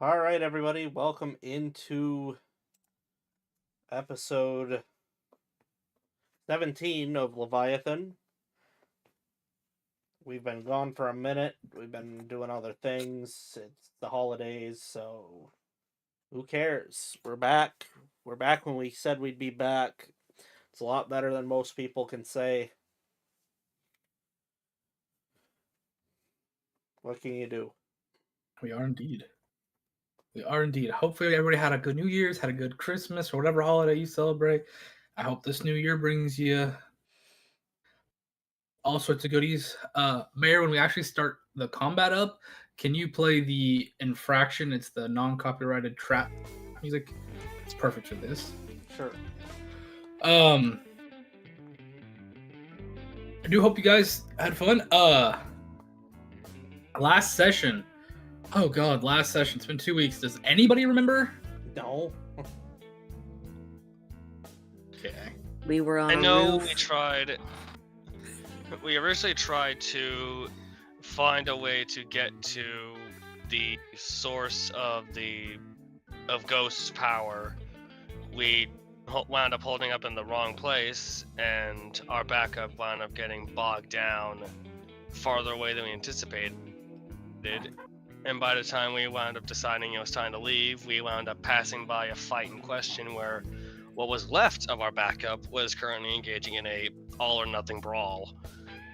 All right, everybody, welcome into episode 17 of Leviathan. We've been gone for a minute. We've been doing other things. It's the holidays, so who cares? We're back. We're back when we said we'd be back. It's a lot better than most people can say. What can you do? We are indeed. We are indeed. Hopefully, everybody had a good New Year's, had a good Christmas, or whatever holiday you celebrate. I hope this new year brings you all sorts of goodies. Mayor, when we actually start the combat up, can you play the infraction? It's the non-copyrighted trap music. It's perfect for this. Sure. I do hope you guys had fun. Last session. Oh god, last session. It's been 2 weeks. Does anybody remember? No. Okay. We were on I a know roof. we originally tried to find a way to get to the source of Ghost's power. We wound up holding up in the wrong place, and our backup wound up getting bogged down farther away than we anticipated. And by the time we wound up deciding it was time to leave, we wound up passing by a fight in question where what was left of our backup was currently engaging in a all or nothing brawl.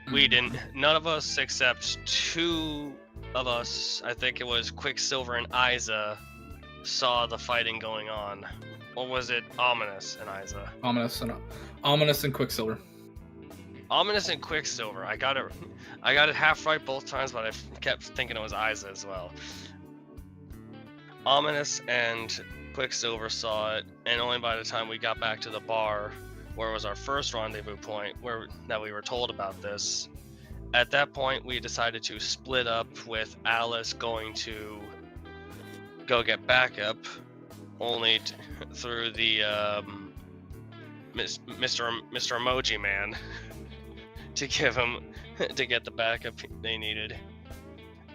None of us except two of us, I think it was Quicksilver and Isa, saw the fighting going on. Or was it Ominous and Isa? Ominous and Quicksilver. Ominous and Quicksilver. I got it half right both times, but I kept thinking it was Isa as well. Ominous and Quicksilver saw it, and only by the time we got back to the bar, where it was our first rendezvous point, that we were told about this. At that point, we decided to split up, with Alice going to go get backup, only through the Mr. Emoji Man to get the backup they needed.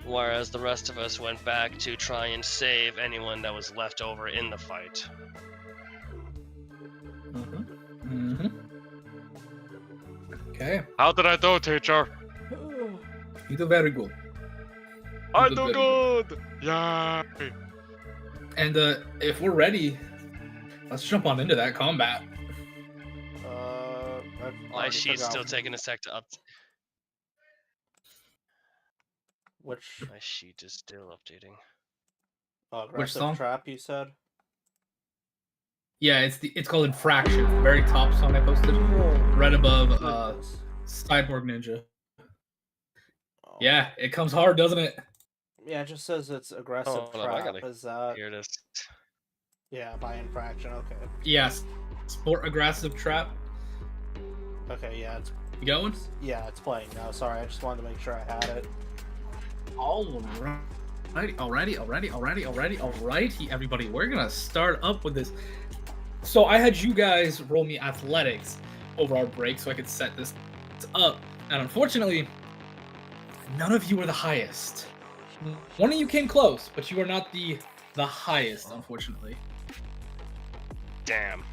Whereas the rest of us went back to try and save anyone that was left over in the fight. Okay. How did I do, teacher? You do very good. I do good! Yay! And if we're ready, let's jump on into that combat. My sheet's still taking a sec to up. Which My sheet is still updating. aggressive song? trap you said? Yeah, it's called Infraction. Very top song I posted. Right above Cyborg Ninja. Oh. Yeah, it comes hard, doesn't it? Yeah, it just says it's aggressive Hold on, trap. I gotta Is that? Here it is. Yeah, by infraction. Okay. Yes. Sport aggressive trap. Okay. Yeah, it's You going? it's playing now. Sorry, I just wanted to make sure I had it. Alrighty, everybody. We're gonna start up with this. So I had you guys roll me athletics over our break so I could set this up. And unfortunately, none of you were the highest. One of you came close, but you are not the highest, unfortunately. Damn.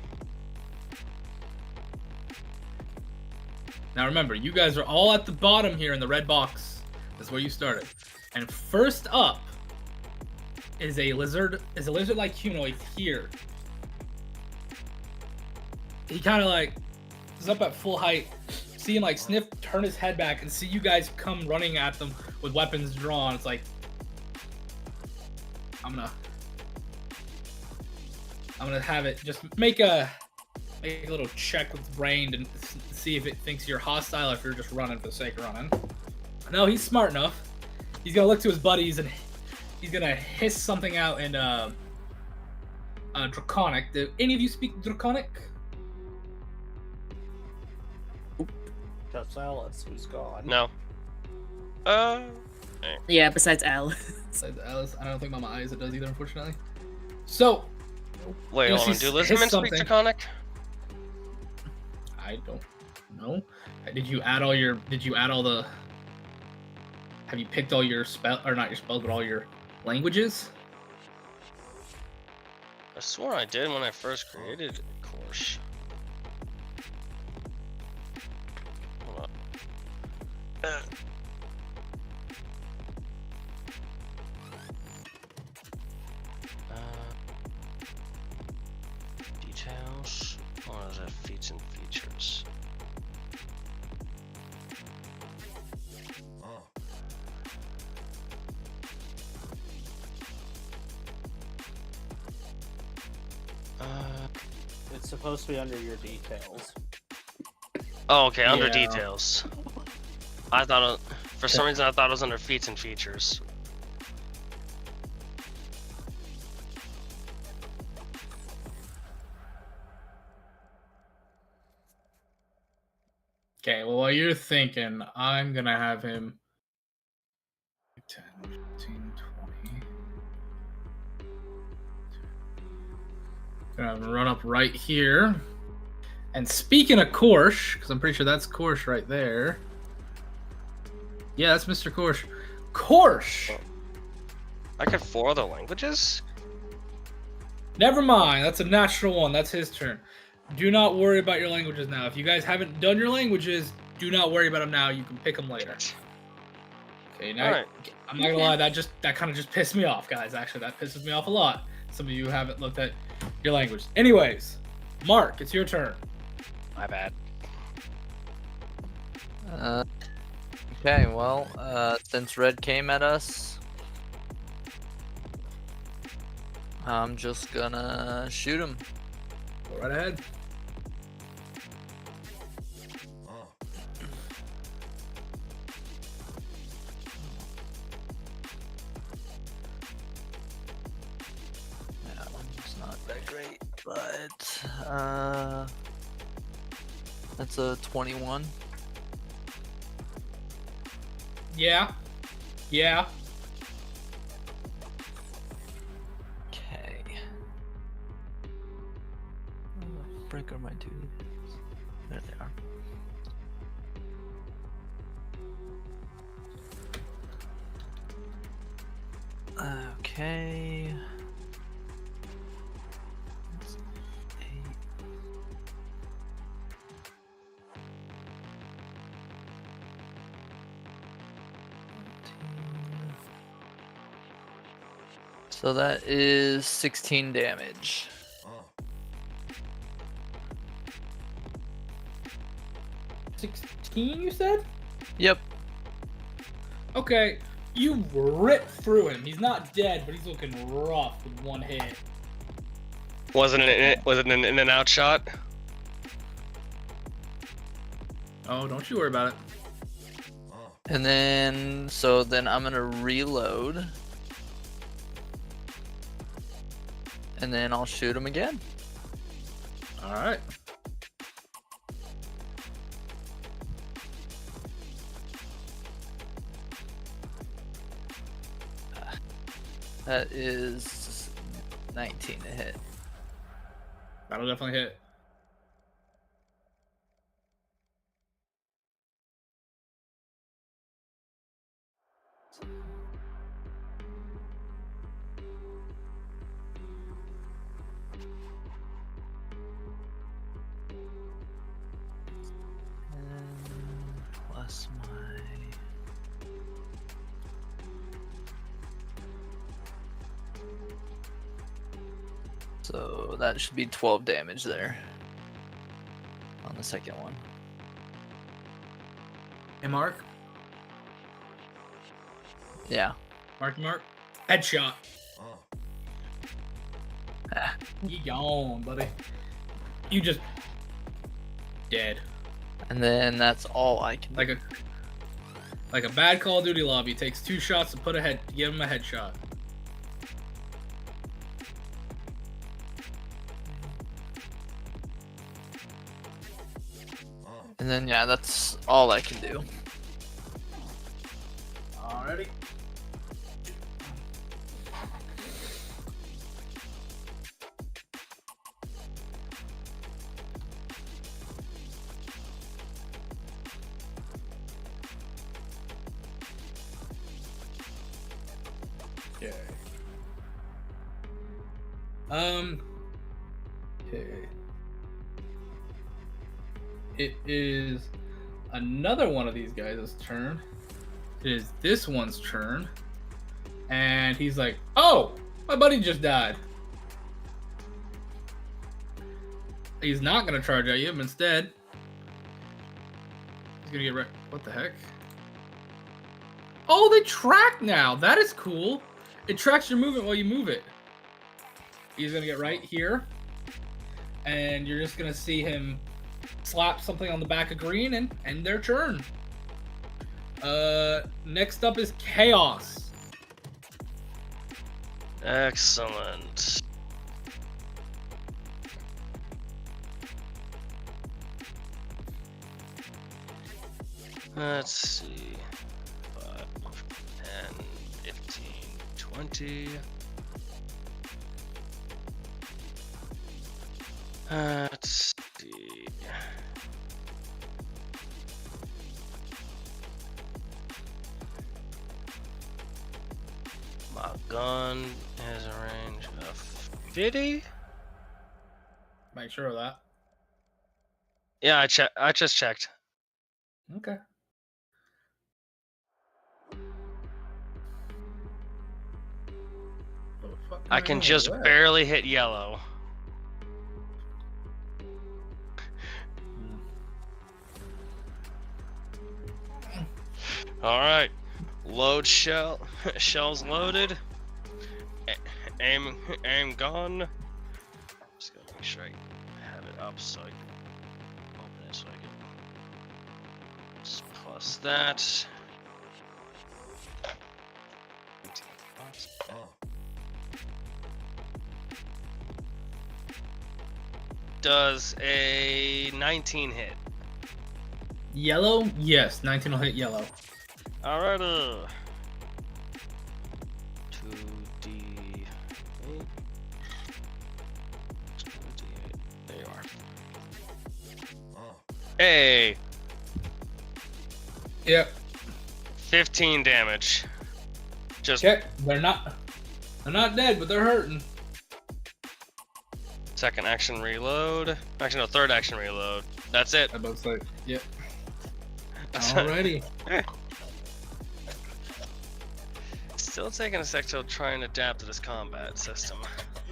Now remember, you guys are all at the bottom here in the red box. That's where you started. And first up is a lizard-like humanoid here. He kind of like is up at full height. See him like sniff, turn his head back, and see you guys come running at them with weapons drawn. It's like I'm gonna have it just make a little check with the brain to see if it thinks you're hostile or if you're just running for the sake of running. No, he's smart enough. He's gonna look to his buddies and he's gonna hiss something out in Draconic. Do any of you speak Draconic? Just Alice, who's gone. No. Yeah, besides L. Besides Alice, I don't think Mama Isa does either, unfortunately. So, Wait, You'll hold on. see Do hiss lizardmen speak something. Draconic? I don't know. Did you add all the? Have you picked all your spell, or not your spells, but all your languages? I swore I did when I first created course. Hold on. Details. Or is it feats and features? It's supposed to be under your details. Oh, okay, under Yeah. details. I thought it, for some reason I thought it was under feats and features. Okay, well, while you're thinking, I'm gonna have him 10, 15, 20. Gonna have him run up right here. And speaking of Korsh, because I'm pretty sure that's Korsh right there. Yeah, that's Mr. Korsh. Korsh! I could 4 other languages? Never mind, that's a natural one. That's his turn. Do not worry about your languages now. If you guys haven't done your languages, do not worry about them now. You can pick them later. Okay, now Alright. I'm not gonna lie, that kind of just pissed me off, guys. Actually, that pisses me off a lot. Some of you haven't looked at your language. Anyways, Mark, it's your turn. My bad. Okay, well, since Red came at us, I'm just gonna shoot him. Go right ahead. That one's not that great, but that's a 21. Yeah. Yeah. Okay. Break are my duties. There they are. Okay. That's 8. So that is 16 damage. Oh. 16, you said? Yep. Okay. You rip through him. He's not dead, but he's looking rough with one hit. Was it an in and out shot? Oh, don't you worry about it. And then, so then I'm gonna reload. And then I'll shoot him again. All right. That is 19 to hit. That'll definitely hit. Plus my... So that should be 12 damage there. On the second one. Hey, Mark. Yeah. Mark. Headshot. Ah. You gone, buddy. You just dead. And then that's all I can do. Like a bad Call of Duty lobby. It takes 2 shots to give him a headshot. And then yeah, that's all I can do. Alrighty. Okay. Okay. It is another one of these guys' turn. It is this one's turn. And he's like, oh, my buddy just died. He's not going to charge at you, but instead, he's going to get right. What the heck? Oh, they track now. That is cool. It tracks your movement while you move it. He's going to get right here. And you're just going to see him slap something on the back of green and end their turn. Next up is Chaos. Excellent. Let's see. 5, 10, 15, 20. Let's see. My gun has a range of 50. Make sure of that. Yeah, I just checked. Okay. I can just barely hit yellow. All right, load shell. Shells loaded. Aim gone. Just gotta make sure I have it up so I can open it so I can just plus that. Does a 19 hit? Yellow? Yes, 19 will hit yellow. Alright. 2d8. 2d8. There you are. Hey. Yep. 15 damage. Just Okay. They're not dead, but they're hurting. second action reload. Actually, no, third action reload. That's it. I both say, yep. Alrighty. Still taking a sec to try and adapt to this combat system.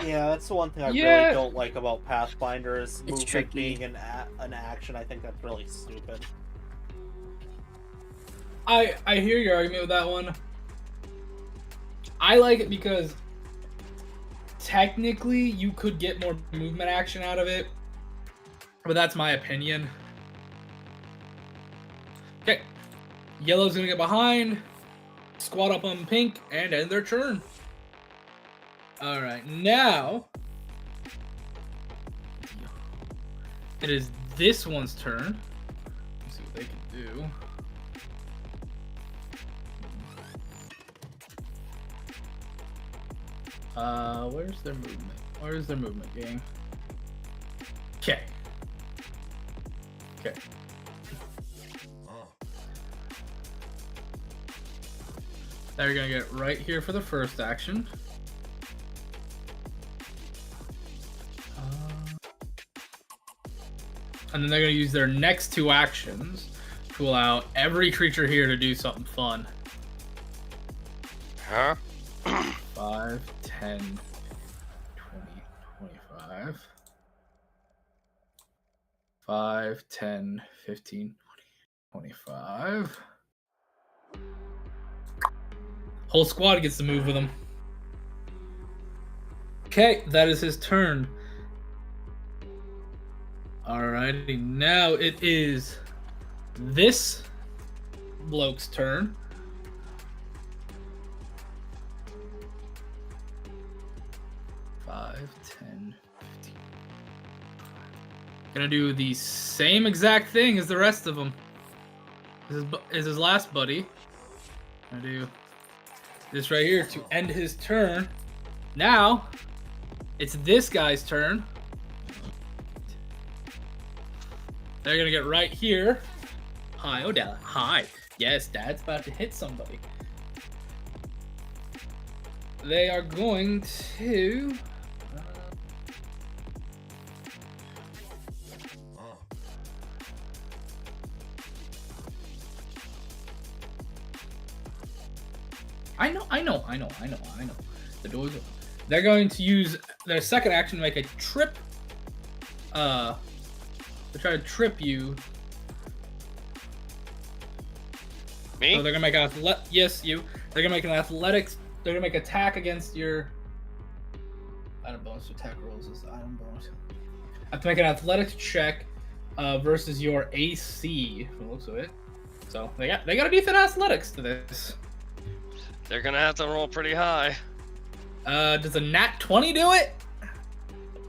Yeah, that's the one thing I Yeah. really don't like about Pathfinder is movement tricky. being an action. I think that's really stupid. I hear your argument with that one. I like it because technically you could get more movement action out of it, but that's my opinion. Okay, yellow's gonna get behind, squat up on pink, and end their turn. All right, now it is this one's turn. Let's see what they can do. Where's their movement? Where's their movement, gang? Okay. Okay. They're gonna get right here for the first action. And then they're gonna use their next two actions to allow every creature here to do something fun. Huh? 5, 10, 20, 25. 5, 10, 15, 20, 25. Whole squad gets to move with him. Okay, that is his turn. Alrighty, now it is this bloke's turn. Five, 10, 15. Gonna do the same exact thing as the rest of them. This is his last buddy. Gonna do this right here to end his turn. Now, it's this guy's turn. They're gonna get right here. Hi, Odella. Hi. Yes, Dad's about to hit somebody. They are going to I know. The door's open. They're going to use their second action to make a trip. To try to trip you. Me? So they're gonna make an yes, you. They're gonna make an athletics. They're gonna make attack against your. Item bonus attack rolls is item bonus. I have to make an athletics check versus your AC. From the looks of it. So they got a decent athletics to this. They're gonna have to roll pretty high. Does a nat 20 do it?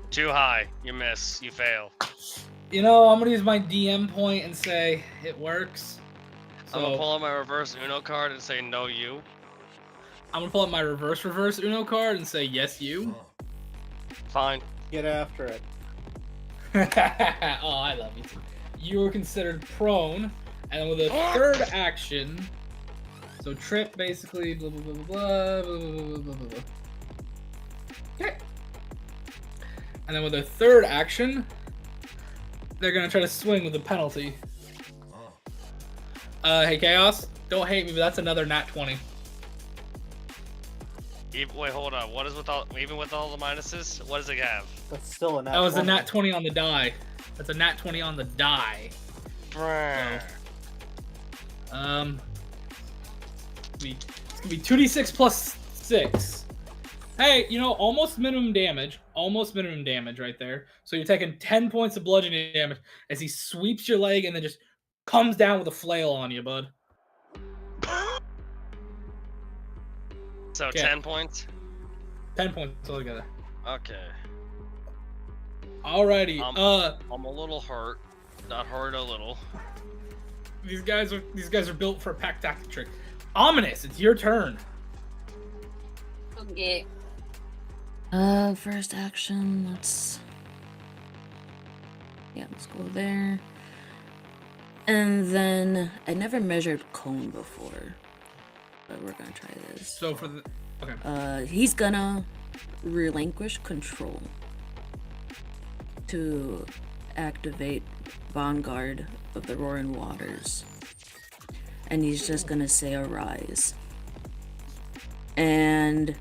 Too high. You miss. You fail. You know, I'm gonna use my DM point and say it works. So I'm gonna pull out my reverse Uno card and say no you. I'm gonna pull out my reverse Uno card and say yes you. Fine. Get after it. Oh, I love you too. You were considered prone, and then with a third action, so trip basically blah blah blah blah blah blah blah blah blah. Okay. And then with a third action, they're gonna try to swing with a penalty. Hey Chaos, don't hate me, but that's another nat 20. Wait, hold on. What is even with all the minuses? What does it have? That's still a nat That was 20. a nat 20 on the die. That's a nat 20 on the die. Brr. It's gonna be 2d6 plus 6. Hey, you know, almost minimum damage. Almost minimum damage right there. So you're taking 10 points of bludgeoning damage as he sweeps your leg and then just comes down with a flail on you, bud. So Yeah. 10 points? 10 points altogether. Okay. Alrighty. I'm a little hurt. Not hurt a little. These guys are built for a pack tactic trick. Ominous, it's your turn. Okay. First action, let's go there. And then I never measured cone before, but we're gonna try this. So for the okay. He's gonna relinquish control to activate Vanguard of the Roaring Waters. And he's just gonna say arise. And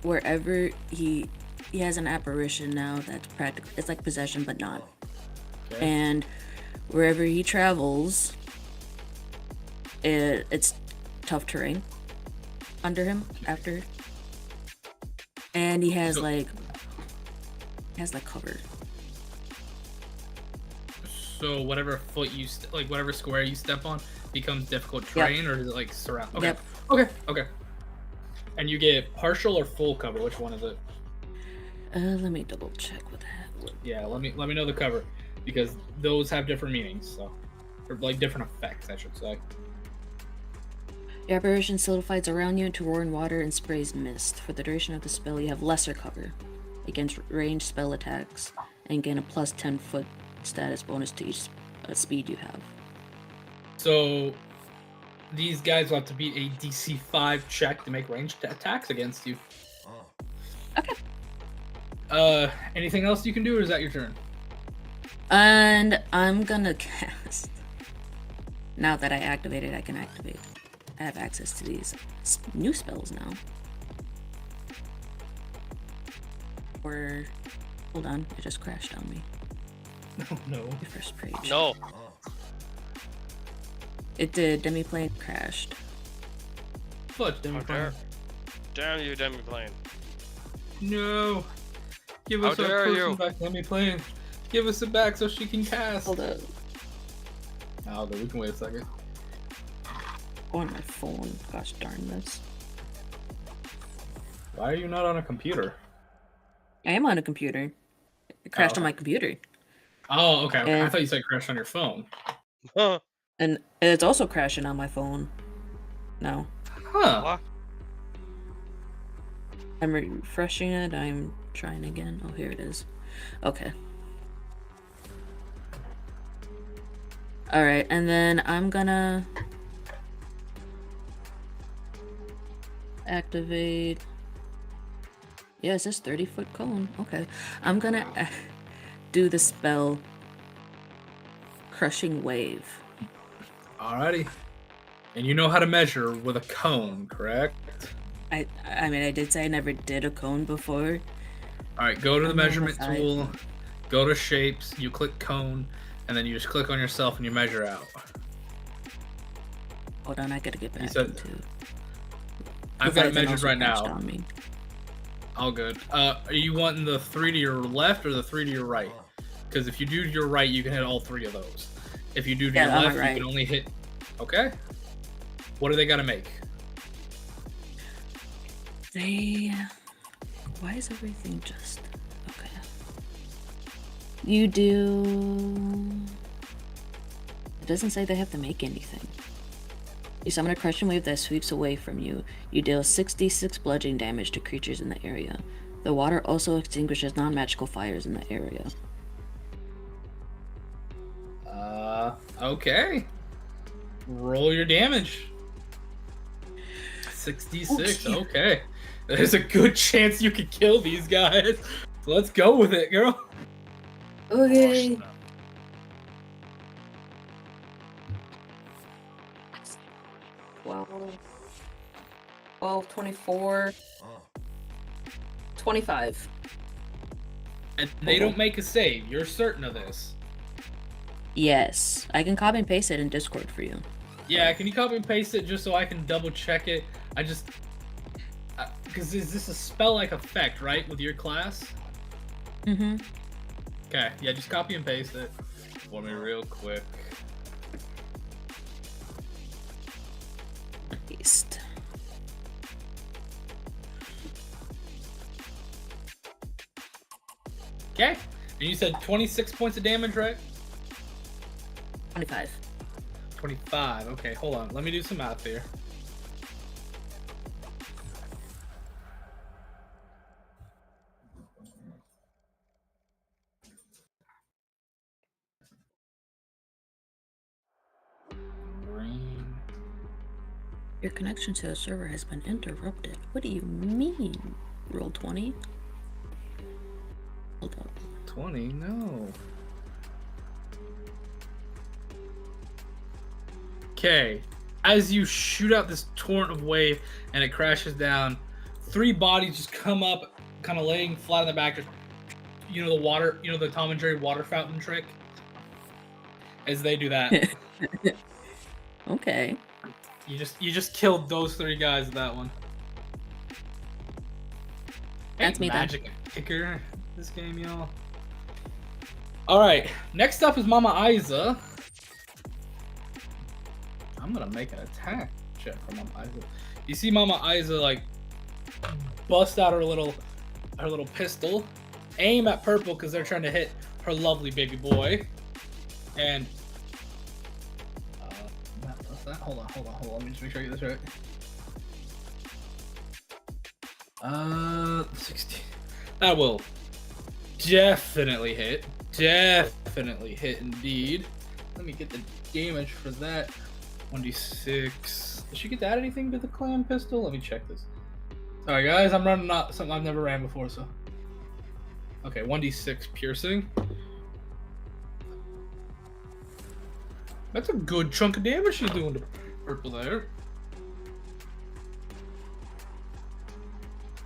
wherever he has an apparition now that's practically, it's like possession but not. Okay. And wherever he travels, it's tough terrain under him after. And he has like cover. So whatever foot you whatever square you step on becomes difficult terrain, or does it like surround? Okay. Yep. Okay. And you get partial or full cover. Which one is it? Let me double check what that. Yeah, let me know the cover, because those have different meanings. So, or like different effects, I should say. Your apparition solidifies around you into roaring water and sprays mist. For the duration of the spell, you have lesser cover against ranged spell attacks and gain a plus 10 foot status bonus to each speed you have. So these guys will have to beat a DC 5 check to make ranged attacks against you. Okay. Anything else you can do, or is that your turn? And I'm gonna cast. Now that I activated, I can activate. I have access to these new spells now. Or, hold on, it just crashed on me. No. The first page. No. It did. Demiplane crashed. Fudge, Demi dare- Damn you, Demiplane. No. Give How us our dare person you. back, Demiplane. Give us it back so she can cast. Hold up. Oh, we can wait a second. On my phone. Gosh darn this. Why are you not on a computer? I am on a computer. It crashed Oh. on my computer. Oh, okay. I And- thought you said crash on your phone. Huh. And it's also crashing on my phone. No. Huh. What? I'm refreshing it. I'm trying again. Oh, here it is. Okay. Alright, and then I'm gonna activate. Yeah, it says 30-foot cone. Okay. I'm gonna do the spell Crushing Wave. Alrighty. And you know how to measure with a cone, correct? I mean, I did say I never did a cone before. All right, go to the I'm on the measurement side. tool, go to shapes, you click cone, and then you just click on yourself and you measure out. Hold on, I gotta get back said- into. I've got it Leviathan measured also right crashed now. on me. All good. Are you wanting the 3 to your left or the 3 to your right? Because if you do to your right, you can hit all 3 of those. If you do to Yeah, your on my left, right. you can only hit. Okay. What do they got to make? Why is everything just okay? You do. It doesn't say they have to make anything. You summon a crushing wave that sweeps away from you. You deal 66 bludgeoning damage to creatures in the area. The water also extinguishes non-magical fires in the area. Okay. Roll your damage. 66. Okay. Okay. There's a good chance you could kill these guys. So let's go with it, girl. Okay. 12, 24, 25. And they don't make a save. You're certain of this. Yes, I can copy and paste it in Discord for you. Yeah, can you copy and paste it just so I can double check it? I just... Because is this a spell-like effect, right, with your class? Mm-hmm. Okay, yeah, just copy and paste it for me real quick. Paste. Okay, and you said 26 points of damage, right? 25. 25, okay, hold on. Let me do some math here. Your connection to the server has been interrupted. What do you mean? Roll 20? Hold up. 20? No. Okay. As you shoot out this torrent of wave and it crashes down, 3 bodies just come up, kind of laying flat on the back. You know the water, you know the Tom and Jerry water fountain trick? As they do that. Okay. You just killed those 3 guys with that one. That's me then. Magic kicker this game, y'all. Alright, next up is Mama Isa. I'm gonna make an attack check for Mama Isa. You see Mama Isa like bust out her little pistol, aim at purple because they're trying to hit her lovely baby boy, and hold on. Let me just make sure I get this right. 16. That will definitely hit. Definitely hit indeed. Let me get the damage for that. 1d6. Did she get to add anything to the clam pistol? Let me check this. Alright guys, I'm running out something I've never ran before, so. Okay, 1d6 piercing. That's a good chunk of damage she's doing to purple there.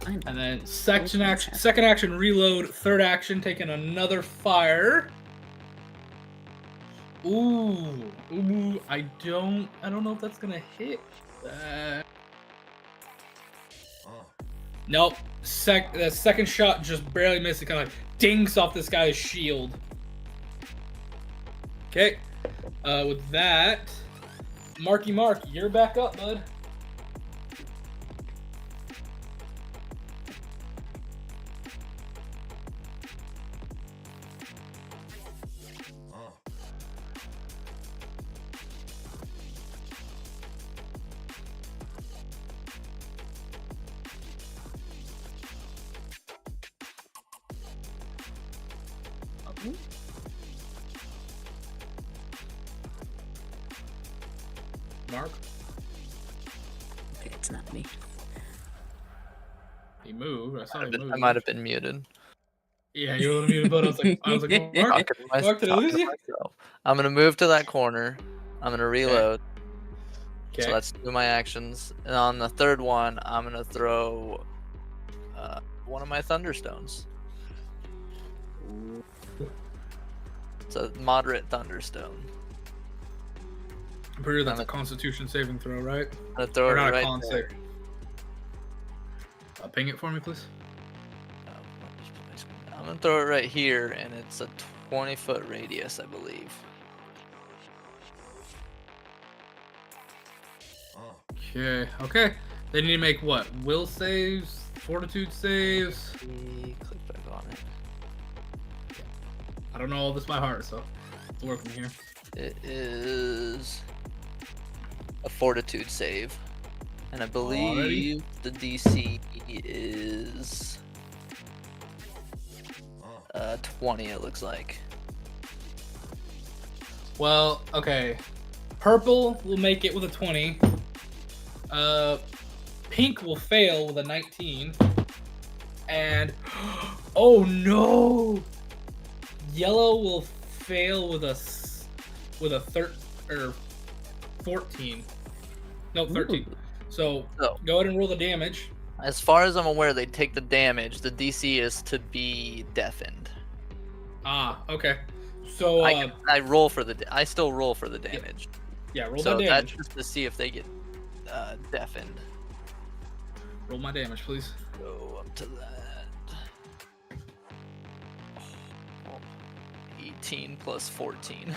And then second action reload, third action taking another fire. Ooh, I don't know if that's gonna hit. Nope. The second shot just barely missed. It kind of dings off this guy's shield. Okay. With that, Marky, you're back up, bud. Mark? Okay, it's not me. He moved. I saw him move. I might have been muted. Yeah, you were a little muted, but I was like, Mark, did I lose you? I'm gonna move to that corner. I'm gonna reload. Okay. So that's 2 of my actions. And on the third one, I'm gonna throw one of my Thunderstones. It's a moderate Thunderstone. I'm pretty sure that's a Constitution saving throw, right? I'm gonna throw Or it not a right con there. save. Ping it for me, please. I'm gonna throw it right here, and it's a 20-foot radius, I believe. Okay. They need to make what? Will saves? Fortitude saves? Click back on it. I don't know all this by heart, so it's working here. It is a Fortitude save. And I believe the DC is 20, it looks like. Well, okay. Purple will make it with a 20. Pink will fail with a 19. And oh no! Yellow will fail with a 14. No, 13. Ooh. So So, go ahead and roll the damage. as far as I'm aware, they take the damage. The DC is to be deafened. Ah, okay. So I roll for I still roll for the damage. yeah, roll So that damage. that's just to see if they get deafened. Roll my damage, please. Go up to that. 18 plus 14.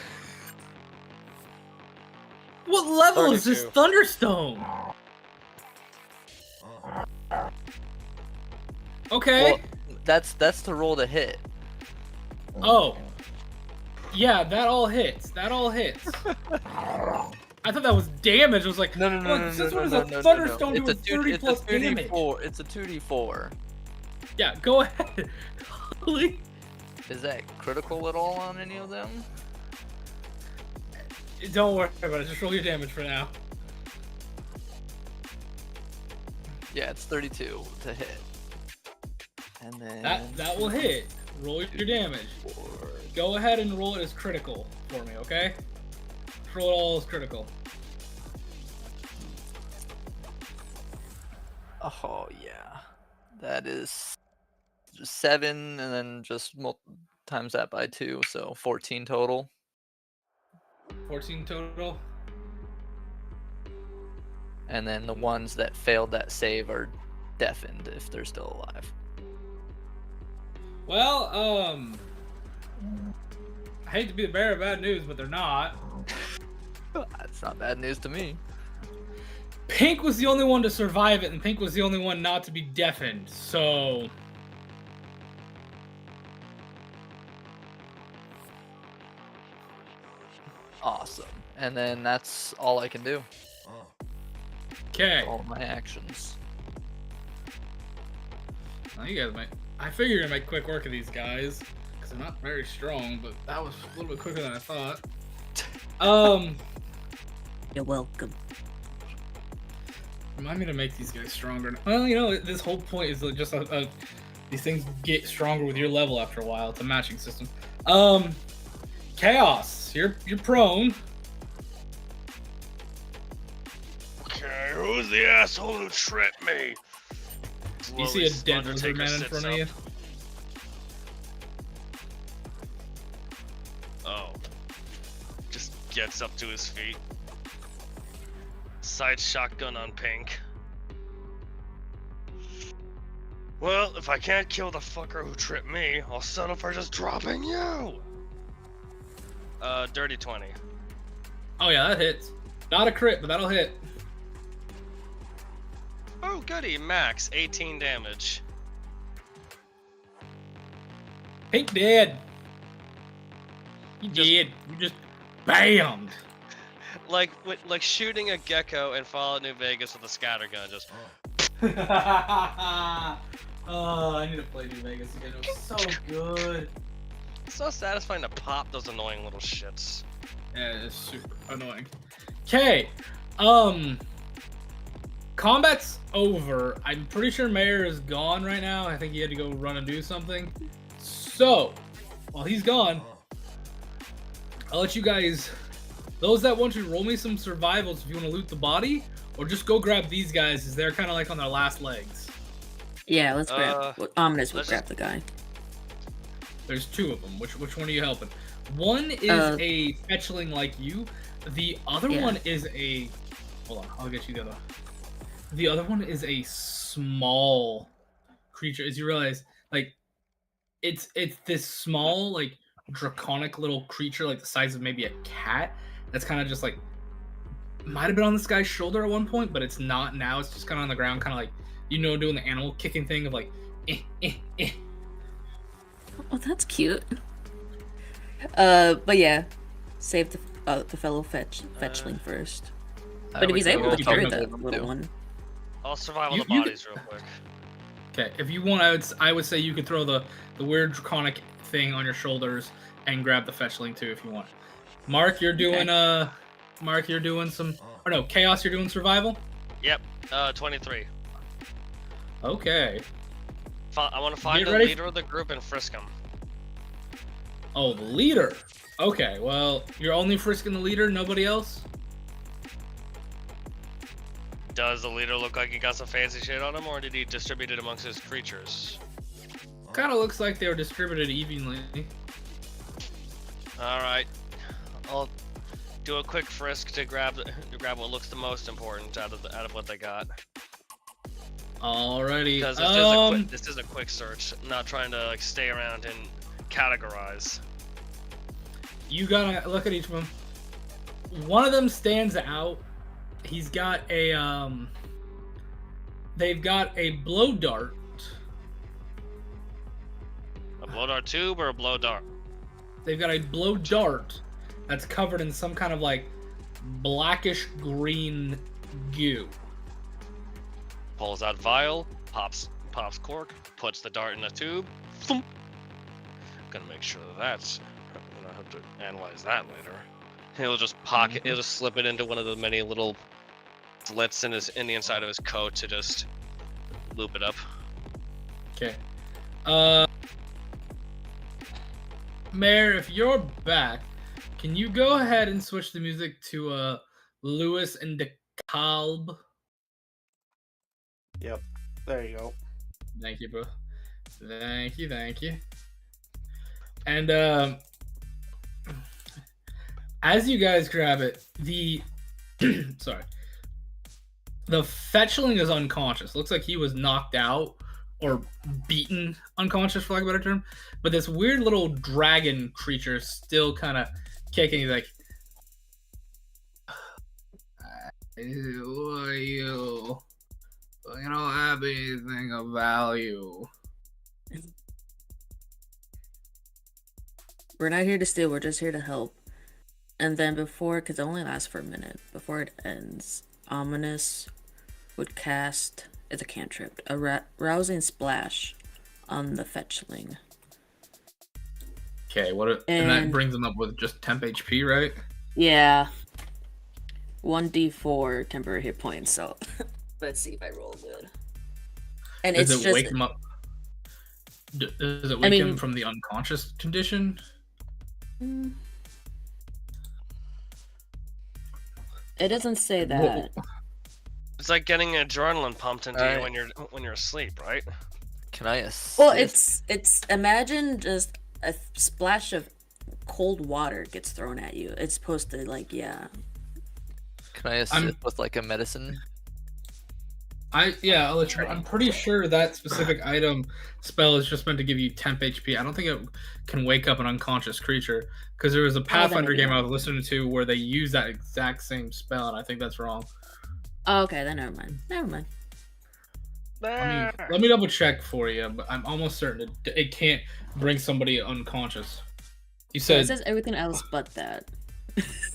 What level is this 32. Thunderstone? Okay. Well, that's to roll to hit. Oh. Yeah, that all hits. I thought that was damage. I was like, No. Since when is a Thunderstone doing 30 plus damage? It's a 2d4. Yeah, go ahead. Holy. Is that critical at all on any of them? Don't worry about it. Just roll your damage for now. Yeah, it's 32 to hit. And then That will hit. Roll your damage. Go ahead and roll it as critical for me, okay? Roll it all as critical. Oh yeah, that is 7, and then just times that by 2, so 14 total. 14 total. And then the ones that failed that save are deafened if they're still alive. Well, I hate to be the bearer of bad news, but they're not. That's not bad news to me. Pink was the only one to survive it, and Pink was the only one not to be deafened, so... Awesome. And then that's all I can do. Okay. All of my actions. Well, you guys might... I figure you're gonna make quick work of these guys, because they're not very strong, but that was a little bit quicker than I thought. You're welcome. Remind me to make these guys stronger. Well, you know, this whole point is just these things get stronger with your level after a while. It's a matching system. Chaos, you're prone. Okay, who's the asshole who tripped me? You see a Slowly, dead lizard Undertaker man in sits front of up. you? Oh. Just gets up to his feet. Side shotgun on Pink. Well, if I can't kill the fucker who tripped me, I'll settle for just dropping you! Dirty 20. Oh yeah, that hits. Not a crit, but that'll hit. Oh goody, max 18 damage. Pink dead. You Just- dead. You just bammed. Like shooting a gecko in Fallout New Vegas with a scattergun, just... Oh, I need to play New Vegas again. It was so good. It's so satisfying to pop those annoying little shits. Yeah, it's super annoying. Okay, combat's over. I'm pretty sure Mayor is gone right now. I think he had to go run and do something. So, while he's gone, I'll let you guys those that want to roll me some survivals if you want to loot the body, or just go grab these guys as they're kind of like on their last legs. Yeah, let's grab. Ominous would let's grab the guy. There's 2 of them. Which one are you helping? One is a fetchling like you. The other one is a. Hold on, I'll get you the other. The other one is a small creature. As you realize, like, it's this small, like, draconic little creature, like the size of maybe a cat. That's kind of just like might have been on this guy's shoulder at one point, but it's not now. It's just kind of on the ground, kind of like doing the animal kicking thing of like. Oh, that's cute. But yeah, save the fellow fetchling first. But if he's able to carry the little one, I'll survival the bodies real quick. Okay, if you want, I would say you could throw the weird draconic thing on your shoulders and grab the fetchling too if you want. Mark, you're doing Mark, you're doing some. Or no, Chaos, you're doing survival. Yep. 23. Okay. I want to find the leader of the group and frisk him. Oh, the leader. Okay, well, you're only frisking the leader, nobody else? Does the leader look like he got some fancy shit on him, or did he distribute it amongst his creatures? Kind of looks like they were distributed evenly. Alright. I'll do a quick frisk to grab what looks the most important out of what they got. Alrighty. Because this is a quick search. I'm not trying to like stay around and categorize. You gotta look at each of them. One of them stands out. He's got a they've got a blow dart. A blow dart tube or a blow dart? They've got a blow dart that's covered in some kind of like blackish green goo. Pulls out vial, pops cork, puts the dart in a tube. Thump. Gonna make sure that's. I'm gonna have to analyze that later. He'll just he'll just slip it into one of the many little slits in the inside of his coat to just loop it up. Okay. Mayor, if you're back, can you go ahead and switch the music to Lewis and DeKalb? Yep. There you go. Thank you, bro. Thank you. And as you guys grab it, the sorry, the fetchling is unconscious. Looks like he was knocked out or beaten unconscious, for lack of a better term. But this weird little dragon creature is still kind of kicking. He's like, "Who are you? You don't have anything of value." we're not here to steal. We're just here to help. And then because it only lasts for a minute, before it ends, Ominous would cast, it's a cantrip, a rousing splash on the fetchling. Okay, and that brings him up with just temp HP, right? Yeah. 1d4 temporary hit points, so let's see if I roll good. And Does it wake him up? Does it wake him from the unconscious condition? It doesn't say that. Whoa. It's like getting adrenaline pumped into you when you're asleep, right? Can I assist? Well, it's imagine just a splash of cold water gets thrown at you. It's supposed to Can I assist with like a medicine? I'm pretty sure that specific item spell is just meant to give you temp HP. I don't think it can wake up an unconscious creature, because there was a Pathfinder game I was listening to where they use that exact same spell, and I think that's wrong. Oh, okay, then never mind. Let me double check for you, but I'm almost certain it can't bring somebody unconscious. You said it says everything else but that.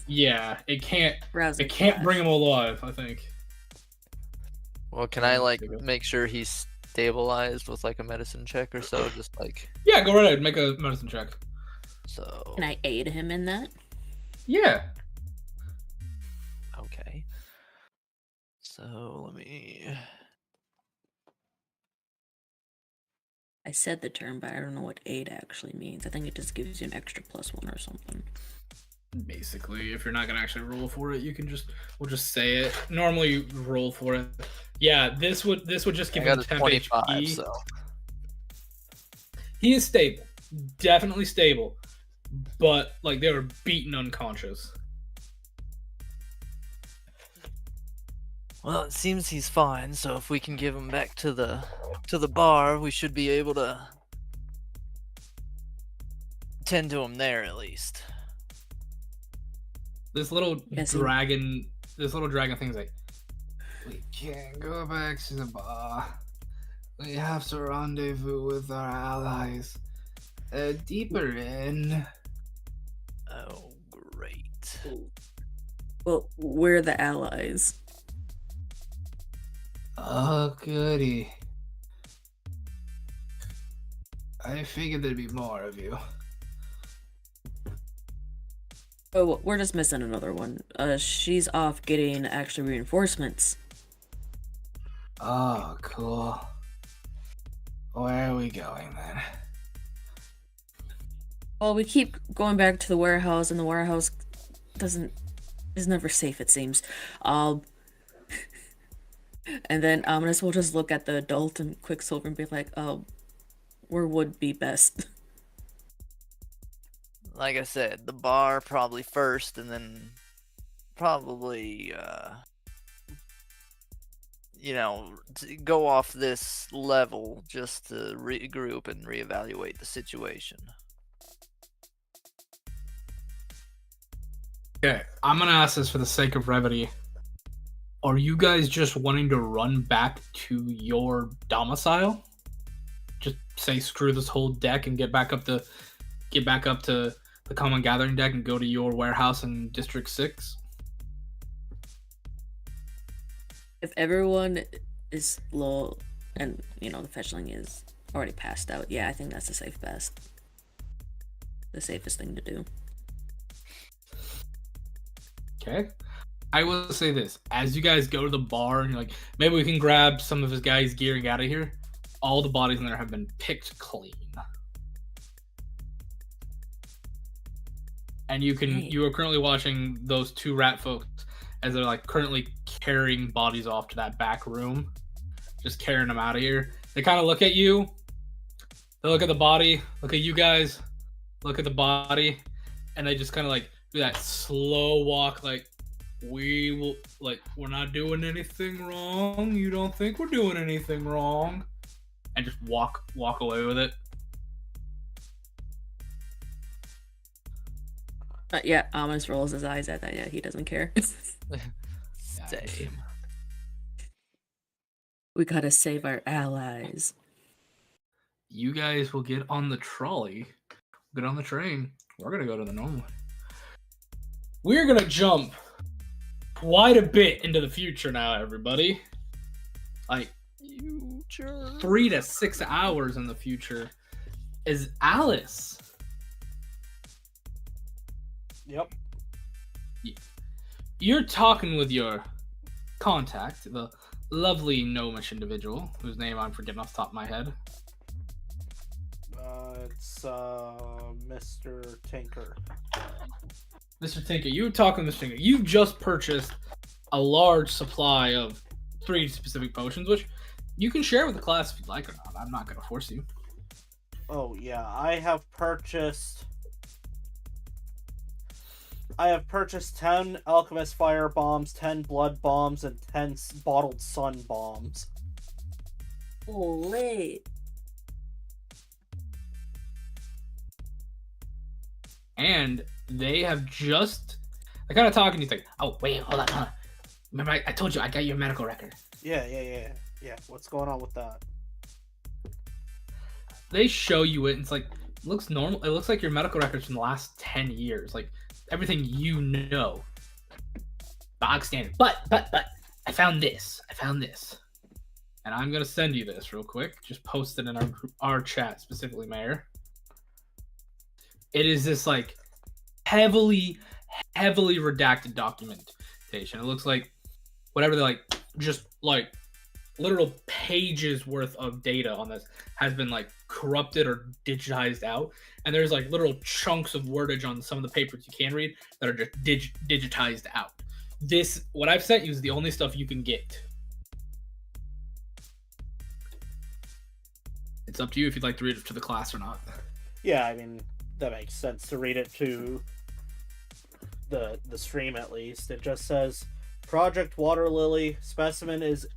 Yeah, it can't. Rousing it can't splash. bring him alive, I think. Well, can I make sure he's stabilized with like a medicine check or so? Just like. Yeah, go right ahead. Make a medicine check. So. Can I aid him in that? Yeah. Okay. So let me. I said the term, but I don't know what aid actually means. I think it just gives you an extra +1 or something. Basically, if you're not gonna actually roll for it, we'll just say it. Normally, you roll for it. Yeah, this would just give I him got a 10 25, HP. so He is stable, definitely stable, but like they were beaten unconscious. well, it seems he's fine. So if we can give him back to the bar, we should be able to tend to him there at least. This little Yes, he- dragon, thing's like, we can't go back to the bar. We have to rendezvous with our allies deeper in. Oh, great. Well, we're the allies. Oh, goody. I figured there'd be more of you. Oh, we're just missing another one. She's off getting extra reinforcements. Oh, cool. Where are we going then? Well, we keep going back to the warehouse, and the warehouse is never safe, it seems. And then Ominous will just look at the adult and Quicksilver and be like, where would be best? Like I said, the bar probably first, and then probably go off this level just to regroup and reevaluate the situation. Okay, I'm gonna ask this for the sake of brevity. Are you guys just wanting to run back to your domicile? Just say screw this whole deck and get back up to the common gathering deck and go to your warehouse in District 6? If everyone is low and, the fetchling is already passed out, yeah, I think that's the safest thing to do. Okay. I will say this. As you guys go to the bar and you're like, maybe we can grab some of his guys' gear and get out of here, all the bodies in there have been picked clean. And you are currently watching those two rat folks as they're like currently carrying bodies off to that back room. Just carrying them out of here. They kind of look at you. They look at the body, look at you guys, look at the body, and they just kind of like do that slow walk like, we're not doing anything wrong. You don't think we're doing anything wrong? And just walk away with it. Yeah, Amos rolls his eyes at that. Yeah, he doesn't care. Same. We gotta save our allies. You guys will get on the trolley, get on the train. We're gonna go to the normal. We're gonna jump quite a bit into the future now, everybody. Like Future. 3 to 6 hours in the future. Is Alice? Yep. You're talking with your contact, the lovely gnomish individual whose name I'm forgetting off the top of my head. It's Mr. Tinker. Mr. Tinker, you were talking to Mr. Tinker. You've just purchased a large supply of 3 specific potions, which you can share with the class if you'd like or not. I'm not going to force you. Oh yeah, I have purchased 10 alchemist fire bombs, 10 blood bombs, and 10 bottled sun bombs. Holy. And they have just... They're kind of talking to you, like, oh, wait, hold on. Remember, I told you I got your medical record. Yeah. What's going on with that? They show you it, and it's like, it looks normal. It looks like your medical records from the last 10 years. Like, everything you know. Bog standard. But, I found this. And I'm going to send you this real quick. Just post it in our chat, specifically, Mayor. It is this, like, heavily redacted documentation. It looks like whatever they, like, just, like, literal pages worth of data on this has been like corrupted or digitized out, and there's like literal chunks of wordage on some of the papers you can read that are just digitized out. This, what I've sent you, is the only stuff you can get. It's up to you if you'd like to read it to the class or not. Yeah, I mean, that makes sense to read it to the stream at least. It just says, Project Water Lily specimen is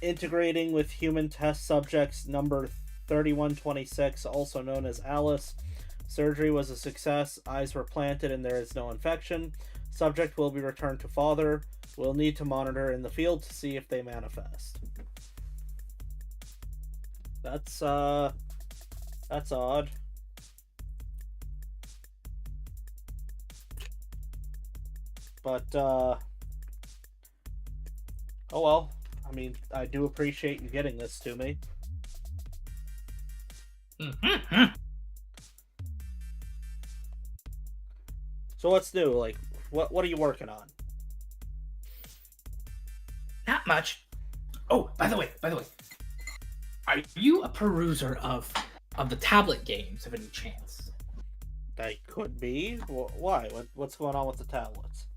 integrating with human test subjects number 3126, also known as Alice. Surgery was a success. Eyes were planted and there is no infection. Subject will be returned to father. We'll need to monitor in the field to see if they manifest. That's odd. But oh well. I mean, I do appreciate you getting this to me. So what's new? Like, what are you working on? Not much. Oh, by the way, are you a peruser of the tablet games of any chance? I could be. Why? What's going on with the tablets?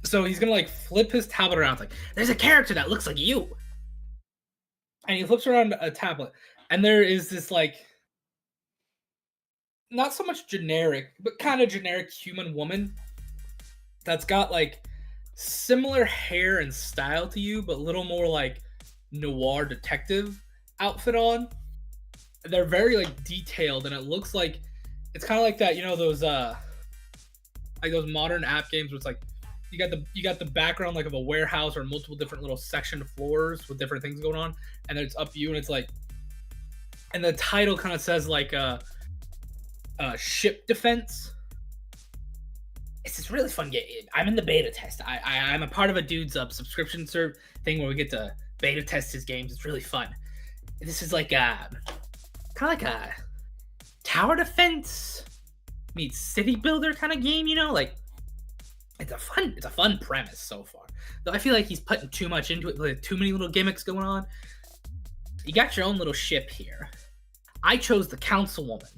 So he's gonna like flip his tablet around, like, there's a character that looks like you. And he flips around a tablet, and there is this like not so much generic, but kind of generic human woman that's got like similar hair and style to you, but a little more like noir detective outfit on. They're very like detailed, and it looks like it's kind of like that, you know, those modern app games where it's like you got the background like of a warehouse or multiple different little sectioned floors with different things going on, and then it's up to you, and it's like, and the title kind of says like ship defense. It's this really fun game. I'm in the beta test. I'm a part of a dude's subscription thing where we get to beta test his games. It's really fun. This is like kind of like a tower defense meets city builder kind of game, you know? Like it's a fun premise so far. Though I feel like he's putting too much into it, like too many little gimmicks going on. You got your own little ship here. I chose the councilwoman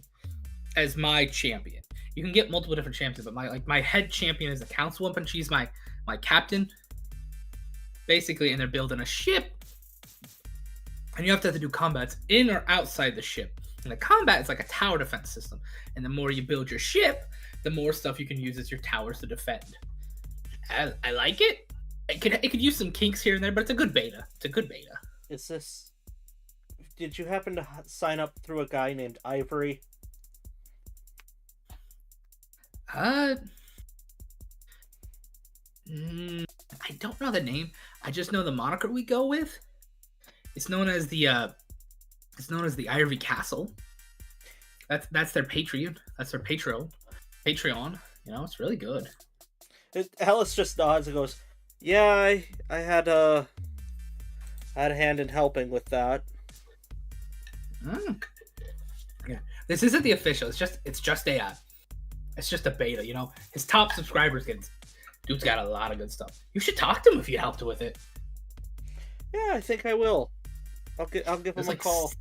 as my champion. You can get multiple different champions, but my head champion is the councilwoman. She's my captain, basically, and they're building a ship, and you have to do combats in or outside the ship. And the combat is like a tower defense system, and the more you build your ship, the more stuff you can use as your towers to defend. I like it. It could use some kinks here and there, but it's a good beta. Is this? Did you happen to sign up through a guy named Ivory? I don't know the name. I just know the moniker we go with. It's known as the Ivory Castle. That's their Patreon. That's their Patreon. You know, it's really good. Alice just nods and goes, "Yeah, I had a hand in helping with that." Yeah, this isn't the official. It's just a beta. You know, his top subscribers dude's got a lot of good stuff. You should talk to him if you helped with it. Yeah, I think I will. I'll give him a call.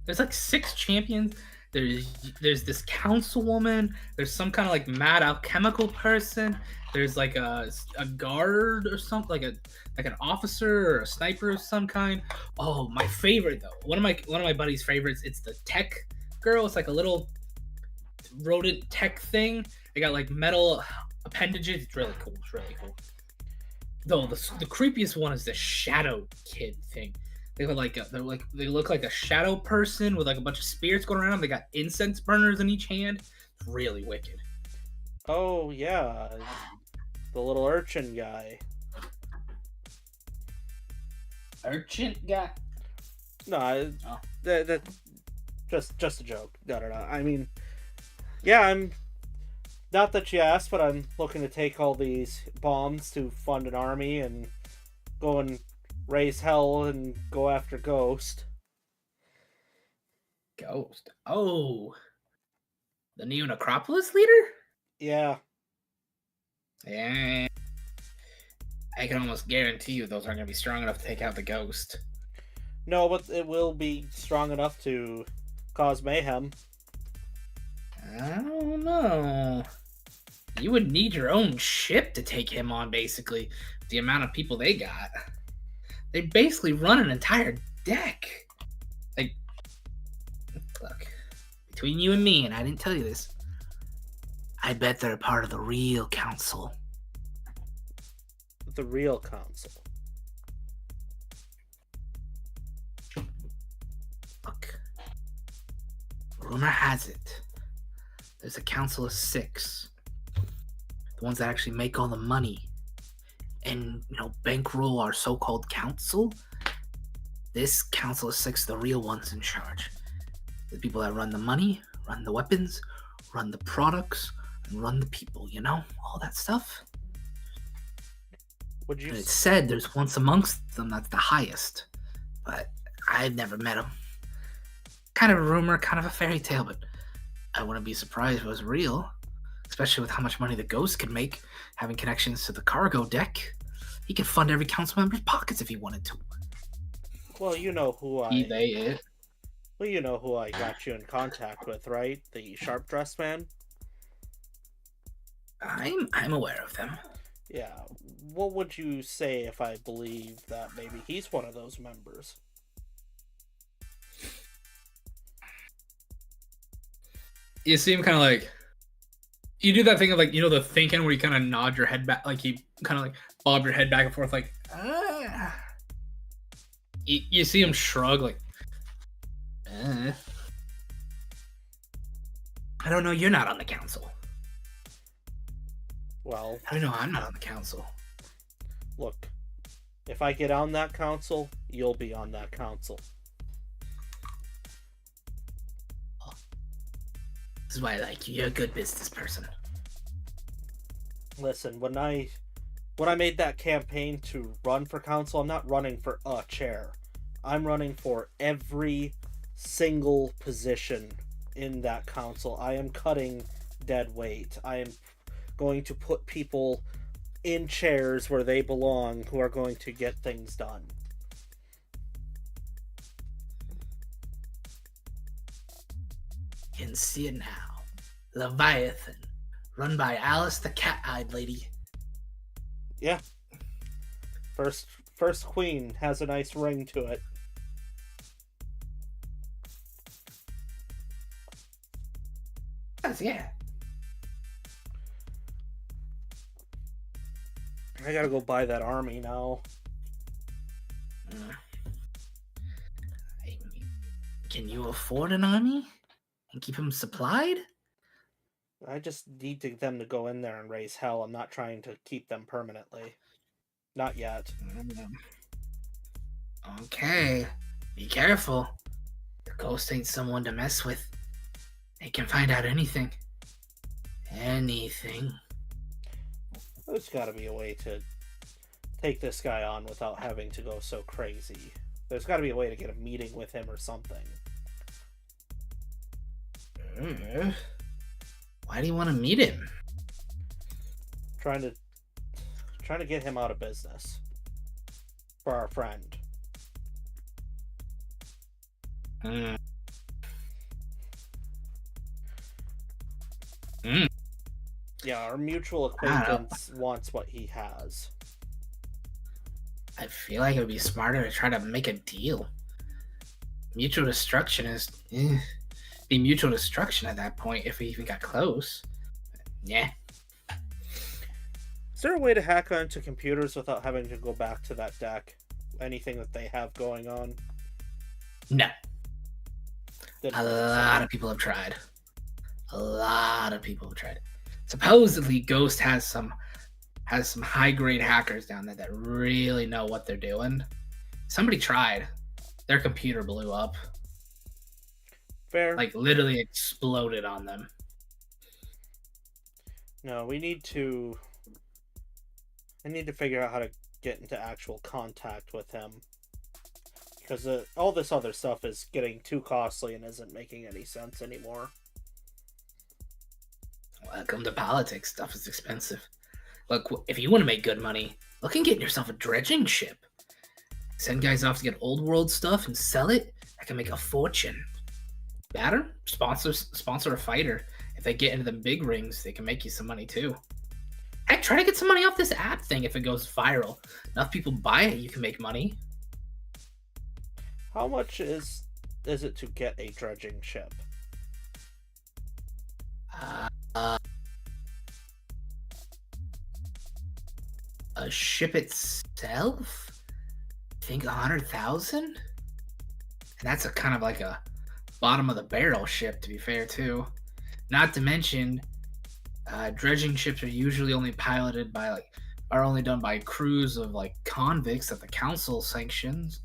There's like 6 champions. There's this councilwoman. There's some kind of like mad alchemical person. There's like a guard or something, like an officer or a sniper of some kind. Oh, my favorite though. One of my buddy's favorites. It's the tech girl. It's like a little rodent tech thing. They got like metal appendages. It's really cool. Though the creepiest one is the shadow kid thing. They look like a shadow person with like a bunch of spirits going around. They got incense burners in each hand. It's really wicked. Oh yeah, the little urchin guy. Urchin guy? No, that just a joke. No. I mean, yeah, I'm not that you asked, but I'm looking to take all these bombs to fund an army and go and raise hell and go after Ghost. Ghost? Oh, the Neo Necropolis leader? Yeah. Yeah. I can almost guarantee you those aren't going to be strong enough to take out the ghost. No, but it will be strong enough to cause mayhem. I don't know. You would need your own ship to take him on, basically. The amount of people they got. They basically run an entire deck. Like, look, between you and me, and I didn't tell you this, I bet they're a part of the real council. The real council. Look, rumor has it, there's a council of 6. The ones that actually make all the money and, bankroll our so-called council. This council of 6, the real ones in charge. The people that run the money, run the weapons, run the products, and run the people, all that stuff. Would you? And it's said there's once amongst them that's the highest, but I've never met him. Kind of a rumor, kind of a fairy tale, but I wouldn't be surprised if it was real, especially with how much money the ghost could make having connections to the cargo deck. He could fund every council member's pockets if he wanted to. Well, you know who eBay it. Well, you know who I got you in contact with, right? The sharp dressed man. I'm aware of them. Yeah. What would you say if I believe that maybe he's one of those members? You seem kind of like, you do that thing of like, the thinking where you kind of nod your head back, like you kind of like bob your head back and forth, like, ah. You see him shrug, like, I don't know, you're not on the council. Well, I don't know, I'm not on the council. Look, if I get on that council, you'll be on that council. This is why I like you. You're a good business person. Listen, when I made that campaign to run for council, I'm not running for a chair. I'm running for every single position in that council. I am cutting dead weight. I am going to put people in chairs where they belong who are going to get things done. You can see it now. Leviathan, run by Alice the cat-eyed lady. Yeah. First queen has a nice ring to it. Yeah. I gotta go buy that army now. Can you afford an army? And keep them supplied? I just need them to go in there and raise hell. I'm not trying to keep them permanently. Not yet. Okay. Be careful. The ghost ain't someone to mess with. They can find out anything. Anything. There's gotta be a way to take this guy on without having to go so crazy. There's gotta be a way to get a meeting with him or something. Why do you want to meet him? Trying to get him out of business. For our friend. Yeah, our mutual acquaintance wants what he has. I feel like it would be smarter to try to make a deal. Mutual destruction is be mutual destruction at that point if we even got close. Yeah. Is there a way to hack onto computers without having to go back to that deck? Anything that they have going on? No. Didn't A think so. lot of people have tried. Supposedly, Ghost has some high-grade hackers down there that really know what they're doing. Somebody tried. Their computer blew up. Fair. Like, literally exploded on them. No, I need to figure out how to get into actual contact with him. Because all this other stuff is getting too costly and isn't making any sense anymore. Welcome to politics. Stuff is expensive. Look, if you want to make good money, look and get yourself a dredging ship. Send guys off to get old world stuff and sell it. I can make a fortune. Batter, sponsor a fighter. If they get into the big rings, they can make you some money too. Heck, try to get some money off this app thing if it goes viral. Enough people buy it, you can make money. How much is it to get a dredging ship? A ship itself? I think 100,000? And that's a kind of like a bottom of the barrel ship, to be fair, too. Not to mention, dredging ships are usually only piloted by are only done by crews of convicts that the council sanctions.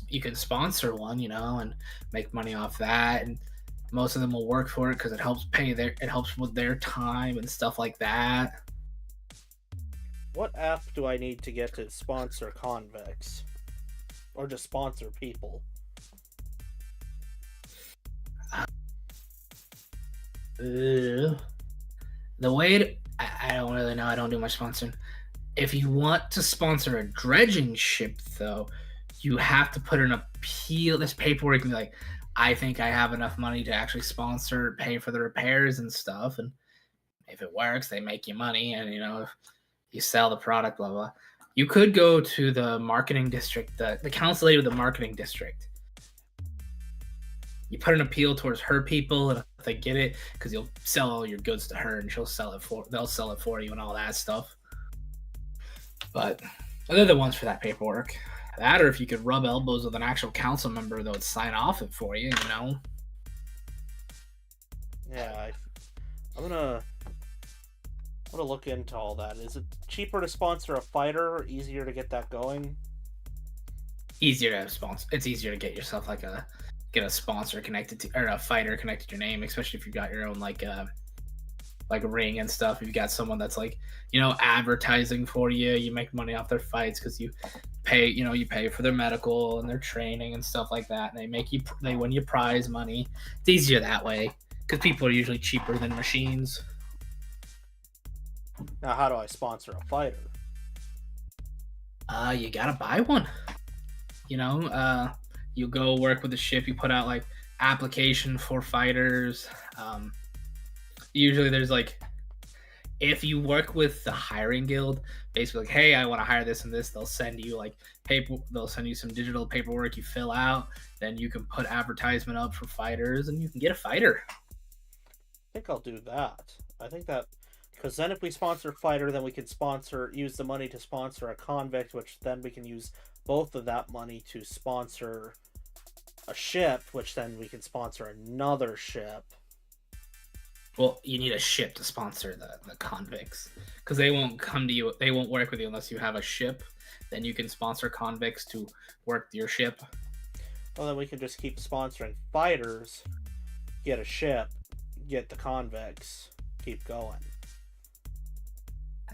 You can sponsor one, and make money off that, and most of them will work for it because it helps with their time and stuff like that. What app do I need to get to sponsor convicts? Or just sponsor people? The way I don't really know. I don't do much sponsoring. If you want to sponsor a dredging ship, though, you have to put in an appeal. This paperwork can be like, I think I have enough money to actually pay for the repairs and stuff. And if it works, they make you money. And, if you sell the product, blah, blah. You could go to the marketing district, the council lady of the marketing district. You put an appeal towards her people, and if they get it, because you'll sell all your goods to her, and they'll sell it for you and all that stuff. But they're the ones for that paperwork. That, or if you could rub elbows with an actual council member that would sign off it for you, Yeah, I'm gonna look into all that. Is it cheaper to sponsor a fighter, or easier to get that going? Easier to sponsor. It's easier to get yourself get a sponsor connected to, or a fighter connected to your name, especially if you've got your own ring and stuff. If you got someone that's advertising for you, you make money off their fights because you pay for their medical and their training and stuff like that, and they win you prize money. It's easier that way because people are usually cheaper than machines. Now, how do I sponsor a fighter? You gotta buy one. You go work with the ship. You put out application for fighters. Usually there's if you work with the hiring guild, basically hey, I want to hire this and this, they'll send you they'll send you some digital paperwork you fill out. Then you can put advertisement up for fighters, and you can get a fighter. I think I'll do that. I think that, because then if we sponsor a fighter, then we can use the money to sponsor a convict, which then we can use both of that money to sponsor a ship, which then we can sponsor another ship. Well, you need a ship to sponsor the convicts, because they won't come to you. They won't work with you unless you have a ship. Then you can sponsor convicts to work your ship. Well, then we can just keep sponsoring fighters, get a ship, get the convicts, keep going.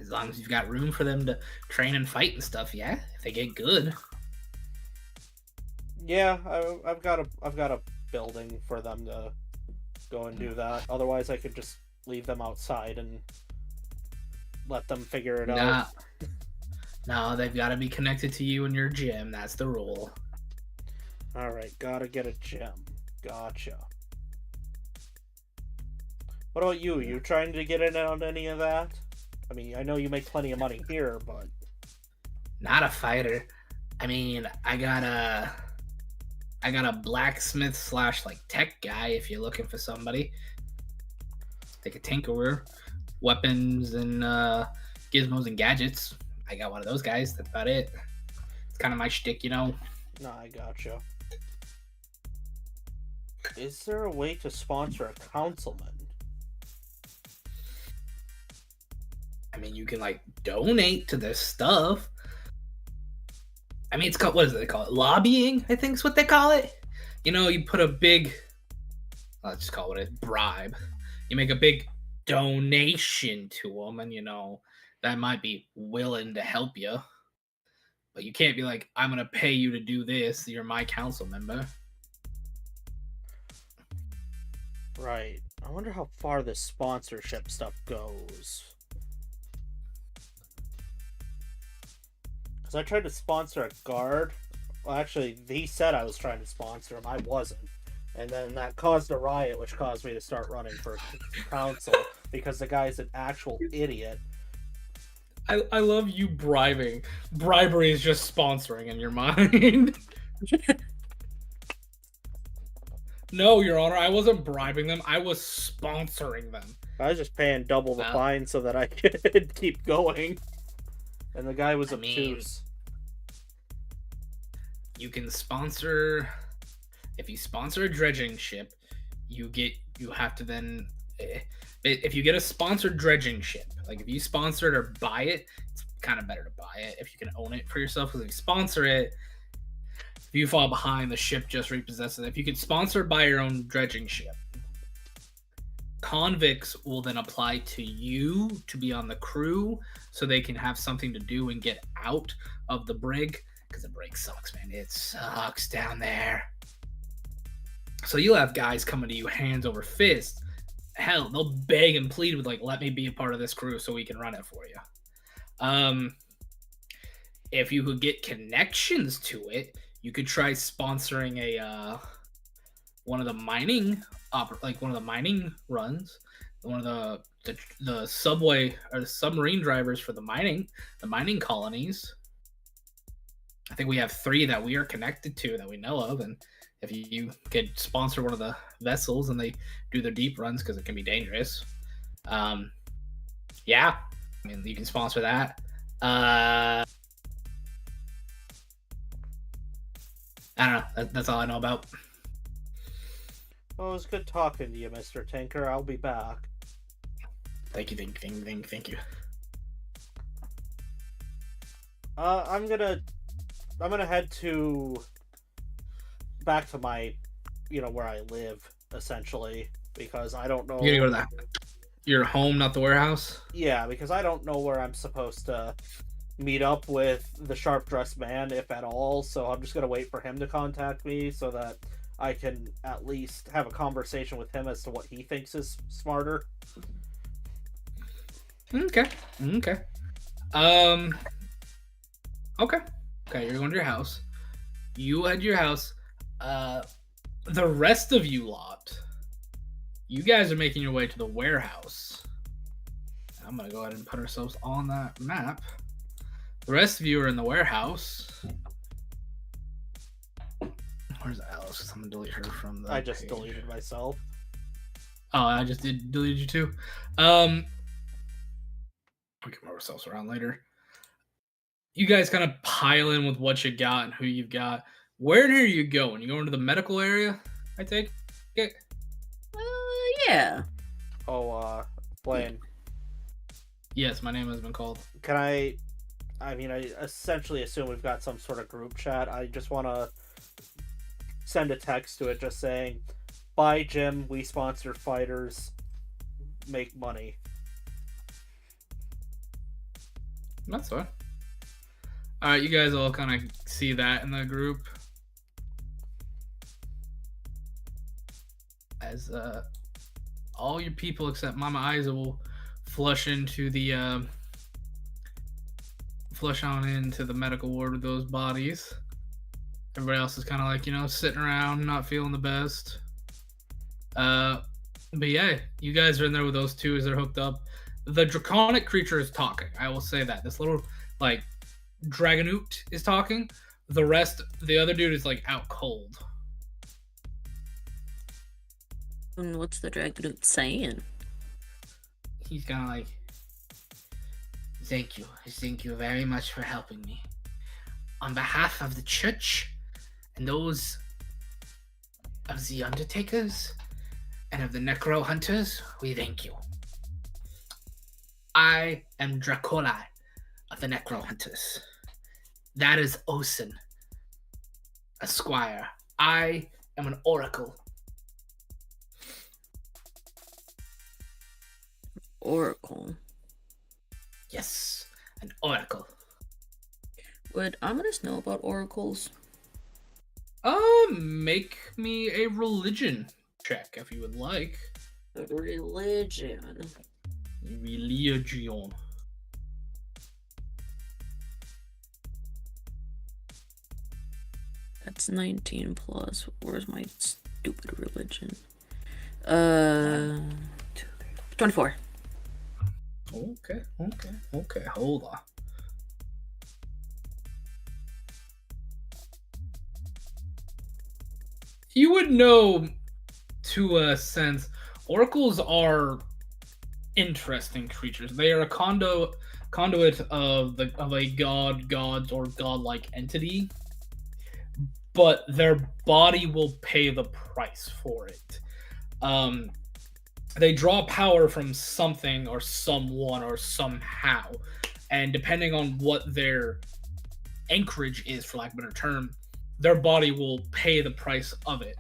As long as you've got room for them to train and fight and stuff, yeah. If they get good. Yeah, I've got a building for them to go and do that. Otherwise, I could just leave them outside and let them figure it out. No, they've got to be connected to you in your gym. That's the rule. All right, gotta get a gym. Gotcha. What about you? You trying to get in on any of that? I mean, I know you make plenty of money here, but not a fighter. I mean, I got a blacksmith / tech guy if you're looking for somebody. Like a tinkerer, weapons and gizmos and gadgets. I got one of those guys. That's about it. It's kind of my shtick, No, I gotcha. Is there a way to sponsor a councilman? I mean, you can donate to their stuff. I mean, it's called, what is it they call it? Lobbying, I think is what they call it. You put a big, let's just call it a bribe. You make a big donation to them, and that might be willing to help you. But you can't be like, I'm gonna pay you to do this. You're my council member. Right. I wonder how far this sponsorship stuff goes. because I tried to sponsor a guard. Well, actually, he said I was trying to sponsor him. I wasn't. And then that caused a riot, which caused me to start running for council because the guy's an actual idiot. I love you bribing. Bribery is just sponsoring in your mind. No, Your Honor, I wasn't bribing them. I was sponsoring them. I was just paying double the Wow. fine so that I could keep going. And the guy was I mean- obtuse. You can sponsor. If you sponsor a dredging ship, you have to then. If you get a sponsored dredging ship, like if you sponsor it or buy it, it's kind of better to buy it if you can own it for yourself. Because if you sponsor it, if you fall behind, the ship just repossesses it. If you could sponsor or buy your own dredging ship, convicts will then apply to you to be on the crew so they can have something to do and get out of the brig. Because the brig sucks, man. It sucks down there. So you'll have guys coming to you hands over fist. Hell, they'll beg and plead with, like, let me be a part of this crew so we can run it for you. If you could get connections to it, you could try sponsoring a one of the mining runs, one of the subway or the submarine drivers for the mining colonies. I think we have 3 that we are connected to that we know of, and if you could sponsor one of the vessels and they do their deep runs because it can be dangerous, yeah, I mean you can sponsor that. I don't know. That's all I know about. Well, it was good talking to you, Mr. Tinker. I'll be back. Thank you. I'm gonna head back to my, where I live, essentially, because I don't know. You're gonna go to your home, not the warehouse? Yeah, because I don't know where I'm supposed to meet up with the sharp-dressed man, if at all, so I'm just gonna wait for him to contact me so that I can at least have a conversation with him as to what he thinks is smarter. Okay. Okay, you're going to your house. You at your house. The rest of you lot, you guys are making your way to the warehouse. I'm going to go ahead and put ourselves on that map. The rest of you are in the warehouse. Where's Alice? I'm going to delete her from the I just page. deleted myself. Oh, I just did delete you too. We can move ourselves around later. You guys kind of pile in with what you got and who you've got. Where are you going? You going to the medical area? I take it. Yeah. Oh, Blaine. Yes, my name has been called. Can I essentially assume we've got some sort of group chat. I just want to send a text to it just saying, "Bye, Jim. We sponsor fighters. Make money." That's fine. All right, you guys all kind of see that in the group. As all your people except Mama Isa will flush on into the medical ward with those bodies. Everybody else is kind of like, sitting around, not feeling the best. But yeah, you guys are in there with those 2 as they're hooked up. The draconic creature is talking. I will say that. This little, Dragonoot is talking. The other dude is, out cold. And what's the Dragonoot saying? He's kind of like, thank you very much for helping me. On behalf of the church and those of the undertakers and of the necro hunters, we thank you. I am Dracoli of the necro hunters. That is Osen, a squire. I am an oracle. Oracle. Yes, an oracle. Would Ominous know about oracles? Make me a religion check if you would like. Religion. Religion. That's 19 plus. Where's my stupid religion? 24. Okay. Hold on. You would know, to a sense, oracles are interesting creatures. They are a conduit of a gods, or godlike entity, but their body will pay the price for it. They draw power from something or someone or somehow, and depending on what their anchorage is, for lack of a better term, their body will pay the price of it.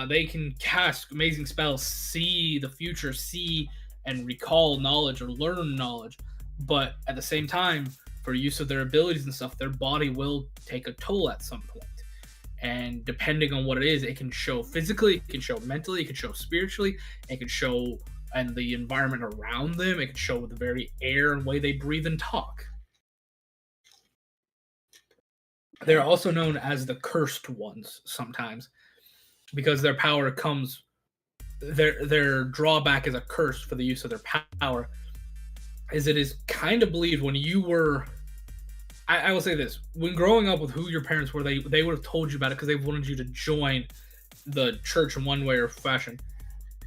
They can cast amazing spells, see the future, see and recall knowledge or learn knowledge, but at the same time, for use of their abilities and stuff, their body will take a toll at some point. And depending on what it is, it can show physically, it can show mentally, it can show spiritually, it can show and the environment around them, it can show with the very air and way they breathe and talk. They're also known as the cursed ones sometimes, because their power comes, their drawback is a curse for the use of their power, is it is kind of believed when you were, I will say this, when growing up with who your parents were, they would have told you about it because they wanted you to join the church in one way or fashion.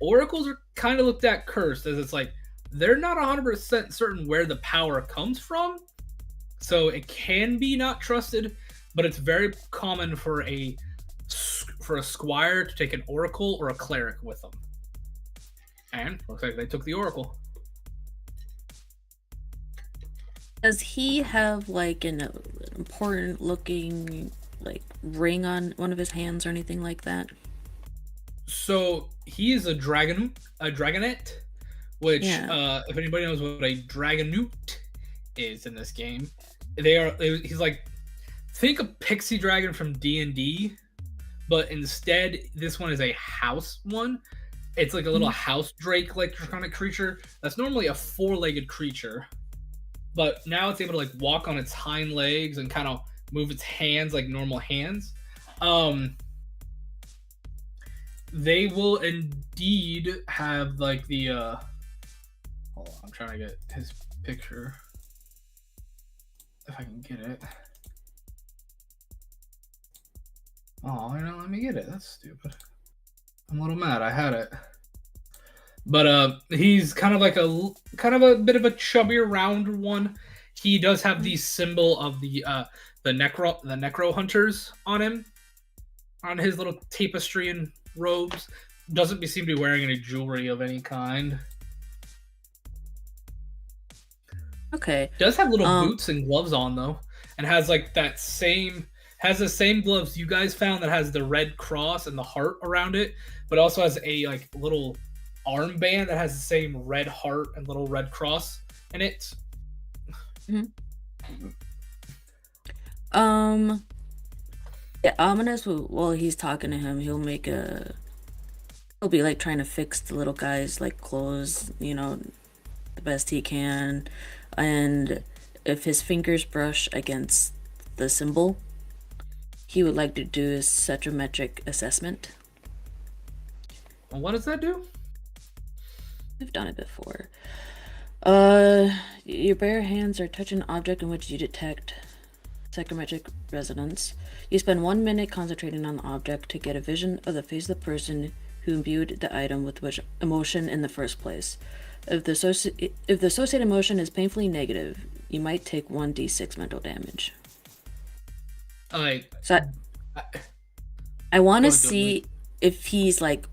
Oracles are kind of looked at cursed, as it's like they're not 100% certain where the power comes from, so it can be not trusted, but it's very common for a squire to take an oracle or a cleric with them. And looks like they took the oracle. Does he have like an important looking like ring on one of his hands or anything like that? So he is a dragonet, which if anybody knows what a dragonoot is in this game, he's like, think a pixie dragon from D&D, but instead this one is a house one. It's like a little house drake like draconic creature that's normally a four-legged creature, but now it's able to like walk on its hind legs and kind of move its hands like normal hands. They will indeed have like the hold on, I'm trying to get his picture if I can get it. Oh, you know, let me get it. That's stupid. I'm a little mad. I had it. But he's kind of like a bit of a chubbier, round one. He does have the symbol of the necro hunters on him, on his little tapestry and robes. Doesn't seem to be wearing any jewelry of any kind. Okay. Does have little boots and gloves on though, and has like the same gloves you guys found that has the red cross and the heart around it, but also has a like little armband that has the same red heart and little red cross in it. Mm-hmm. Yeah, Ominous, while he's talking to him, he'll be like trying to fix the little guy's like clothes, you know, the best he can. And if his fingers brush against the symbol, he would like to do a satrometric assessment. And what does that do? I've done it before. Your bare hands are touching an object in which you detect psychometric resonance. You spend 1 minute concentrating on the object to get a vision of the face of the person who imbued the item with which emotion in the first place. If the associated emotion is painfully negative, you might take 1d6 mental damage. I want to see if he's like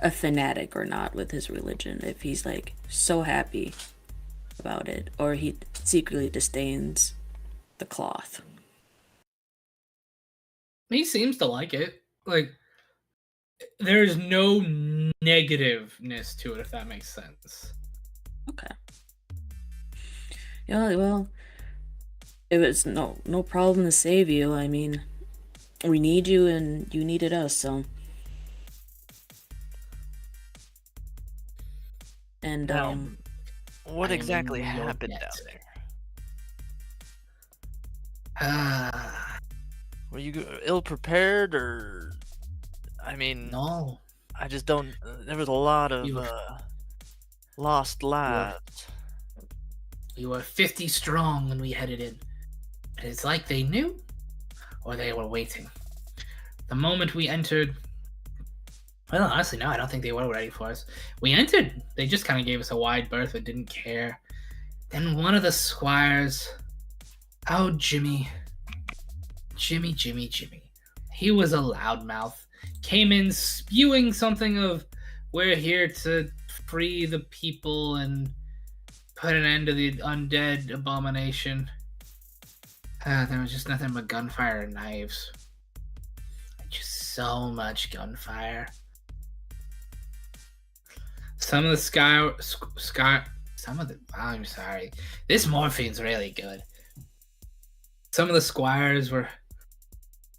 a fanatic or not with his religion. If he's like so happy about it, or he secretly disdains the cloth. He seems to like it. Like, there's no negativeness to it, if that makes sense. Okay. Yeah, well, it was no problem to save you. I mean, we need you and you needed us, so. And what exactly happened down there? Were you ill prepared, or? I mean, No, I just don't. There was a lot we of were, lost we were lives. we were 50 strong when we headed in. And it's like they knew, or they were waiting. The moment we entered, well, honestly, no, I don't think they were ready for us. We entered, they just kind of gave us a wide berth but didn't care. Then one of the squires, oh, Jimmy. He was a loudmouth. Came in spewing something of, we're here to free the people and put an end to the undead abomination. There was just nothing but gunfire and knives. Just so much gunfire. Some of the I'm sorry. This morphine's really good. Some of the squires were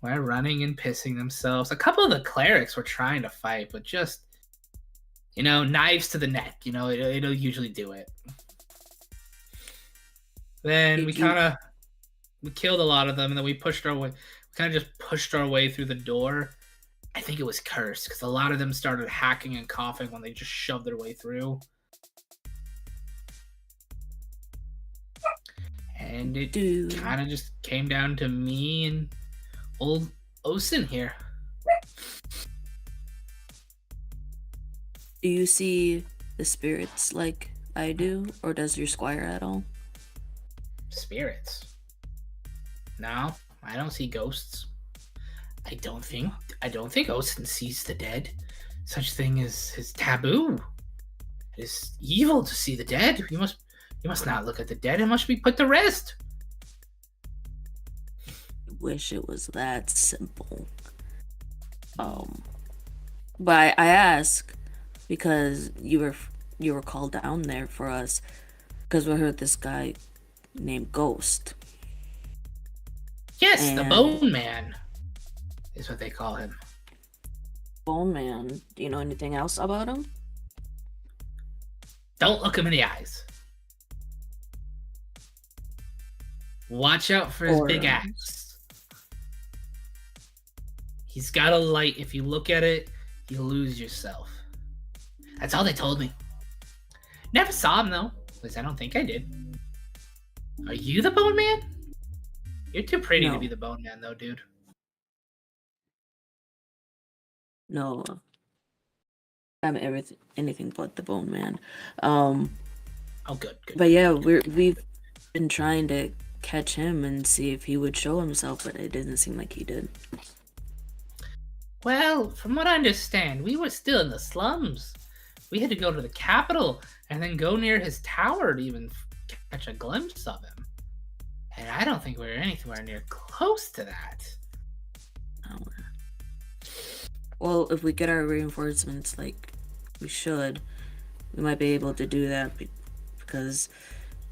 running and pissing themselves. A couple of the clerics were trying to fight, but just, knives to the neck. It'll usually do it. Then we killed a lot of them, and then we pushed our way. We kind of just pushed our way through the door. I think it was cursed because a lot of them started hacking and coughing when they just shoved their way through. And it kind of just came down to me and old Osin here. Do you see the spirits like I do, or does your squire at all? Spirits? No, I don't see ghosts. I don't think Osin sees the dead. Such thing is taboo. It is evil to see the dead. You must not look at the dead. It must be put to rest. I wish it was that simple. But I ask because you were called down there for us because we heard this guy named Ghost. Yes, the Bone Man is what they call him. Bone Man. Do you know anything else about him? Don't look him in the eyes. Watch out for his big axe. He's got a light. If you look at it, you lose yourself. That's all they told me. Never saw him, though. At least I don't think I did. Are you the Bone Man? You're too pretty to be the Bone Man, though, dude. No. I'm anything but the Bone Man. Oh, good. But yeah, we've been trying to catch him and see if he would show himself, but it didn't seem like he did. Well, from what I understand, we were still in the slums. We had to go to the capital and then go near his tower to even catch a glimpse of him. And I don't think we were anywhere near close to that. Oh. Well, if we get our reinforcements like we should, we might be able to do that because,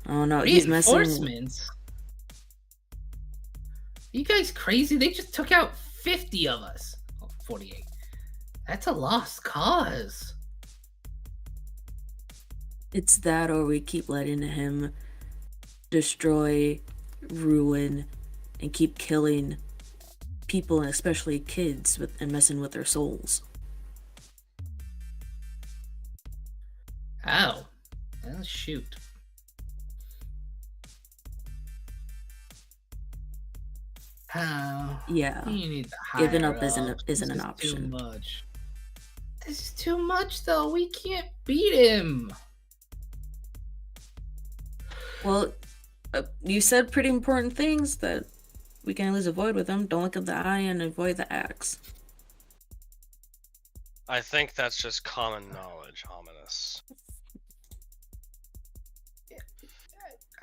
I don't know, he's messing... Reinforcements? You guys crazy? They just took out 50 of us. 48. That's a lost cause. It's that, or we keep letting him destroy, ruin, and keep killing people, and especially kids, and messing with their souls. Oh. Well, shoot. Oh. Yeah. You need to Giving hire up isn't an option. Too much. This is too much, though. We can't beat him. Well, you said pretty important things that we can at least avoid with him. Don't look at the eye and avoid the axe. I think that's just common knowledge, Ominous.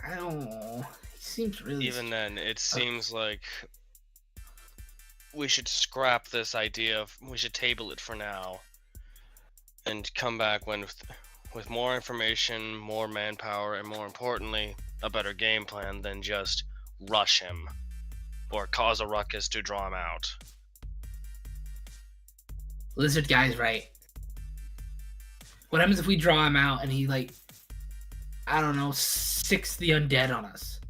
I don't know. He seems really... Even then, it seems like we should scrap this idea we should table it for now and come back with more information, more manpower, and more importantly, a better game plan than just rush him or cause a ruckus to draw him out. Lizard guy's right. What happens if we draw him out and he, I don't know, six the undead on us?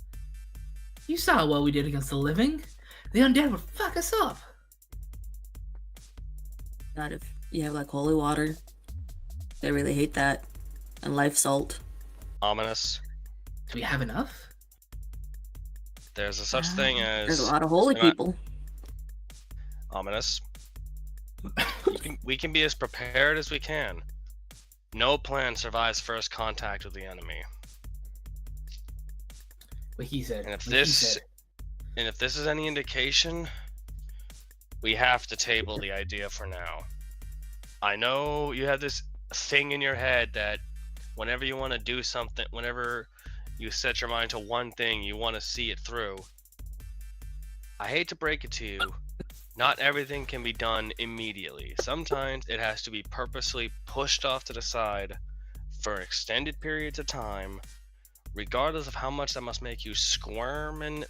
You saw how well we did against the living. The undead would fuck us up. God, if you have like holy water, they really hate that. And life salt. Ominous. Do we have enough? There's a such thing There's a as lot of holy people. ominous. We can be as prepared as we can. No plan survives first contact with the enemy. What he said. And if what he this said. and if this is any indication, we have to table the idea for now. I know you have this thing in your head that whenever you want to do something, whenever you set your mind to one thing, you want to see it through. I hate to break it to you, not everything can be done immediately. Sometimes it has to be purposely pushed off to the side for extended periods of time, regardless of how much that must make you squirm and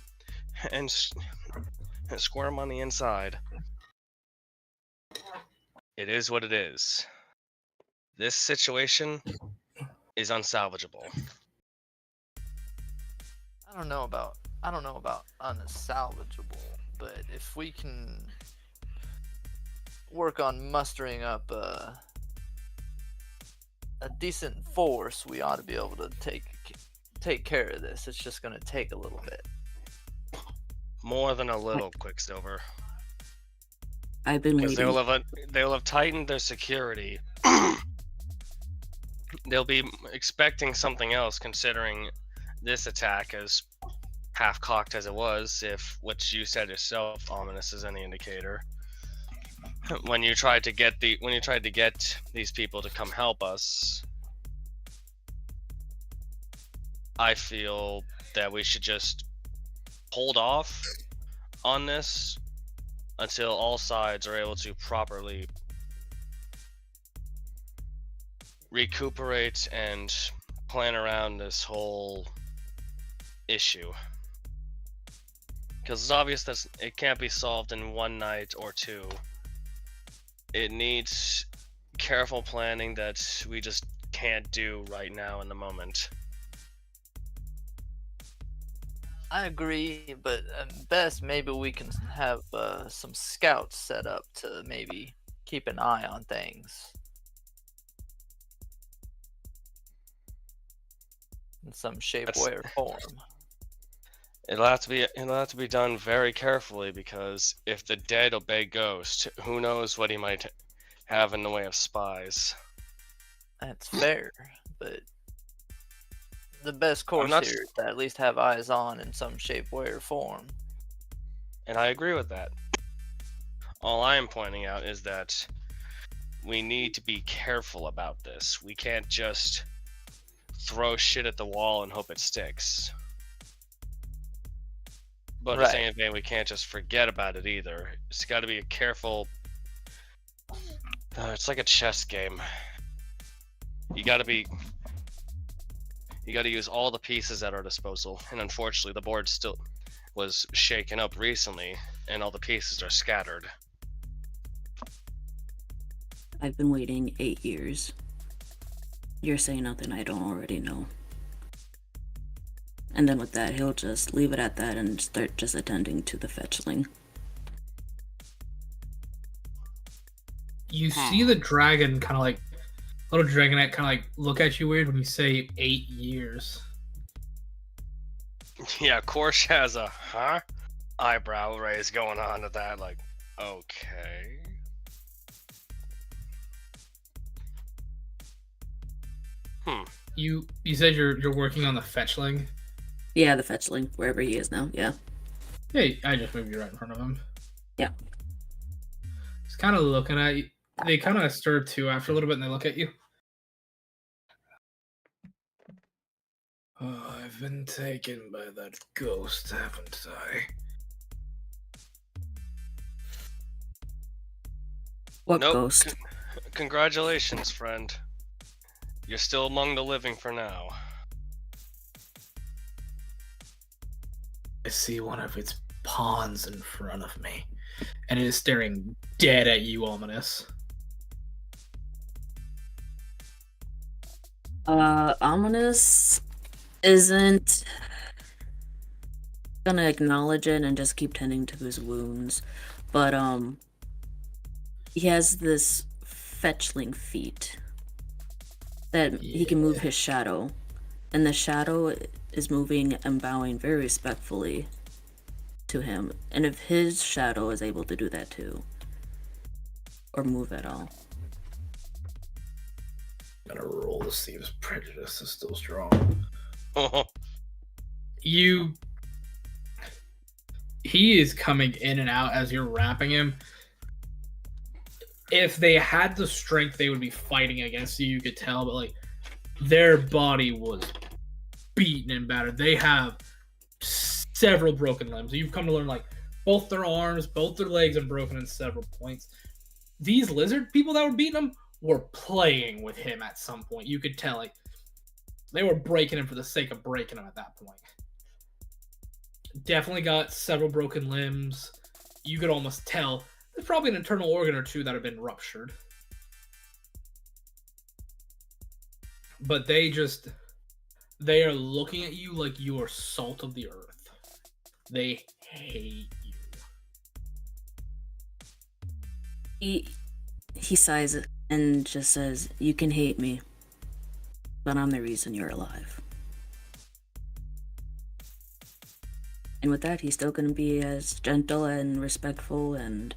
squirm on the inside. It is what it is. This situation is unsalvageable. I don't know about unsalvageable, but if we can work on mustering up a decent force, we ought to be able to take care of this. It's just going to take a little bit. More than a little, Quicksilver. I've been Because waiting. they'll have tightened their security. They'll be expecting something else, considering this attack as half-cocked as it was, if what you said yourself, ominous, is any indicator. When you tried to get these people to come help us, I feel that we should just hold off on this until all sides are able to properly recuperate and plan around this whole issue. Because it's obvious that it can't be solved in one night or two. It needs careful planning that we just can't do right now in the moment. I agree, but at best, maybe we can have some scouts set up to maybe keep an eye on things. In some shape, way, or form. It'll have to be done very carefully, because if the dead obey Ghost, who knows what he might have in the way of spies. That's fair, but the best course here is to at least have eyes on in some shape, way, or form. And I agree with that. All I am pointing out is that we need to be careful about this. We can't just throw shit at the wall and hope it sticks. But at the same time, we can't just forget about it either. It's got to be a careful... it's like a chess game. You got to use all the pieces at our disposal. And unfortunately, the board still was shaken up recently, and all the pieces are scattered. I've been waiting 8 years. You're saying nothing I don't already know. And then with that, he'll just leave it at that and start just attending to the fetchling. You see the dragon kind of like, little dragonette kind of like look at you weird when you say 8 years. Yeah, Korsh has a eyebrow raise going on to that, like, okay. You said you're working on the fetchling? Yeah, the fetchling, wherever he is now, yeah. Hey, I just moved you right in front of him. Yeah. He's kind of looking at you. They kind of stir too after a little bit, and they look at you. Oh, I've been taken by that ghost, haven't I? What Nope. ghost? Congratulations, friend. You're still among the living for now. I see one of its pawns in front of me, and it is staring dead at you, ominous. Ominous isn't gonna acknowledge it and just keep tending to his wounds. But he has this fetchling feat that he can move his shadow. And the shadow is moving and bowing very respectfully to him. And if his shadow is able to do that too, or move at all. I'm gonna roll to see if his prejudice is still strong. He is coming in and out as you're wrapping him. If they had the strength, they would be fighting against you. You could tell, but like their body was beaten and battered. They have several broken limbs. You've come to learn like both their arms, both their legs are broken in several points. These lizard people that were beating him were playing with him at some point. You could tell like they were breaking him for the sake of breaking him at that point. Definitely got several broken limbs. You could almost tell there's probably an internal organ or two that have been ruptured. But they are looking at you like you are salt of the earth. They hate you. He sighs and just says, "You can hate me, but I'm the reason you're alive." And with that, he's still going to be as gentle and respectful and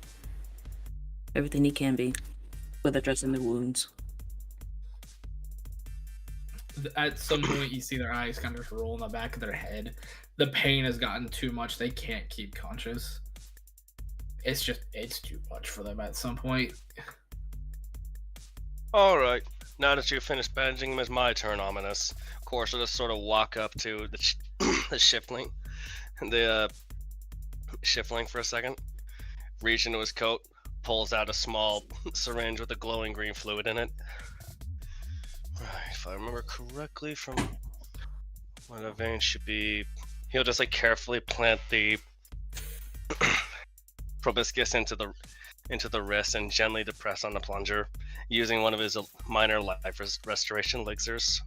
everything he can be with addressing the wounds. At some point, you see their eyes kind of roll in the back of their head. The pain has gotten too much. They can't keep conscious. It's too much for them at some point. All right. Now that you've finished bandaging him, it's my turn, Ominous. Of course, I'll just sort of walk up to the shifling. The shifling for a second, reach into his coat, pulls out a small syringe with a glowing green fluid in it. If I remember correctly from what a vein should be, he'll just like carefully plant the proboscis into the wrist and gently depress on the plunger, using one of his minor life restoration elixirs.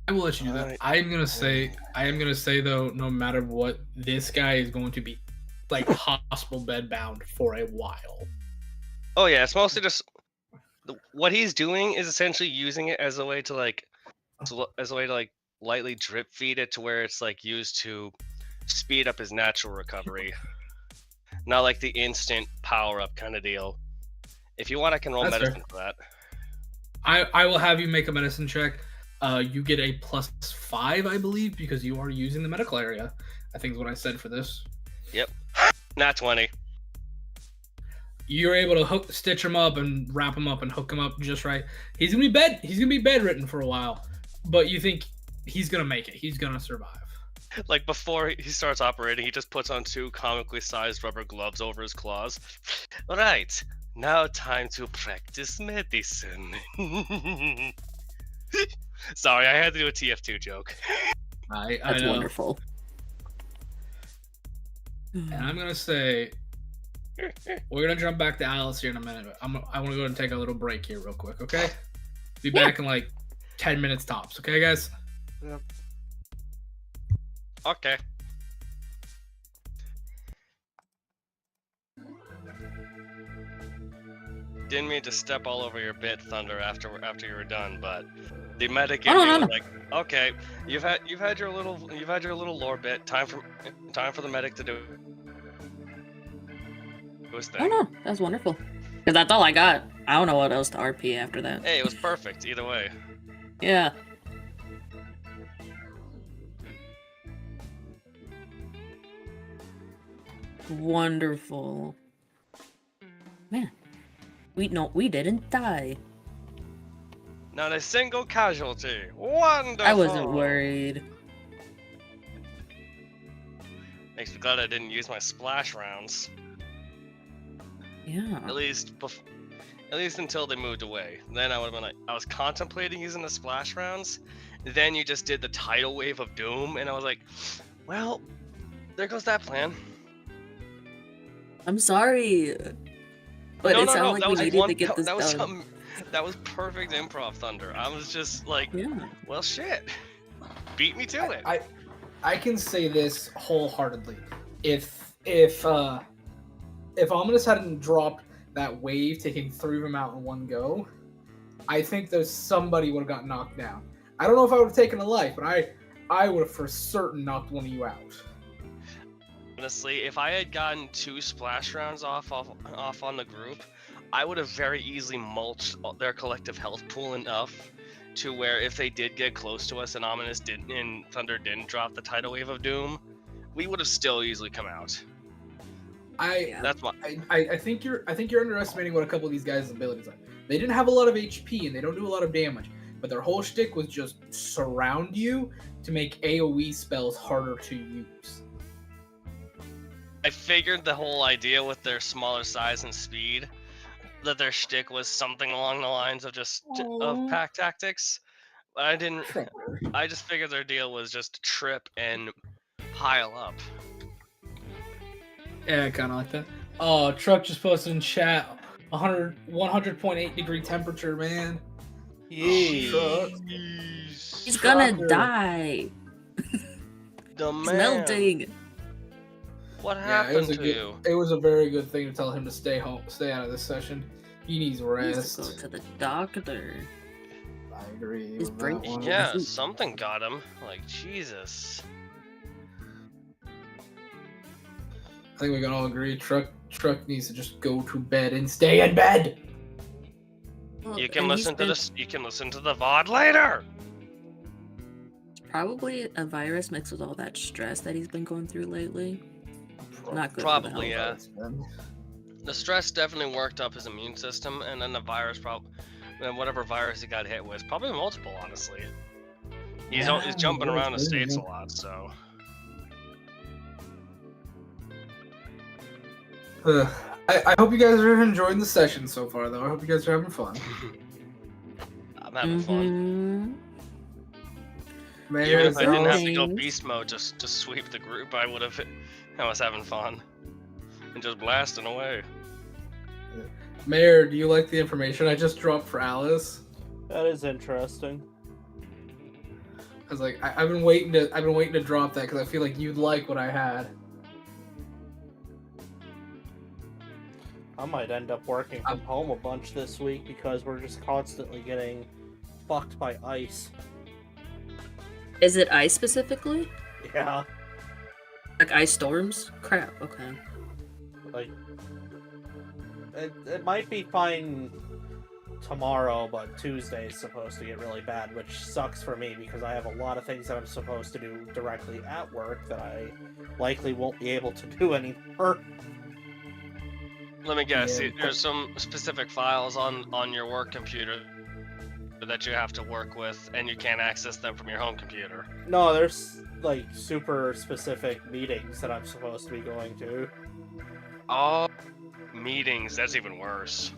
I will let you do that. I am gonna say though, no matter what, this guy is going to be like hospital bed bound for a while. Oh yeah, it's mostly just what he's doing is essentially using it as a way to lightly drip feed it to where it's like used to speed up his natural recovery, not like the instant power up kind of deal. If you want, I can roll medicine for that. I will have you make a medicine check. You get a +5, I believe, because you are using the medical area. I think is what I said for this. Yep. Not 20. You're able to stitch him up and wrap him up and hook him up just right. He's gonna be bedridden for a while, but you think he's gonna make it. He's gonna survive. Like before he starts operating, he just puts on 2 comically sized rubber gloves over his claws. All right, now time to practice medicine. Sorry, I had to do a TF2 joke. That's wonderful. And I'm gonna say we're gonna jump back to Alice here in a minute. I want to go and take a little break here real quick, okay? Be back in like 10 minutes tops, okay, guys? Yep. Okay. Didn't mean to step all over your bit, Thunder, after you were done, but the medic in me was like, okay, you've had your little lore bit. Time for the medic to do his thing. Oh no, that was wonderful. Because that's all I got. I don't know what else to RP after that. Hey, it was perfect either way. Yeah. Wonderful. Man. We didn't die. Not a single casualty. Wonderful. I wasn't worried. Makes me glad I didn't use my splash rounds. Yeah. At least until they moved away. Then I would have been like, I was contemplating using the splash rounds. Then you just did the tidal wave of doom, and I was like, well, there goes that plan. I'm sorry. But it sounded like we needed to get this done. That was perfect improv, Thunder. I was just like, yeah. well, shit. Beat me to it. I can say this wholeheartedly. If Ominous hadn't dropped that wave, taking 3 of them out in one go, I think there's somebody would have got knocked down. I don't know if I would have taken a life, but I would have for certain knocked one of you out. Honestly, if I had gotten 2 splash rounds off on the group, I would have very easily mulched their collective health pool enough to where if they did get close to us and Ominous didn't and Thunder didn't drop the tidal wave of doom, we would have still easily come out. That's my. I think you're underestimating what a couple of these guys' abilities are. They didn't have a lot of HP and they don't do a lot of damage, but their whole shtick was just surround you to make AoE spells harder to use. I figured the whole idea with their smaller size and speed, that their shtick was something along the lines of just of pack tactics. But I didn't. I just figured their deal was just trip and pile up. Yeah, kind of like that. Oh, Truck just posted in chat 100.8 degree temperature, man. Yee. Truck. He's gonna Trucker. die. The He's man. melting. What Yeah, happened to you? it was a very good thing to tell him to stay home, stay out of this session. He needs He rest. needs to go to the doctor. I agree. His with brain- that one. Yeah, something got him. Like, Jesus. I think we can all agree. Truck needs to just go to bed and stay in bed. Well, You can and he's listen to been- this. You can listen to the VOD later. Probably a virus mixed with all that stress that he's been going through lately. Not good. Probably, for the yeah. health. The stress definitely worked up his immune system, and then the virus and whatever virus he got hit with, probably multiple, honestly. He's Yeah, jumping around the yeah. states a lot, so. I hope you guys are enjoying the session so far, though. I hope you guys are having fun. I'm having fun. Mayor, Even if I didn't have to go Thanks. beast mode, just sweep the group, I would have. I was having fun and just blasting away. Mayor, do you like the information I just dropped for Alice? That is interesting. I was like, I've been waiting to drop that because I feel like you'd like what I had. I might end up working from home a bunch this week because we're just constantly getting fucked by ice. Is it ice specifically? Yeah, Like ice storms? Crap. Okay. like it might be fine tomorrow, but Tuesday is supposed to get really bad, which sucks for me because I have a lot of things that I'm supposed to do directly at work that I likely won't be able to do anymore. Let me guess. Yeah. There's some specific files on your work computer that you have to work with, and you can't access them from your home computer. No, there's like super specific meetings that I'm supposed to be going to. Oh, meetings. That's even worse.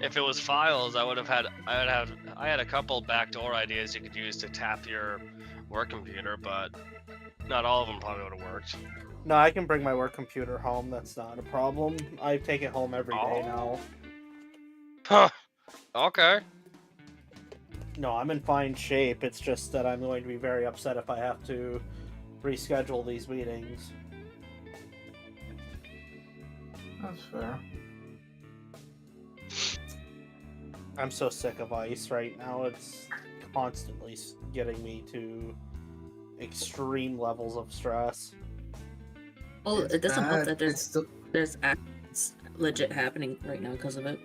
If it was files, I had a couple backdoor ideas you could use to tap your work computer, but not all of them probably would have worked. No, I can bring my work computer home. That's not a problem. I take it home every day now. Huh. Okay. No, I'm in fine shape. It's just that I'm going to be very upset if I have to reschedule these meetings. That's fair. I'm so sick of ice right now. It's constantly getting me to extreme levels of stress. Well, It's it doesn't help bad. that It's still- there's accidents legit happening right now because of it.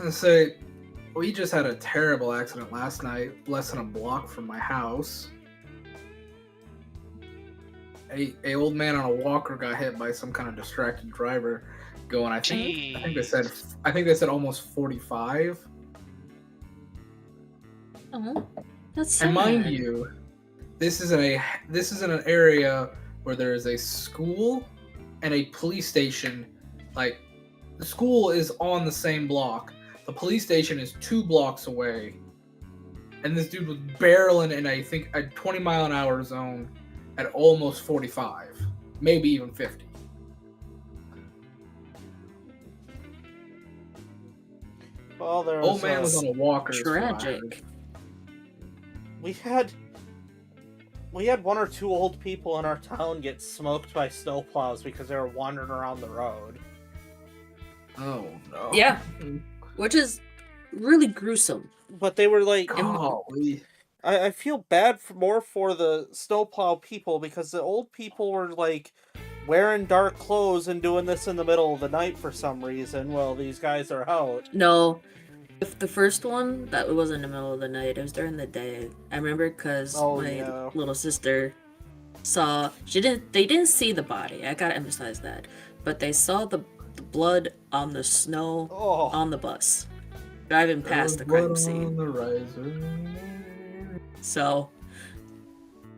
I say, we just had a terrible accident last night, less than a block from my house. A old man on a walker got hit by some kind of distracted driver, going. I think they said almost 45. Oh, that's sad. And mind you, this is in an area where there is a school and a police station. Like, the school is on the same block. The police station is 2 blocks away. And this dude was barreling in, I think, a 20-mile-an-hour zone at almost 45, maybe even 50. Well, there was Old man was on a walker. as far as I heard. Tragic. we had We had 1 or 2 old people in our town get smoked by snowplows because they were wandering around the road. Oh no. Yeah. Which is really gruesome. But they were like, Golly. I feel bad more for the snowplow people because the old people were like wearing dark clothes and doing this in the middle of the night for some reason. Well, these guys are out. No. If the first one, that was in the middle of the night. It was during the day. I remember because my little sister saw. They didn't see the body. I gotta emphasize that. But they saw the blood on the snow on the bus, driving past the crime scene. So,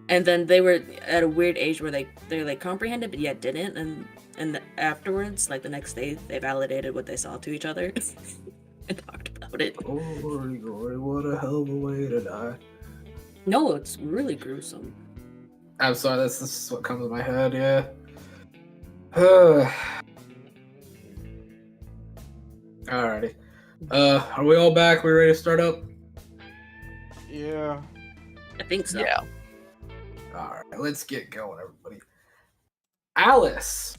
and then they were at a weird age where they like comprehended but yet didn't, and afterwards, like the next day, they validated what they saw to each other and talked about it. Glory, glory, what a hell of a way to die. No, it's really gruesome. I'm sorry, this is what comes to my head, yeah. Alrighty. Are we all back? We ready to start up? Yeah. I think so. Yeah. Alright, let's get going, everybody. Alice,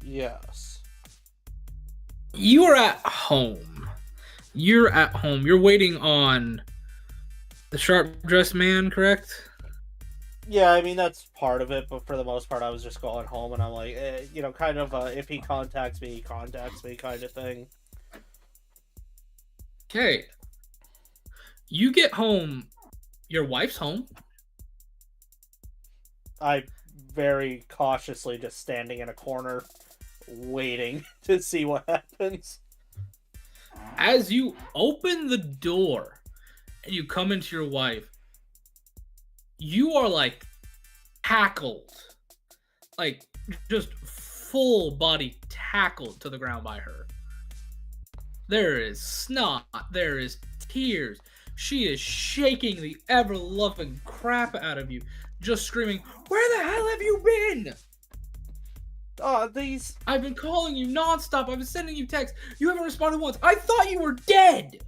Yes. you are at home. You're at home. You're waiting on the sharp-dressed man, correct? Yeah, I mean, that's part of it, but for the most part, I was just going home, and I'm like, kind of, if he contacts me, he contacts me kind of thing. Okay. You get home. Your wife's home. I very cautiously just standing in a corner, waiting to see what happens. As you open the door and you come into your wife, you are like tackled, like just full body tackled to the ground by her. There is snot, there is tears. She is shaking the ever-loving crap out of you, just screaming, "Where the hell have you been? These... I've been calling you nonstop. I've been sending you texts. You haven't responded once. I thought you were dead."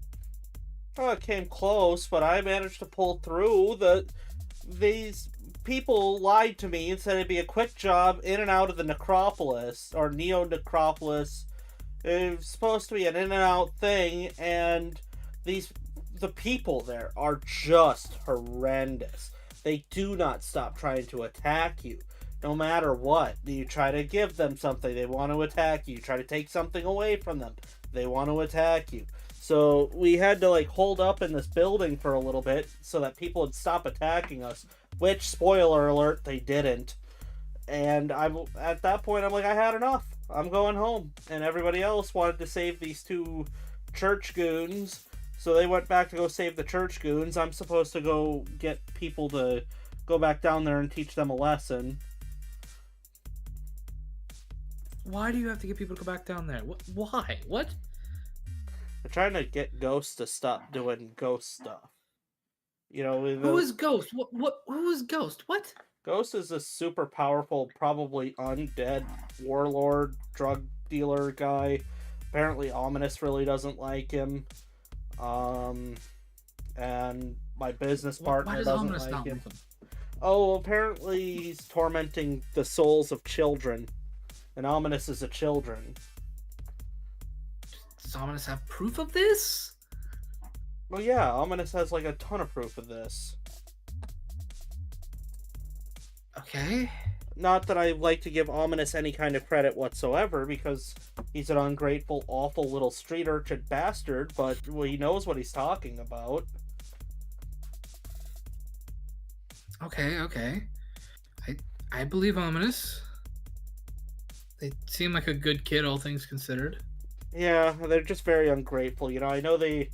it came close, but I managed to pull through. These people lied to me and said it'd be a quick job in and out of the necropolis, or neo-necropolis. It was supposed to be an in and out thing, and the people there are just horrendous. They do not stop trying to attack you. No matter what, you try to give them something, they want to attack you. You try to take something away from them, they want to attack you. So we had to like hold up in this building for a little bit so that people would stop attacking us, which, spoiler alert, they didn't. And at that point, I'm like, I had enough. I'm going home. And everybody else wanted to save these 2 church goons, so they went back to go save the church goons. I'm supposed to go get people to go back down there and teach them a lesson. Why do you have to get people to go back down there? Why? What? They're trying to get Ghost to stop doing ghost stuff. You know, Who is Ghost? Who is Ghost? What? Ghost is a super powerful, probably undead warlord, drug dealer guy. Apparently Ominous really doesn't like him. And my business partner doesn't like him. Oh, apparently he's tormenting the souls of children. And Ominous is a children. Does Ominous have proof of this? Well, yeah, Ominous has like a ton of proof of this. Okay. Not that I like to give Ominous any kind of credit whatsoever, because he's an ungrateful, awful little street urchin bastard, but he knows what he's talking about. Okay. I believe Ominous. They seem like a good kid, all things considered. Yeah, they're just very ungrateful. You know, I know they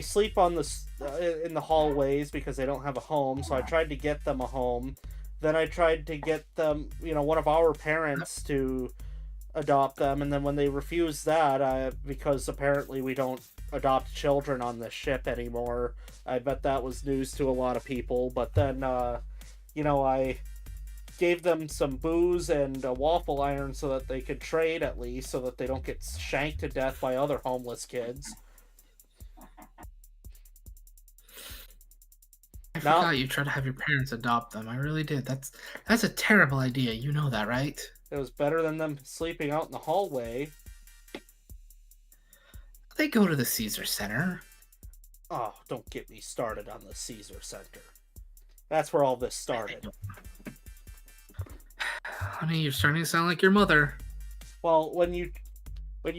sleep on in the hallways because they don't have a home, so I tried to get them a home. Then I tried to get them, one of our parents to adopt them, and then when they refused that, because apparently we don't adopt children on this ship anymore, I bet that was news to a lot of people. But then, I gave them some booze and a waffle iron so that they could trade at least, so that they don't get shanked to death by other homeless kids. I Now- forgot you tried to have your parents adopt them. I really did. That's a terrible idea. You know that, right? It was better than them sleeping out in the hallway. They go to the Caesar Center. Oh, don't get me started on the Caesar Center. That's where all this started. Honey, you're starting to sound like your mother. Well, when you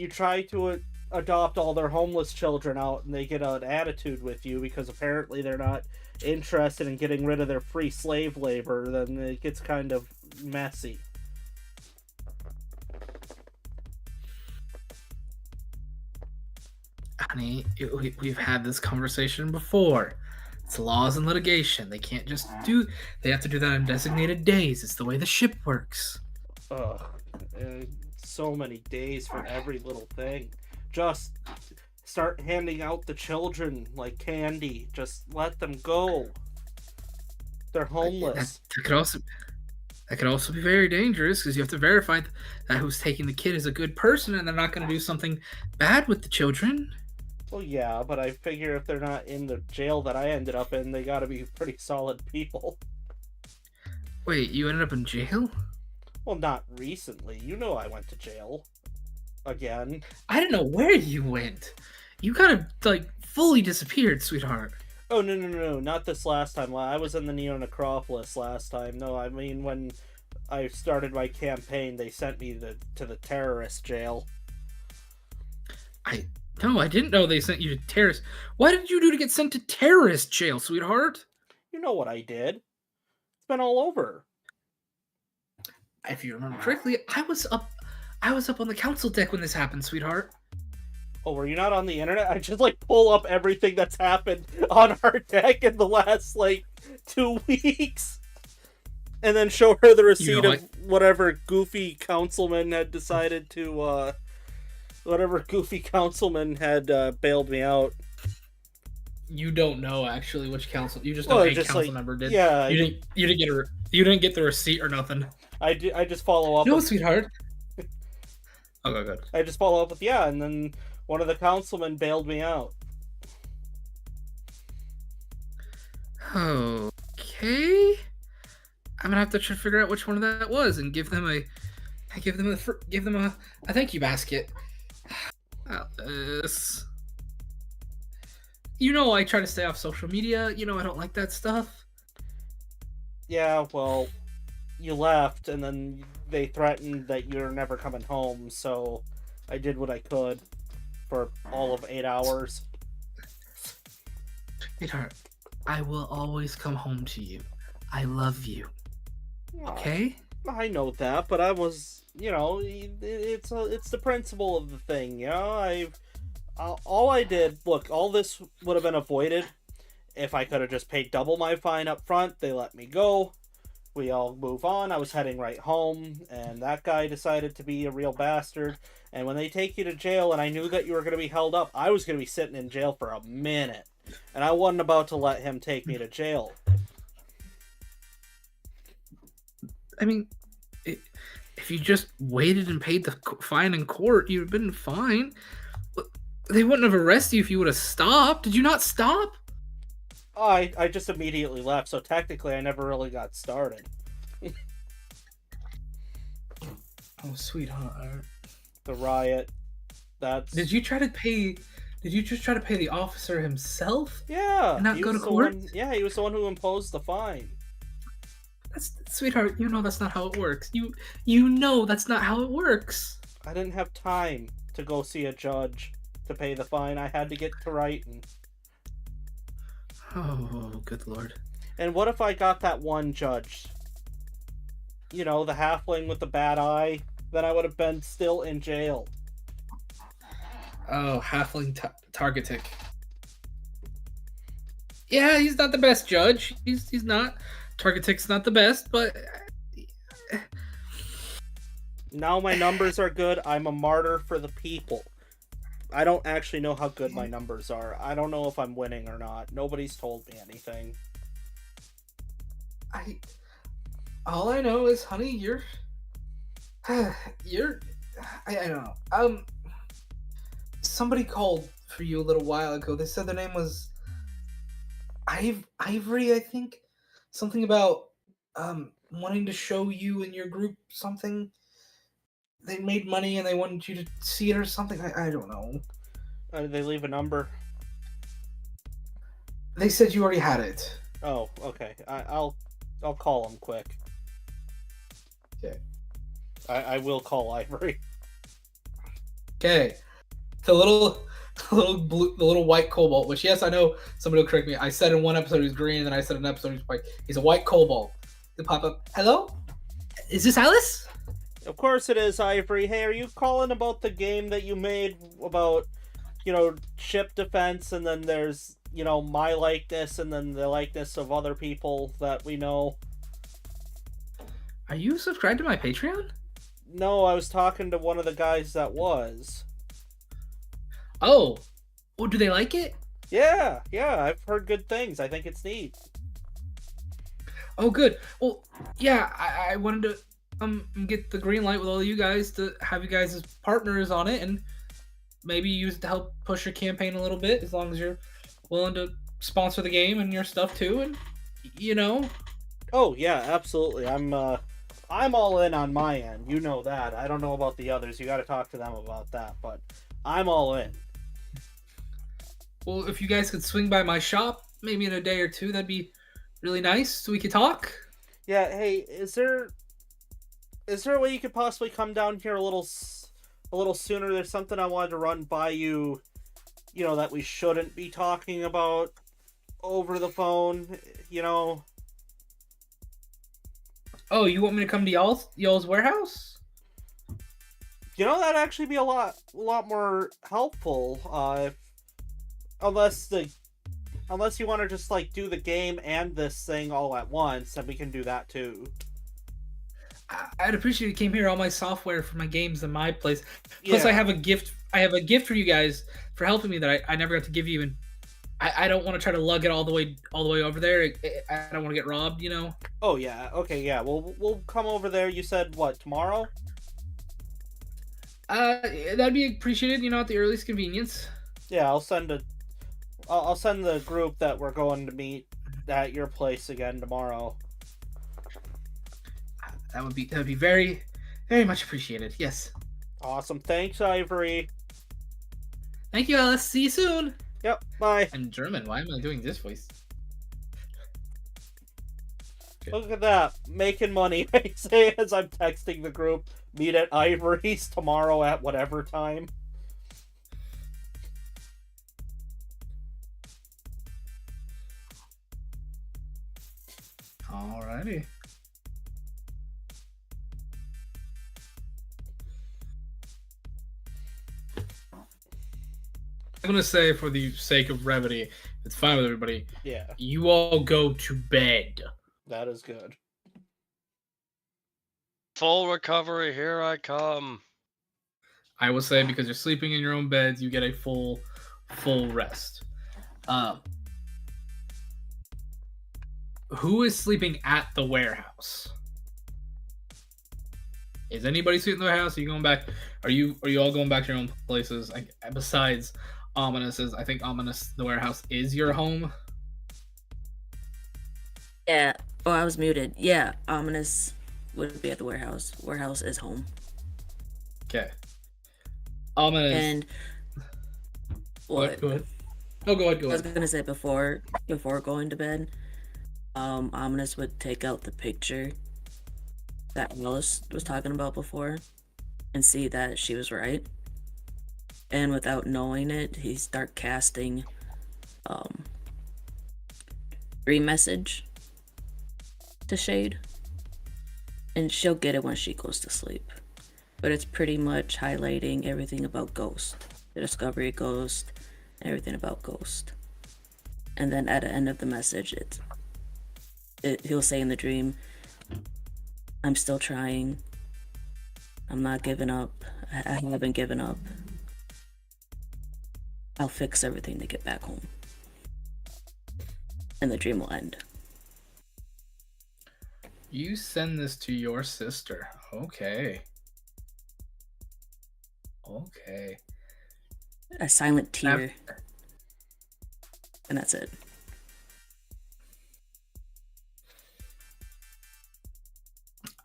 try to adopt all their homeless children out and they get an attitude with you because apparently they're not interested in getting rid of their free slave labor, then it gets kind of messy. Honey, we've had this conversation before. It's laws and litigation. They can't just do... They have to do that on designated days. It's the way the ship works. Ugh. So many days for every little thing. Just start handing out the children like candy. Just let them go. They're homeless. That could also be very dangerous because you have to verify that who's taking the kid is a good person and they're not going to do something bad with the children. Well, yeah, but I figure if they're not in the jail that I ended up in, they gotta be pretty solid people. Wait, you ended up in jail? Well, not recently. You know I went to jail. Again. I didn't know where you went. You kind of, like, fully disappeared, sweetheart. Oh, no, not this last time. I was in the Neo-Necropolis last time. No, I mean, when I started my campaign, they sent me to the terrorist jail. No, I didn't know they sent you to terrorist. What did you do to get sent to terrorist jail, sweetheart? You know what I did. It's been all over. If you remember correctly, I was up on the council deck when this happened, sweetheart. Oh, were you not on the internet? I just, pull up everything that's happened on our deck in the last, 2 weeks. And then show her the receipt of whatever goofy councilman had decided to, whatever goofy councilman had bailed me out. You don't know actually which council. You just know a council member did. Yeah, you didn't get the receipt or nothing. I just follow up. No, sweetheart. Oh, good. I just follow up with and then one of the councilmen bailed me out. Okay. I'm gonna have to try to figure out which one that was and give them a thank you basket. You know, I try to stay off social media. You know, I don't like that stuff. Yeah, well, you left, and then they threatened that you're never coming home, so I did what I could for all of 8 hours. Sweetheart, I will always come home to you. I love you. Okay? I know that, but I was, it's the principle of the thing, all I did, look, all this would have been avoided if I could have just paid double my fine up front. They let me go. We all move on. I was heading right home, and that guy decided to be a real bastard. And when they take you to jail, and I knew that you were going to be held up, I was going to be sitting in jail for a minute. And I wasn't about to let him take me to jail. I mean, if you just waited and paid the fine in court, you'd have been fine. They wouldn't have arrested you if you would have stopped. Did you not stop? I just immediately left, so technically I never really got started. Oh, sweetheart. The riot. That's... Did you just try to pay the officer himself? Yeah. And not go to court? He was the one who imposed the fine. Sweetheart, you know that's not how it works. You know that's not how it works. I didn't have time to go see a judge to pay the fine. I had to get to writing. Oh, good lord. And what if I got that one judge? The halfling with the bad eye? Then I would have been still in jail. Oh, halfling Targetic. Yeah, he's not the best judge. He's not. Targetic's not the best, but... Now my numbers are good. I'm a martyr for the people. I don't actually know how good my numbers are. I don't know if I'm winning or not. Nobody's told me anything. All I know is, honey, you're I don't know. Somebody called for you a little while ago. They said their name was... Ivory, I think. Something about wanting to show you and your group something. They made money and they wanted you to see it or something. I don't know. Did they leave a number? They said you already had it. Oh, okay. I'll call them quick. Okay. I will call Ivory. Okay. The little white cobalt, which, yes, I know somebody will correct me. I said in one episode he was green, and then I said in an episode he was white. He's a white cobalt. He'll pop up. Hello? Is this Alice? Of course it is, Ivory. Hey, are you calling about the game that you made about, ship defense, and then there's, my likeness, and then the likeness of other people that we know? Are you subscribed to my Patreon? No, I was talking to one of the guys that was. Oh. Oh, do they like it? Yeah, I've heard good things. I think it's neat. Oh, good. Well, yeah, I wanted to get the green light with all of you guys to have you guys as partners on it, and maybe use it to help push your campaign a little bit, as long as you're willing to sponsor the game and your stuff too, and Oh yeah, absolutely. I'm all in on my end. You know that. I don't know about the others. You got to talk to them about that, but I'm all in. Well, if you guys could swing by my shop maybe in a day or two, that'd be really nice, so we could talk. Yeah. Hey, is there a way you could possibly come down here a little sooner? There's something I wanted to run by you. That we shouldn't be talking about over the phone. Oh, you want me to come to y'all's warehouse? That'd actually be a lot more helpful. Unless you want to just do the game and this thing all at once, then we can do that too. I'd appreciate if you came here. All my software for my games in my place. Plus, Yeah. I have a gift. I have a gift for you guys for helping me that I never got to give you, and I don't want to try to lug it all the way over there. I don't want to get robbed. Oh yeah. Okay. Yeah. We'll come over there. You said what, tomorrow? That'd be appreciated. At the earliest convenience. Yeah. I'll send the group that we're going to meet at your place again tomorrow. That'd be very, very much appreciated. Yes. Awesome. Thanks, Ivory. Thank you, Alice. See you soon. Yep. Bye. I'm German. Why am I doing this voice? Look at that. Making money. I say as I'm texting the group. Meet at Ivory's tomorrow at whatever time. Alrighty. I'm gonna say, for the sake of brevity, if it's fine with everybody, Yeah. you all go to bed. That is good. Full recovery, here I come. I will say, because you're sleeping in your own beds, you get a full rest. Who is sleeping at the warehouse? Is anybody sleeping in the warehouse? Are you going back? Are you all going back to your own places? Besides Ominous's, I think Ominous, the warehouse is your home. Yeah. Oh, I was muted. Yeah, Ominous would be at the warehouse. Warehouse is home. Okay. Ominous. And what? Go ahead. Oh, go ahead. I was gonna say before going to bed, Ominous would take out the picture that Willis was talking about before and see that she was right. And without knowing it, he start casting dream message to Shade. And she'll get it when she goes to sleep. But it's pretty much highlighting everything about Ghost. The discovery of Ghost, everything about Ghost. And then at the end of the message, he'll say in the dream, I'm still trying. I'm not giving up. I haven't given up. I'll fix everything to get back home. And the dream will end. You send this to your sister. Okay. A silent tear. And that's it.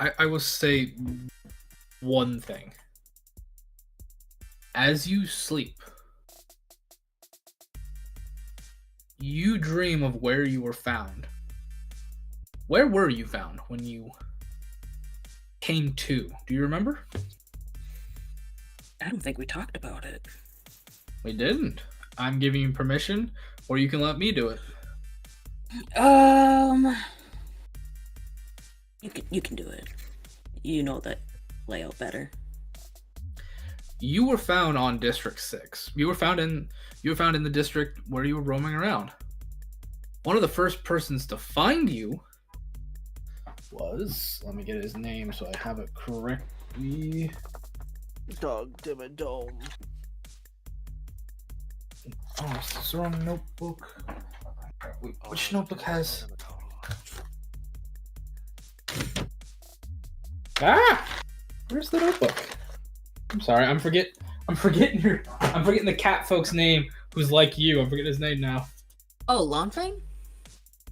I will say one thing. As you sleep, you dream of where you were found. Where were you found when you came to? Do you remember? I don't think we talked about it. We didn't. I'm giving you permission, or you can let me do it. You can do it. You know that layout better. You were found on District 6. You were found in the district where you were roaming around. One of the first persons to find you was, let me get his name so I have it correctly. Dog Dimmadome. Oh, this is the wrong notebook. Which notebook has? Ah! Where's the notebook? I'm sorry, I'm forgetting the cat folk's name who's like you. I'm forgetting his name now. Oh, Longfang?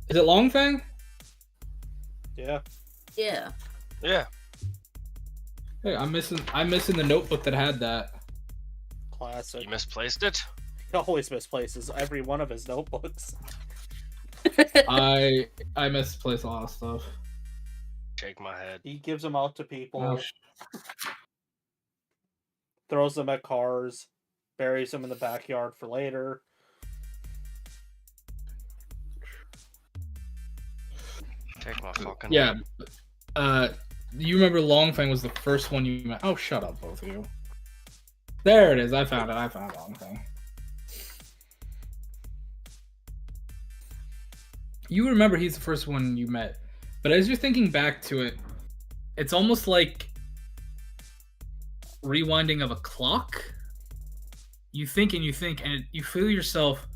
Is it Longfang? Yeah. Yeah. Yeah. Hey, I'm missing the notebook that had that. Classic. You misplaced it? He always misplaces every one of his notebooks. I misplaced a lot of stuff. Shake my head. He gives them out to people, Oh, throws them at cars, buries them in the backyard for later. Take my fucking yeah. head. You remember Longfang was the first one you met? Oh, shut up, both of you. There it is. I found Longfang. You remember he's the first one you met, but as you're thinking back to it, it's almost like rewinding of a clock. You think, and you feel yourself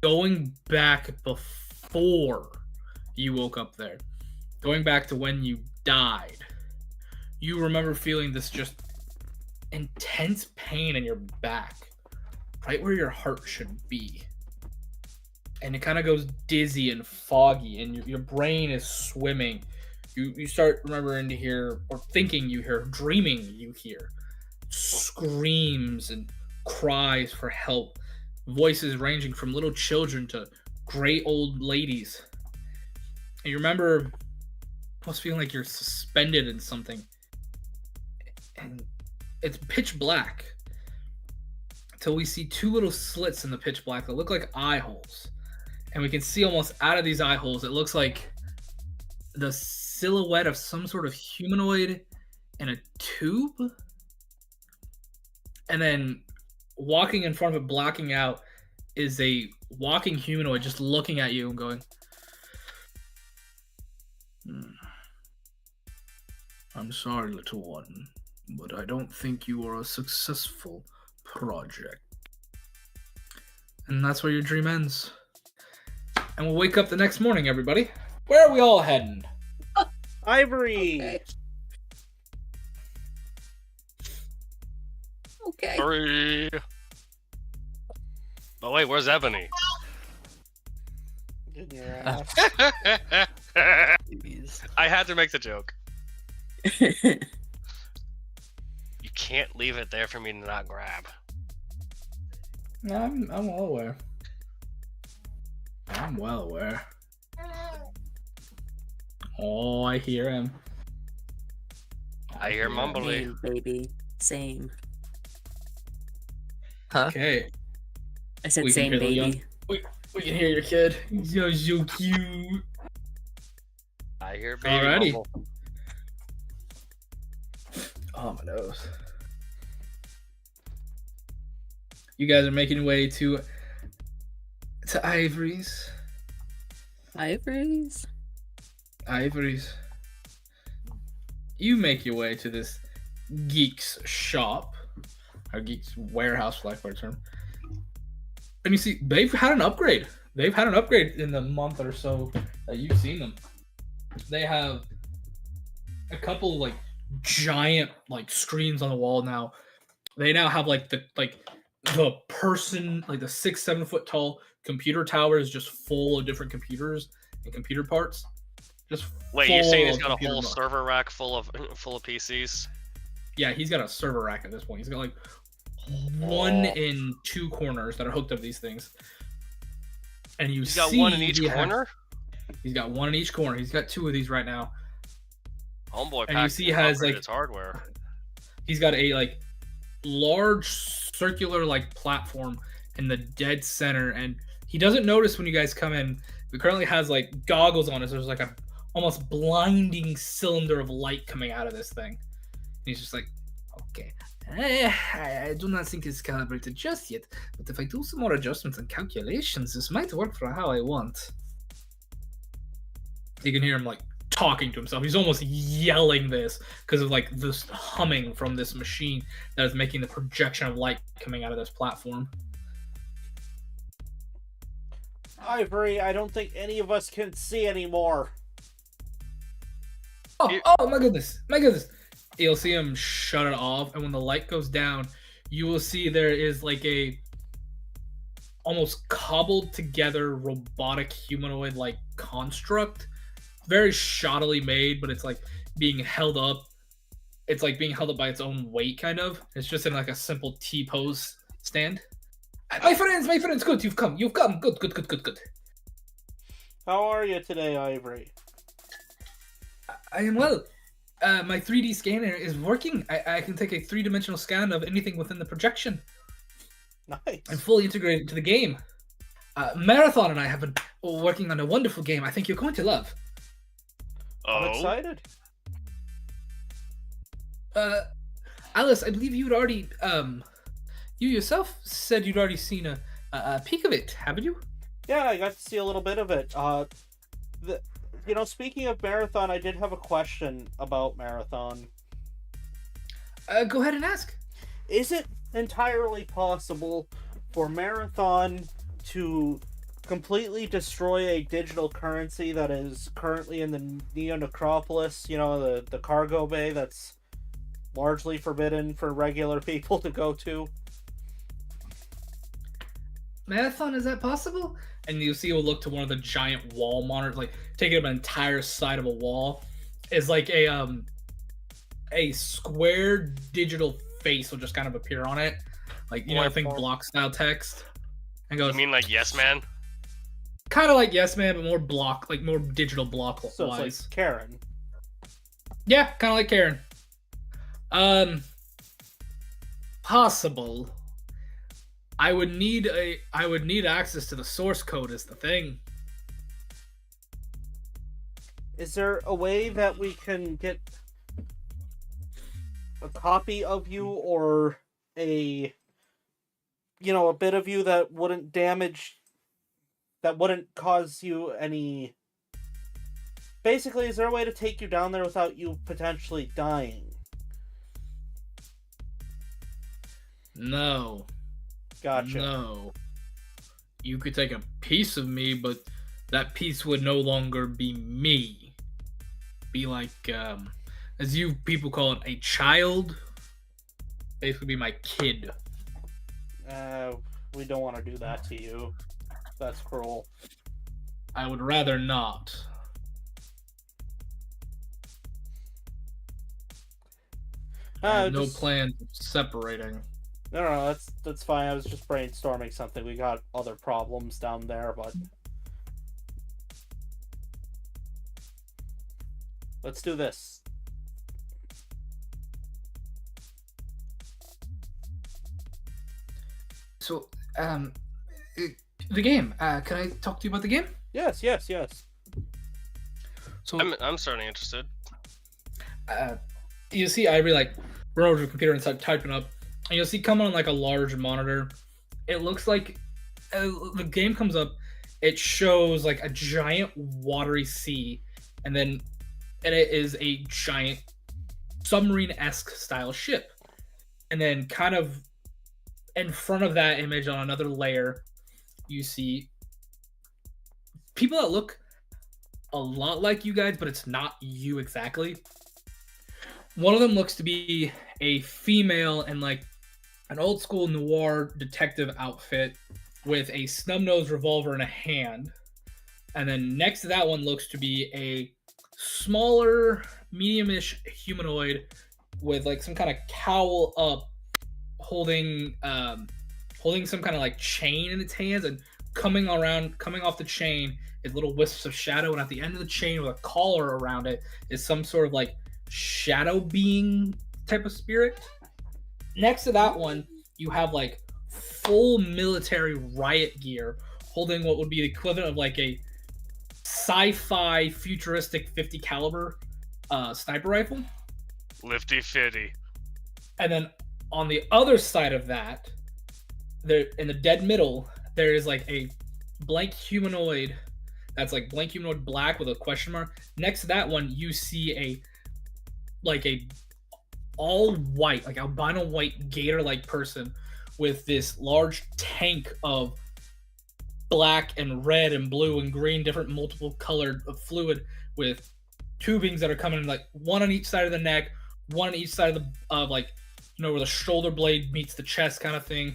going back before you woke up there. Going back to when you died. You remember feeling this just intense pain in your back, right where your heart should be. And it kind of goes dizzy and foggy, and your brain is swimming. You start remembering to hear, or thinking you hear, dreaming you hear screams and cries for help, voices ranging from little children to gray old ladies. And you remember almost feeling like you're suspended in something, and it's pitch black until we see two little slits in the pitch black that look like eye holes. And we can see almost out of these eye holes, it looks like the silhouette of some sort of humanoid in a tube. And then walking in front of it, blacking out, is a walking humanoid just looking at you and going, I'm sorry, little one, but I don't think you are a successful project. And that's where your dream ends. And we'll wake up the next morning, everybody. Where are we all heading? Ivory! Okay. Hurry. Oh wait, where's Ebony? In your ass. Jeez. I had to make the joke. You can't leave it there for me to not grab. No, I'm well aware. I'm well aware. Oh, I hear him. I hear mumbly. Same, baby. Same. Huh? Okay. I said We can same, hear the baby. young- We can hear your kid. He's so cute. I hear baby Alrighty. mumble. Oh, my nose. You guys are making your way to Ivory's. Ivories? Ivory's. You make your way to this geek's shop, or geek's warehouse, for lack of a better term. And you see, they've had an upgrade. They've had an upgrade in the month or so that you've seen them. They have a couple like giant like screens on the wall now. They now have like the person, like the 6-7 foot tall computer tower is just full of different computers and computer parts. Just Wait, you're saying he's full got a computer whole noise. server rack full of PCs? Yeah, he's got a server rack at this point. He's got like one Oh. in 2 corners that are hooked up to these things. And you He's got see one in each he has- corner? he's got one in each corner. He's got 2 of these right now. Homeboy And you packed see he has, like- his hardware. He's got a like large circular like platform in the dead center, and he doesn't notice when you guys come in. He currently has like goggles on. So there's like a almost blinding cylinder of light coming out of this thing. And he's just like, okay, I do not think it's calibrated just yet, but if I do some more adjustments and calculations, this might work for how I want. You can hear him like talking to himself. He's almost yelling this because of like this humming from this machine that is making the projection of light coming out of this platform. Ivory, I don't think any of us can see anymore. Oh my goodness, my goodness. You'll see him shut it off, and when the light goes down, you will see there is like a almost cobbled together robotic humanoid like construct. Very shoddily made, but it's like being held up. It's like being held up by its own weight, kind of. It's just in like a simple T-pose stand. My friends, good, you've come. Good. How are you today, Ivory? I am well. My 3D scanner is working. I can take a 3-dimensional scan of anything within the projection. Nice. I'm fully integrated into the game. Marathon and I have been working on a wonderful game I think you're going to love. I'm Oh, excited. Alice, I believe you'd already, you yourself said you'd already seen a peek of it, haven't you? Yeah, I got to see a little bit of it. Speaking of Marathon, I did have a question about Marathon. Go ahead and ask. Is it entirely possible for Marathon to completely destroy a digital currency that is currently in the Neo Necropolis, the cargo bay that's largely forbidden for regular people to go to? Marathon, is that possible? And you see he'll look to one of the giant wall monitors, like taking up an entire side of a wall. Is like a square digital face will just kind of appear on it. Like, I think block style text. And goes, you mean like Yes Man? kind of like Yes Man, but more block, like more digital block So wise. it's like Karen. Yeah, kind of like Karen. Possible. I would need access to the source code is the thing. Is there a way that we can get a copy of you, or a bit of you that wouldn't cause you any... Basically, is there a way to take you down there without you potentially dying? No. Gotcha. No. You could take a piece of me, but that piece would no longer be me. Be like, as you people call it, a child. Basically be my kid. We don't want to do that to you. That's cruel. I would rather not. I have no plans of separating. No, that's fine. I was just brainstorming something. We got other problems down there, but let's do this. So, the game. Can I talk to you about the game? Yes. So, I'm starting interested. you see Ivory like run over to the computer and start typing up, and you'll see come on like a large monitor. It looks like the game comes up. It shows like a giant watery sea, and it is a giant submarine-esque style ship. And then kind of in front of that image on another layer, you see people that look a lot like you guys, but it's not you exactly. One of them looks to be a female in like an old school noir detective outfit with a snub-nosed revolver in a hand. And then next to that one looks to be a smaller, medium-ish humanoid with like some kind of cowl up, holding some kind of like chain in its hands, and coming off the chain is little wisps of shadow, and at the end of the chain with a collar around it is some sort of like shadow being type of spirit. Next to that one, you have like full military riot gear, holding what would be the equivalent of like a sci-fi futuristic 50 caliber sniper rifle. Lifty fitty. And then on the other side of that, there in the dead middle, there is like a blank humanoid that's like blank humanoid black with a question mark. Next to that one, you see a all white, like albino white gator-like person with this large tank of black and red and blue and green, different multiple colored fluid with tubings that are coming like one on each side of the neck, one on each side of like, you know, where the shoulder blade meets the chest kind of thing.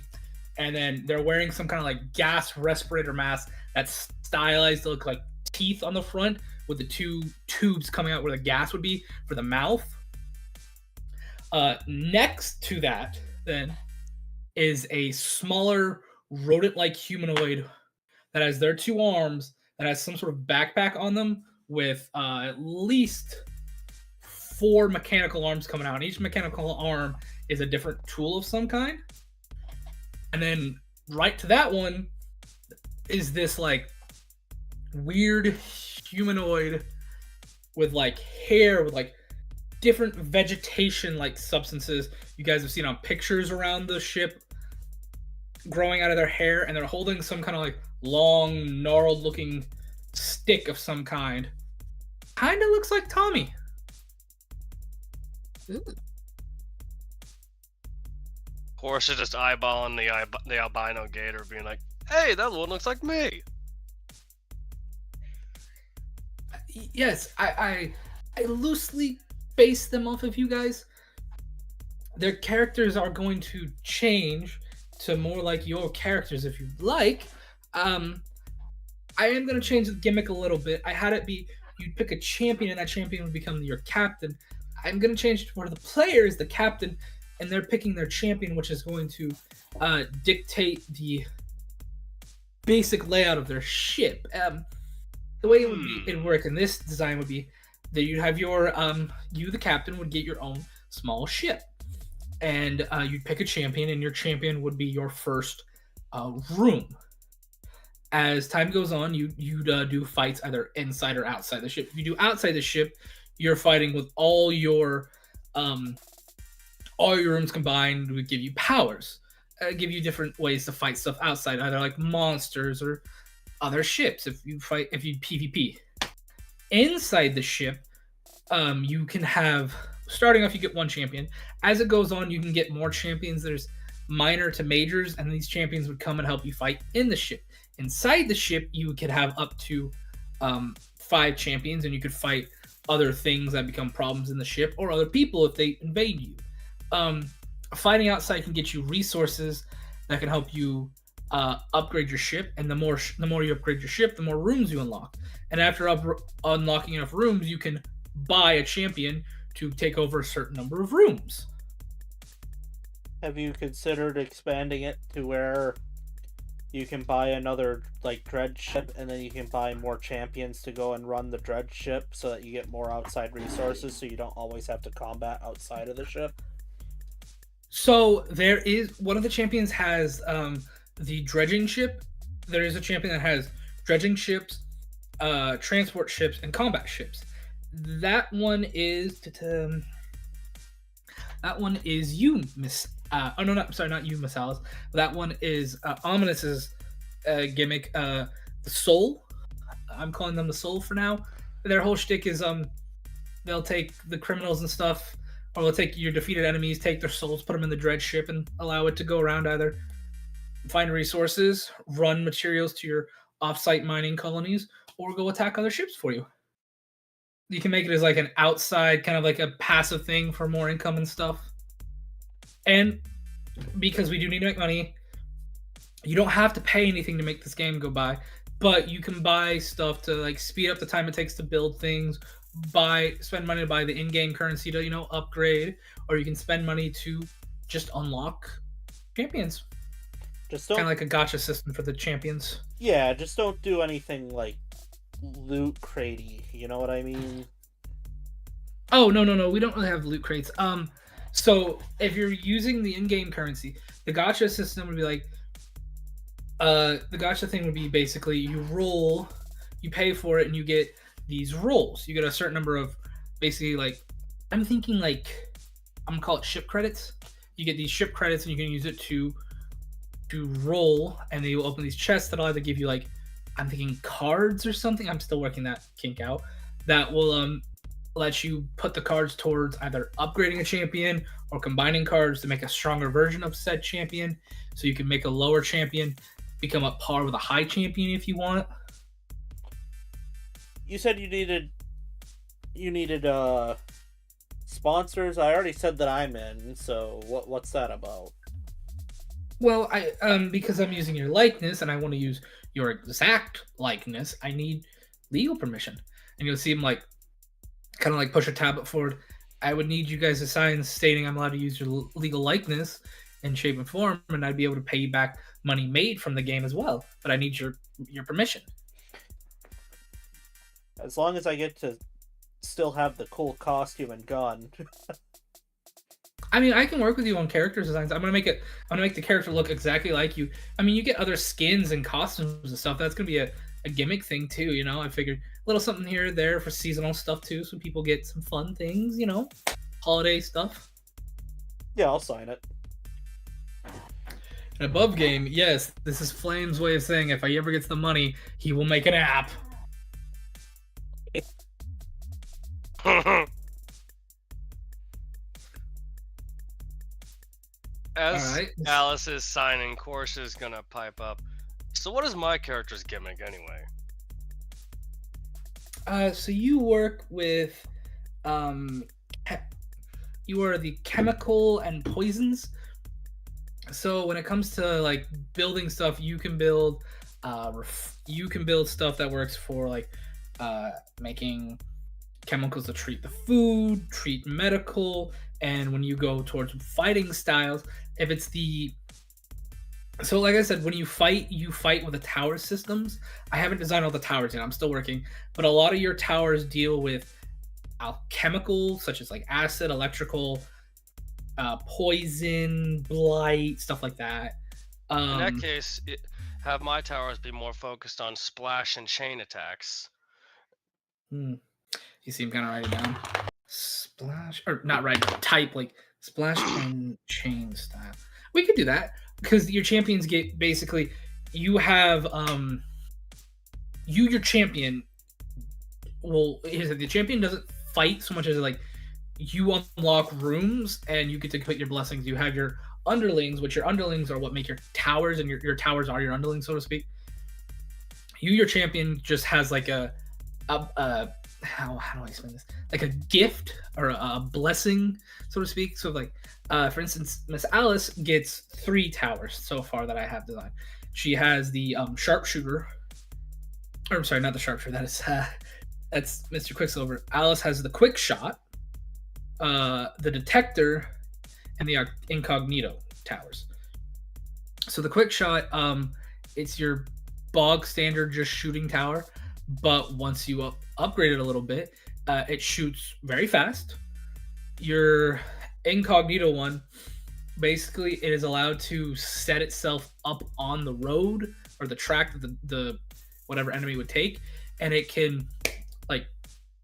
And then they're wearing some kind of like gas respirator mask that's stylized to look like teeth on the front with the two tubes coming out where the gas would be for the mouth. Next to that, then, is a smaller rodent-like humanoid that has their two arms, that has some sort of backpack on them with at least 4 mechanical arms coming out. And each mechanical arm is a different tool of some kind. And then right to that one is this like weird humanoid with like hair with like different vegetation like substances you guys have seen on pictures around the ship growing out of their hair, and they're holding some kind of like long gnarled looking stick of some kind. Kind of looks like Tommy. Ooh. Horse is just eyeballing the albino gator, being like, "Hey, that one looks like me." Yes, I loosely base them off of you guys. Their characters are going to change to more like your characters if you'd like. I am going to change the gimmick a little bit. I had it be you'd pick a champion and that champion would become your captain. I'm going to change it to where the player is the captain and they're picking their champion, which is going to dictate the basic layout of their ship. The way it'd work in this design would be that you'd have your you the captain would get your own small ship, and you'd pick a champion, and your champion would be your first room. As time goes on, you'd do fights either inside or outside the ship. If you do outside the ship, you're fighting with all your rooms combined would give you powers, give you different ways to fight stuff outside, either like monsters or other ships. If you PvP inside the ship, you can have, starting off, you get one champion. As it goes on, you can get more champions. There's minor to majors, and these champions would come and help you fight in the ship. Inside the ship, you could have up to 5 champions, and you could fight other things that become problems in the ship, or other people if they invade you. Fighting outside can get you resources that can help you upgrade your ship, and the more you upgrade your ship, the more rooms you unlock. And after unlocking enough rooms, you can buy a champion to take over a certain number of rooms. Have you considered expanding it to where you can buy another like dredge ship, and then you can buy more champions to go and run the dredge ship, so that you get more outside resources, so you don't always have to combat outside of the ship? So there is one of the champions has the dredging ship. There is a champion that has dredging ships, transport ships, and combat ships. That one is you, Miss. Oh no, not you, Miss Alice. That one is Ominous's gimmick. The Soul. I'm calling them the Soul for now. Their whole shtick is they'll take the criminals and stuff, or they'll take your defeated enemies, take their souls, put them in the dredge ship, and allow it to go around, either find resources, run materials to your off-site mining colonies, or go attack other ships for you. You can make it as like an outside, kind of like a passive thing for more income and stuff. And because we do need to make money, you don't have to pay anything to make this game go by, but you can buy stuff to like speed up the time it takes to build things, spend money to buy the in-game currency to upgrade, or you can spend money to just unlock champions. Just Kind don't. of like a gacha system for the champions. Yeah, just don't do anything like loot cratey. You know what I mean? Oh no, we don't really have loot crates. So if you're using the in-game currency, the gacha system would be like, the gacha thing would be basically you roll, you pay for it, and you get these rolls. You get a certain number of, basically like, I'm thinking like, I'm gonna call it ship credits. You get these ship credits, and you can use it to roll, and they will open these chests that'll either give you like, I'm thinking cards or something. I'm still working that kink out. That will let you put the cards towards either upgrading a champion or combining cards to make a stronger version of said champion. So you can make a lower champion become up par with a high champion if you want. You said you needed sponsors. I already said that I'm in. So what's that about? Well, I because I'm using your likeness and I want to use your exact likeness, I need legal permission. And you'll see him like kind of like push a tablet forward. I would need you guys to sign stating I'm allowed to use your legal likeness in shape and form, and I'd be able to pay you back money made from the game as well. But I need your permission. As long as I get to still have the cool costume and gun. I mean, I can work with you on character designs. I'm gonna make the character look exactly like you. I mean, you get other skins and costumes and stuff. That's gonna be a gimmick thing too. I figured a little something here or there for seasonal stuff too, so people get some fun things. Holiday stuff. Yeah, I'll sign it. An above game, yes. This is Flame's way of saying if he ever gets the money, he will make an app. As Alright. Alice is signing, Course is gonna pipe up. So what is my character's gimmick anyway? So you work with, you are the chemical and poisons. So when it comes to like building stuff, you can build stuff that works for like making chemicals to treat the food, treat medical, and when you go towards fighting styles, if it's so like I said, when you fight with the tower systems. I haven't designed all the towers yet. I'm still working, but a lot of your towers deal with alchemical, such as like acid, electrical, poison, blight, stuff like that. In that case, have my towers be more focused on splash and chain attacks. You seem kind of write it down. Splash, or not right now. Type like splash and chain style. We could do that because your champions get basically you have your champion. Well, here's the champion doesn't fight so much as like you unlock rooms and you get to put your blessings. You have your underlings, which your underlings are what make your towers, and your towers are your underlings, so to speak. Your champion just has like a how do I explain this? Like a gift or a blessing, so to speak. So like, for instance, Miss Alice gets 3 towers so far that I have designed. She has the sharpshooter, or I'm sorry, not the sharpshooter. That's Mr. Quicksilver. Alice has the quick shot, the detector, and the incognito towers. So the quick shot, it's your bog standard just shooting tower, but once you upgrade it a little bit, it shoots very fast. Your incognito one, basically, it is allowed to set itself up on the road or the track that the whatever enemy would take, and it can like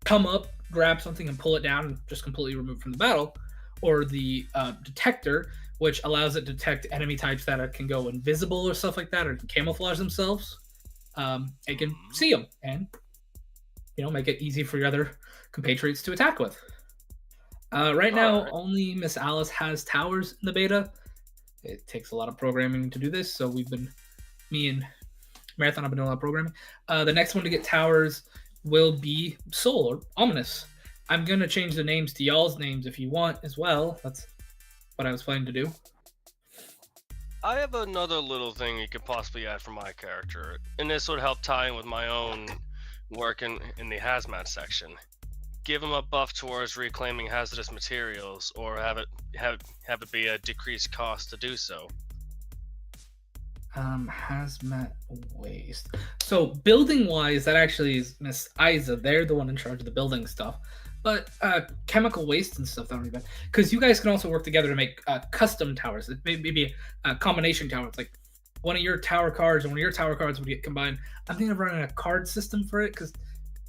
come up, grab something, and pull it down and just completely remove from the battle. Or the detector, which allows it to detect enemy types that can go invisible or stuff like that, or can camouflage themselves. It can see them and make it easy for your other compatriots to attack with. Right now, only Miss Alice has towers in the beta. It takes a lot of programming to do this, so me and Marathon have been doing a lot of programming. The next one to get towers will be Soul or Ominous. I'm gonna change the names to y'all's names if you want as well. That's what I was planning to do. I have another little thing you could possibly add for my character, and this would help tie in with my own work in the hazmat section. give him a buff towards reclaiming hazardous materials, or have it be a decreased cost to do so. Hazmat waste. So building wise, that actually is Miss Isa. They're the one in charge of the building stuff. But chemical waste and stuff, that don't even. Because you guys can also work together to make custom towers. It may be a combination tower. It's like one of your tower cards and one of your tower cards would get combined. I'm thinking of running a card system for it because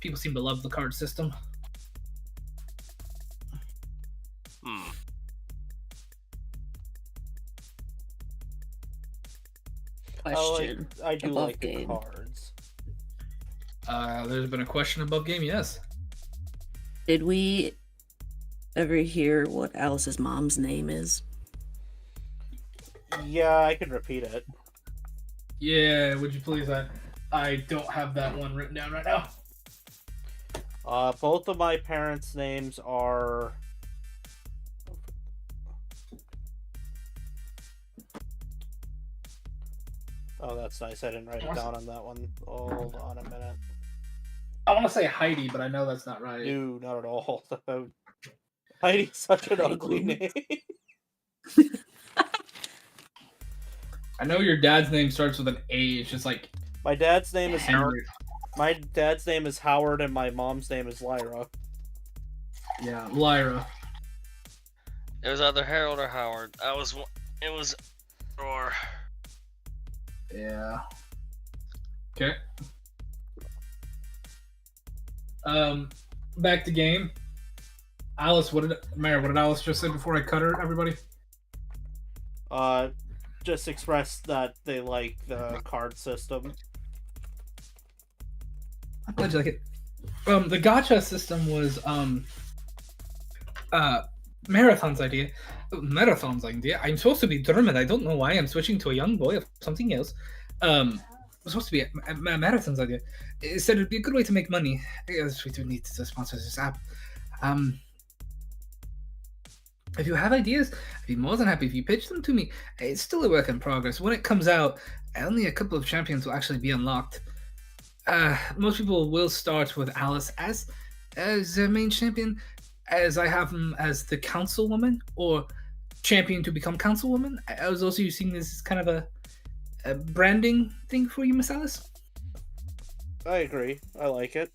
people seem to love the card system. Question. I do above like the game. cards. There's been a question above game, yes. Did we ever hear what Alice's mom's name is? Yeah, I can repeat it. Yeah, would you please? I don't have that one written down right now. Both of my parents' names are... Oh, that's nice. I didn't write it down on that one. Hold on a minute. I want to say Heidi, but I know that's not right. No, not at all. Heidi's such an ugly name. I know your dad's name starts with an A. It's just like My dad's name is Henry. My dad's name is Howard, and my mom's name is Lyra. Yeah, Lyra. It was either Harold or Howard. It was or. Yeah. Okay. Back to game. Alice, what did Alice just say before I cut her, everybody? Just express that they like the card system. I'm glad you like it. The gacha system was Marathon's idea. Marathon's idea. I'm supposed to be Dermot. I don't know why I'm switching to a young boy of something else. It was supposed to be a Marathon's idea. It said it'd be a good way to make money. Yes, we do need to sponsor this app. If you have ideas, I'd be more than happy if you pitch them to me. It's still a work in progress. When it comes out, only a couple of champions will actually be unlocked. Most people will start with Alice as their main champion, as I have him as the councilwoman, or champion to become councilwoman. I was also using this as kind of a branding thing for you, Miss Alice. I agree. I like it.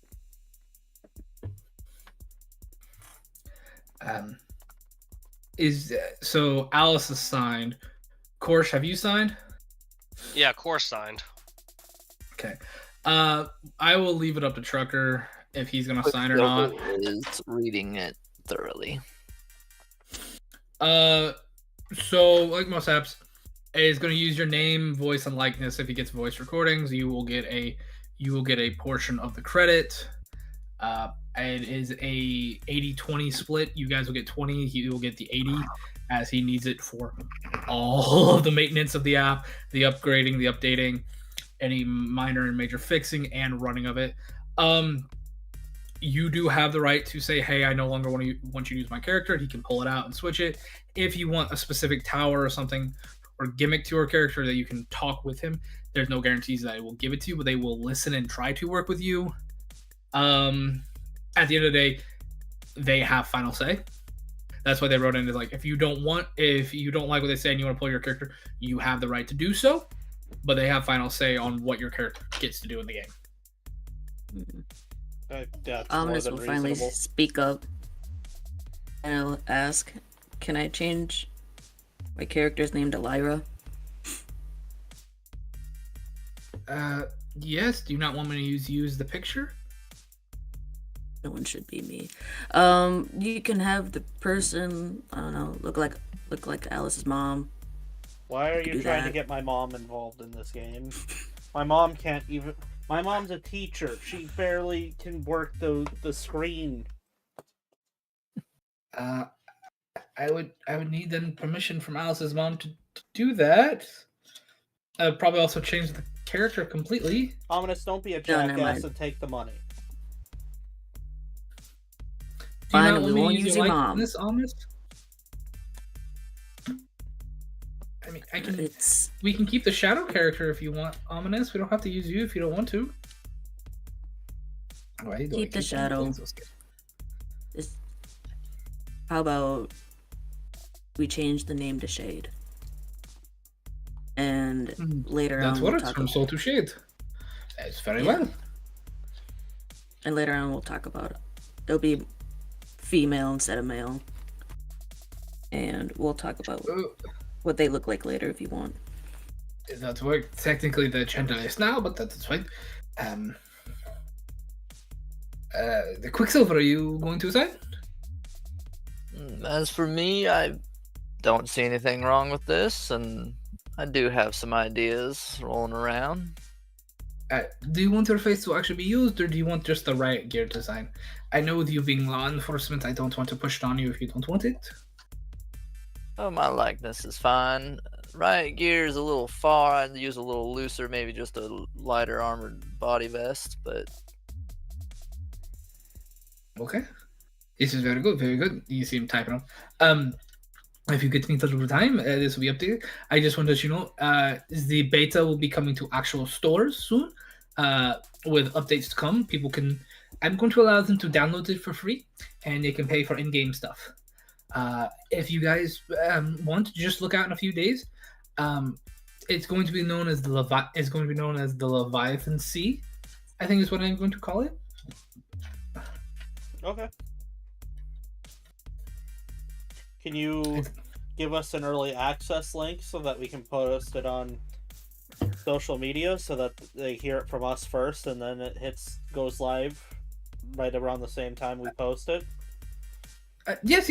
So Alice is signed. Korsh, have you signed? Yeah, course signed. Okay. I will leave it up to Trucker if he's gonna sign or not. Is reading it thoroughly. So like most apps, is gonna use your name, voice, and likeness. If he gets voice recordings, you will get a portion of the credit. It is a 80-20 split. You guys will get 20. He will get the 80 as he needs it for all of the maintenance of the app, the upgrading, the updating, any minor and major fixing and running of it. You do have the right to say, hey, I no longer want you to use my character. He can pull it out and switch it. If you want a specific tower or something or gimmick to your character that you can talk with him, there's no guarantees that I will give it to you, but they will listen and try to work with you. At the end of the day, they have final say. That's why they wrote in, is like, if you don't like what they say and you want to pull your character, you have the right to do so, but they have final say on what your character gets to do in the game. That's Ominous more will than finally reasonable. speak up, and I'll ask, can I change my character's name to Lyra? Yes. Do you not want me to use the picture? No one should be me. You can have the person, I don't know, look like Alice's mom. Why are could you do trying to that. get my mom involved in this game? My mom can't even... My mom's a teacher. She barely can work the screen. I would need then permission from Alice's mom to do that. I'd probably also change the character completely. Ominous, don't be a No, never jackass mind. and take the money. Do you Fine, not we want me to won't use your mom. likeness on this? I mean, we can keep the shadow character if you want, Ominous. We don't have to use you if you don't want to. Why are you doing? Keep the Keep shadow. things so scary. How about we change the name to Shade? And later That on we'll works talk from about, soul to shade. It's very Yeah. well. and later on we'll talk about it. It'll be female instead of male. And we'll talk about what they look like later if you want. That works. Technically the gender is now, but that's fine. The Quicksilver, are you going to say? As for me, I don't see anything wrong with this, and I do have some ideas rolling around. Do you want your face to actually be used, or do you want just the riot gear design? I know with you being law enforcement, I don't want to push it on you if you don't want it. Oh, my likeness is fine. Riot gear is a little far. I'd use a little looser, maybe just a lighter armored body vest, but Okay. This is very good, very good. You see him typing up. If you get me touch over time, this will be updated. I just want to let you know, the beta will be coming to actual stores soon, with updates to come. I'm going to allow them to download it for free, and they can pay for in-game stuff. If you guys want, just look out in a few days. It's going to be known as the Leviathan Sea, I think is what I'm going to call it. Okay. Can you give us an early access link so that we can post it on social media so that they hear it from us first, and then it goes live right around the same time we post it? Yes.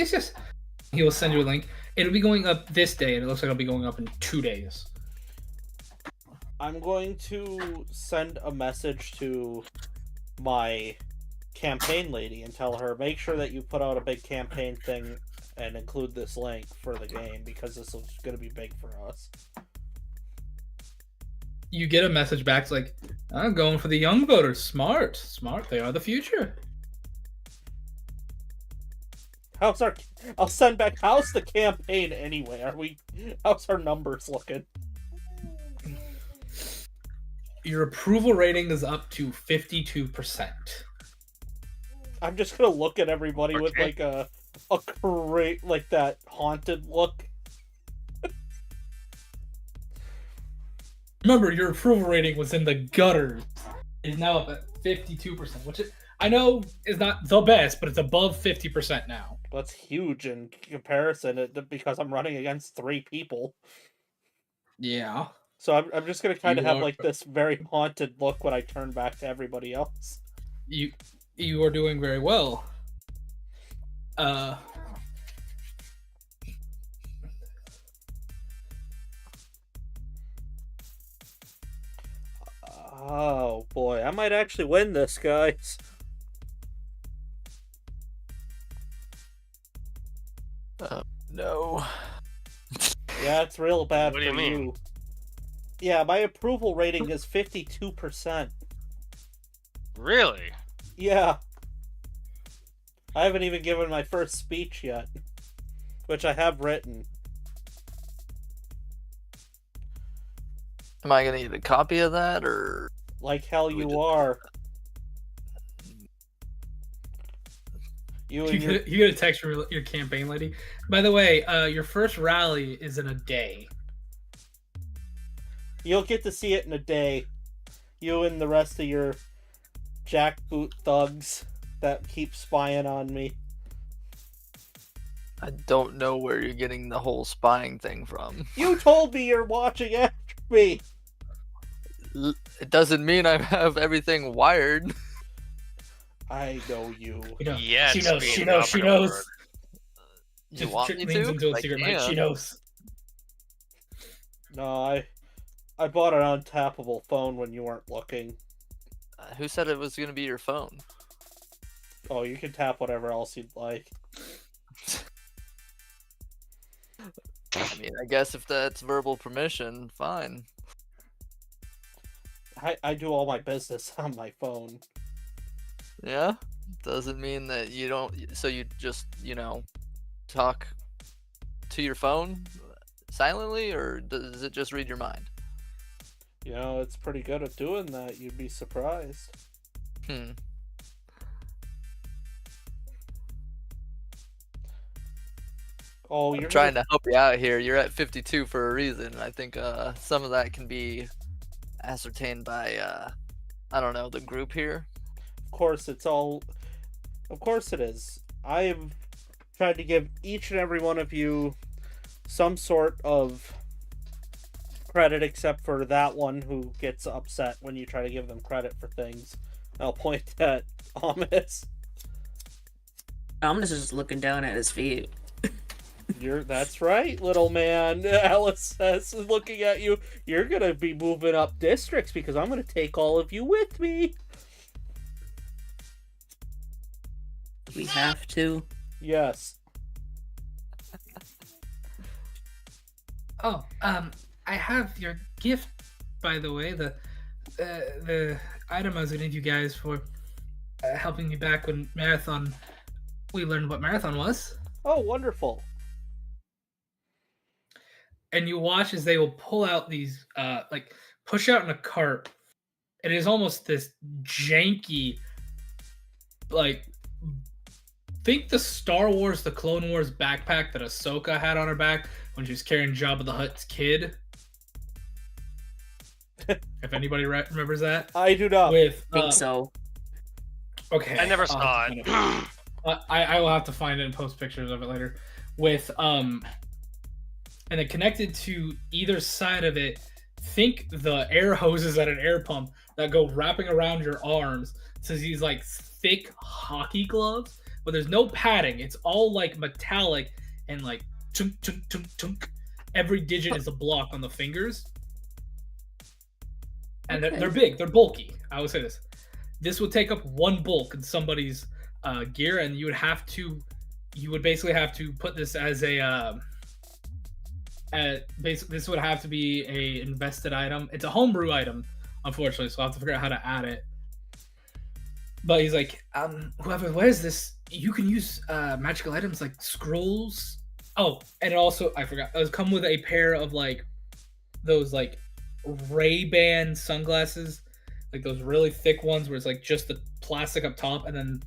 He will send you a link. It'll be going up this day, and it looks like it'll be going up in 2 days. I'm going to send a message to my campaign lady and tell her, make sure that you put out a big campaign thing and include this link for the game, because this is going to be big for us. You get a message back, it's like, I'm going for the young voters. Smart. They are the future. I'll send back, how's the campaign anyway? How's our numbers looking? Your approval rating is up to 52%. I'm just gonna look at everybody with like a great, like, that haunted look. Remember, your approval rating was in the gutters. It's now up at 52%, which I know is not the best, but it's above 50% now. That's huge in comparison, because I'm running against 3 people. Yeah. So I'm just gonna kind of You have are- like this very haunted look when I turn back to everybody else. You are doing very well. Oh boy, I might actually win this, guys. no. Yeah, it's real bad What for do you mean? you. Yeah, my approval rating is 52%. Really? Yeah. I haven't even given my first speech yet, which I have written. Am I gonna get a copy of that, or Like hell We you just- are. You and your... You get a text from your campaign lady. By the way, your first rally is in a day. You'll get to see it in a day. You and the rest of your jackboot thugs that keep spying on me. I don't know where you're getting the whole spying thing from. You told me you're watching after me. It doesn't mean I have everything wired. I know you. You know, Yeah, she it's knows. being She knows. She knows. outnumbered. You Just want me leans to? into a I secret mic. She can. knows. No, I bought an untappable phone when you weren't looking. Who said it was gonna be your phone? Oh, you can tap whatever else you'd like. I mean, I guess if that's verbal permission, fine. I do all my business on my phone. Yeah? Doesn't mean that you don't. So you just, talk to your phone silently, or does it just read your mind? You know, it's pretty good at doing that. You'd be surprised. Oh, I'm you're trying gonna... to help you out here. You're at 52 for a reason. I think some of that can be ascertained by I don't know, the group here. Of course, it's all... Of course it is. I've tried to give each and every one of you some sort of credit, except for that one who gets upset when you try to give them credit for things. I'll point at Ominous. Ominous is just looking down at his feet. That's right, little man. Alice says, looking at you, you're gonna be moving up districts because I'm gonna take all of you with me. We have to. Yes. Oh, I have your gift, by the way. The item I was gonna give you guys for helping me back when Marathon. We learned what Marathon was. Oh, wonderful. And you watch as they will pull out these, like, push out in a cart. It is almost this janky, like, think the Star Wars, the Clone Wars backpack that Ahsoka had on her back when she was carrying Jabba the Hutt's kid. If anybody remembers that. I do not. With Think so. Okay. I never saw it. I will have to find it and post pictures of it later. With and then connected to either side of it, think the air hoses at an air pump that go wrapping around your arms. So these like thick hockey gloves, but there's no padding. It's all like metallic and like tunk tunk tunk tunk. Every digit is a block on the fingers. And they're big, they're bulky. I would say this. This would take up one bulk in somebody's gear, and you would basically have to put this as a this would have to be a invested item. It's a homebrew item, unfortunately, so I'll have to figure out how to add it. But he's like, whoever wears this, you can use magical items like scrolls. Oh, and it also, I forgot, it come with a pair of like those like Ray-Ban sunglasses, like those really thick ones where it's like just the plastic up top and then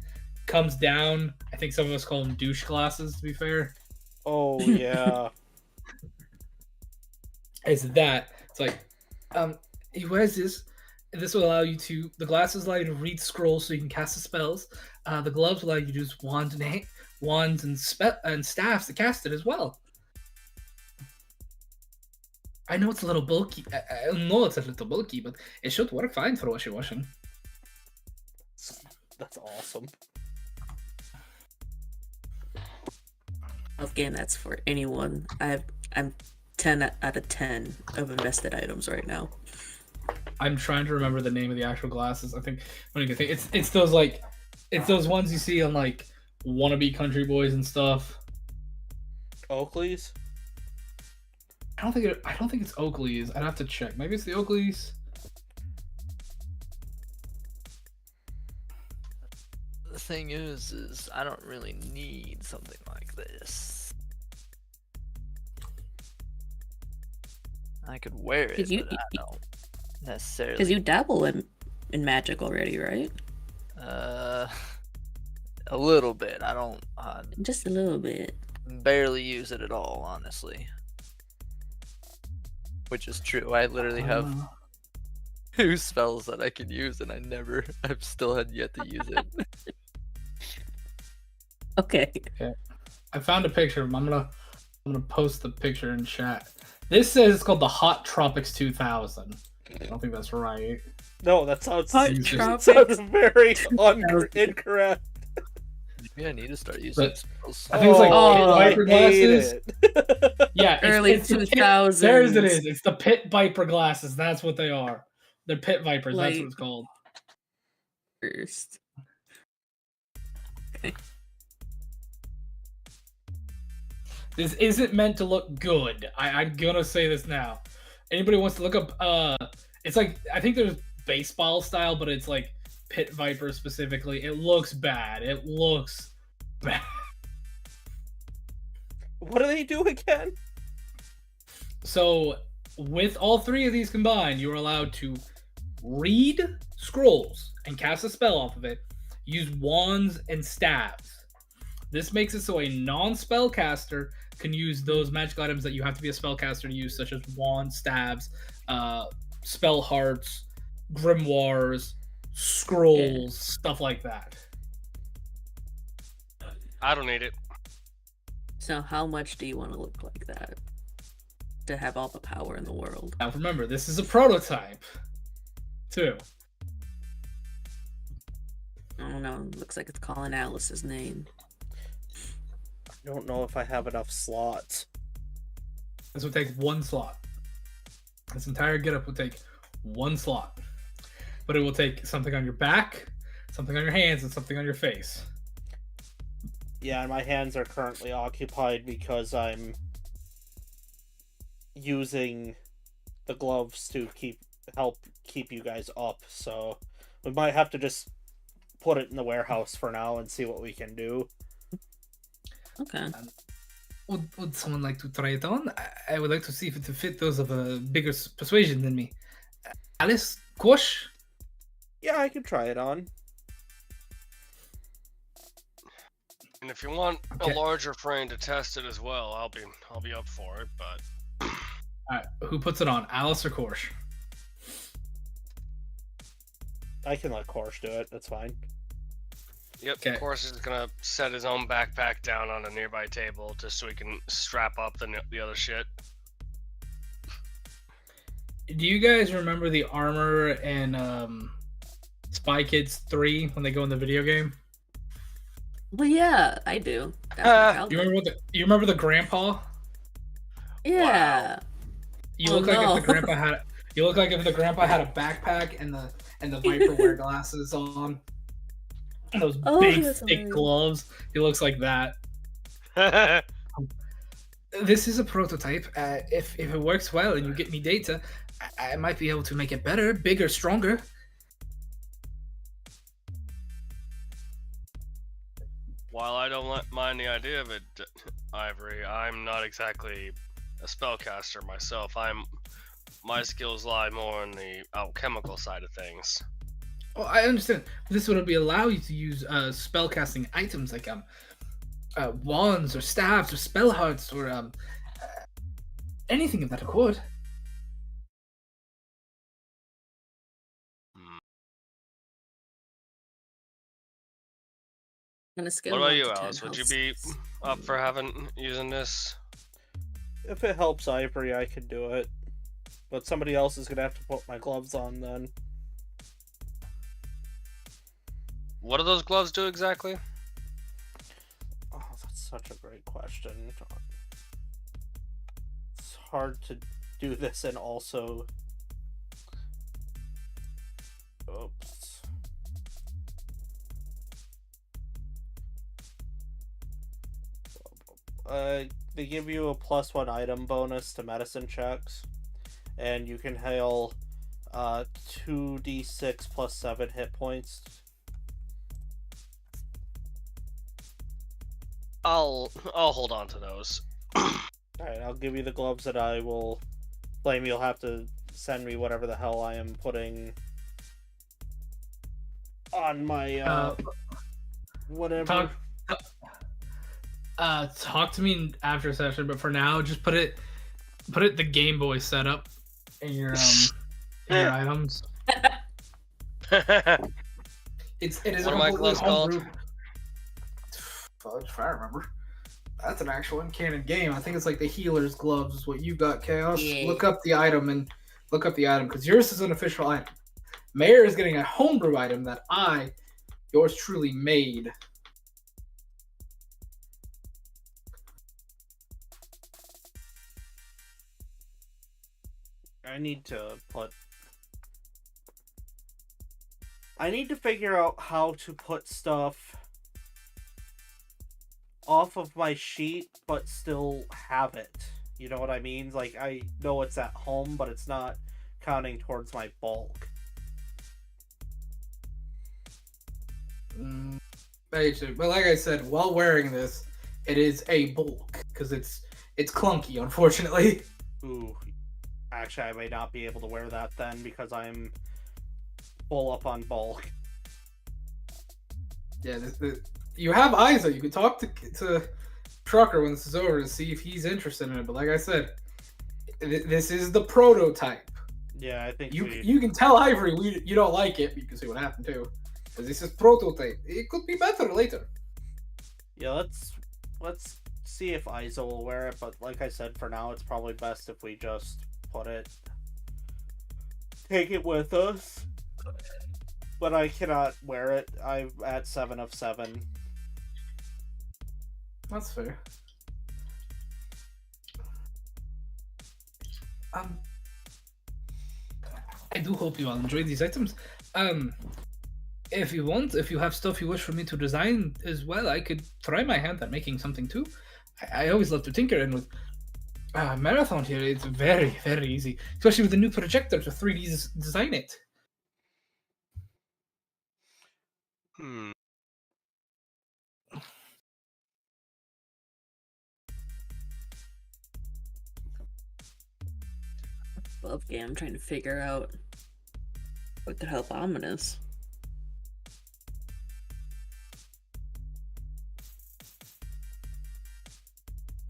comes down. I think some of us call them douche glasses, to be fair. Oh, yeah. Is that it's like he wears this. This will allow you to, the glasses allow you to read scrolls so you can cast the spells. The gloves allow you to use wands and staffs to cast it as well. I know it's a little bulky. I know it's a little bulky, but it should work fine for washing. That's awesome. Again, that's for anyone. I'm 10 out of 10 of invested items right now. I'm trying to remember the name of the actual glasses. I think when you think it's those like it's those ones you see on like wannabe country boys and stuff. Oakley's? I don't think it's Oakley's. I'd have to check. Maybe it's the Oakley's. The thing is I don't really need something like this. I could wear it, but I don't necessarily. Because you dabble in magic already, right? A little bit. I don't. Just a little bit. Barely use it at all, honestly. Which is true. I literally have 2 spells that I can use, and I've still had yet to use it. Okay. I found a picture of him. I'm gonna post the picture in chat. This says it's called the Hot Tropics 2000. I don't think that's right. No, that sounds, Hot sounds Tropics. very incorrect. Maybe I need to start using But spells. I think it's like Oh, pit viper I hate glasses. it. Yeah, Early it's the pit- 2000s. There's it is. It's the pit viper glasses. That's what they are. They're pit vipers. That's Like- what it's called. First. Okay. This isn't meant to look good. I'm gonna say this now. Anybody wants to look up? It's like I think there's baseball style, but it's like pit viper specifically. It looks bad. It looks bad. What do they do again? So with all 3 of these combined, you are allowed to read scrolls and cast a spell off of it. Use wands and staves. This makes it so a non-spellcaster can use those magical items that you have to be a spellcaster to use, such as wands, stabs, spell hearts, grimoires, scrolls, stuff like that. I don't need it. So how much do you want to look like that to have all the power in the world? Now remember, this is a prototype, too. I don't know. Looks like it's calling Alice's name. I don't know if I have enough slots. This would take 1 slot. This entire getup would take 1 slot. But it will take something on your back, something on your hands, and something on your face. Yeah, and my hands are currently occupied because I'm using the gloves to help keep you guys up. So we might have to just put it in the warehouse for now and see what we can do. Okay. Would someone like to try it on? I would like to see if it fit those of a bigger persuasion than me. Alice, Kosh? Yeah, I can try it on. And if you want Okay. a larger frame to test it as well, I'll be up for it. But Alright, who puts it on? Alice or Kosh? I can let Korsh do it. That's fine. yep, Okay. of course he's gonna set his own backpack down on a nearby table just so he can strap up the other shit. Do you guys remember the armor in Spy Kids 3 when they go in the video game? Well, yeah, I do. You remember the grandpa? Yeah. You Oh, look like no. if the grandpa had you look like if the grandpa had a backpack and the viper wear glasses on. And those Oh, big that's thick hilarious. gloves. He looks like that. This is a prototype. If it works well and you get me data, I might be able to make it better, bigger, stronger. While I don't mind the idea of it, Ivory, I'm not exactly a spellcaster myself. My skills lie more on the alchemical side of things. Oh, I understand. This would allow you to use spellcasting items like wands or staves or spell hearts or anything of that accord. On a scale What of about 1 you, to 10, Alice? Would how you be up for using this? If it helps Ivory, I could do it. But somebody else is gonna have to put my gloves on then. What do those gloves do exactly? Oh, that's such a great question. It's hard to do this and also... Oops. They give you a +1 item bonus to medicine checks. And you can heal 2d6 plus 7 hit points. I'll hold on to those. Alright, I'll give you the gloves that I will claim. You'll have to send me whatever the hell I am putting on my whatever. Talk to me after session, but for now, just put it the Game Boy setup in your items. It is What are my gloves called? Fudge, if I remember. That's an actual in-canon game. I think it's like the healer's gloves is what you got, Chaos. Yeah. Look up the item because yours is an official item. Mayor is getting a homebrew item that yours truly made. I need to figure out how to put stuff off of my sheet but still have it. You know what I mean? Like, I know it's at home, but it's not counting towards my bulk. But like I said, while wearing this, it is a bulk because it's clunky, unfortunately. Ooh. Actually, I may not be able to wear that then because I'm full up on bulk. Yeah, you have eyes though. You can talk to Trucker when this is over to see if he's interested in it. But like I said, this is the prototype. Yeah, I think You can tell Ivory you don't like it. You can see what happened too. Because this is prototype. It could be better later. Yeah, let's see if Iso will wear it, but like I said, for now it's probably best if we just take it with us. But I cannot wear it. I'm at 7 of 7. That's fair. I do hope you all enjoy these items. If you want, if you have stuff you wish for me to design as well, I could try my hand at making something too. I always love to tinker, and with Marathon here, it's very, very easy. Especially with the new projector to 3D design it. Above game, I'm trying to figure out what could help Ominous.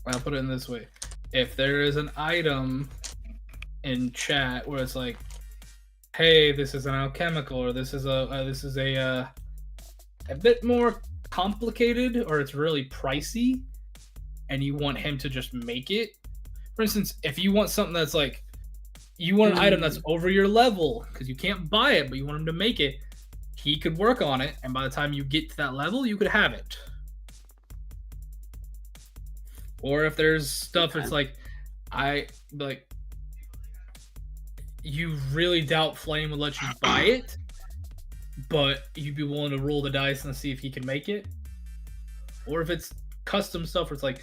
I'll put it in this way. If there is an item in chat where it's like, hey, this is an alchemical, or this is a bit more complicated, or it's really pricey, and you want him to just make it. For instance, if you want something that's like, you want an item that's over your level because you can't buy it, but you want him to make it, he could work on it, and by the time you get to that level, you could have it. Or if there's stuff that's like, you really doubt Flame would let you buy it, but you'd be willing to roll the dice and see if he can make it. Or if it's custom stuff where it's like,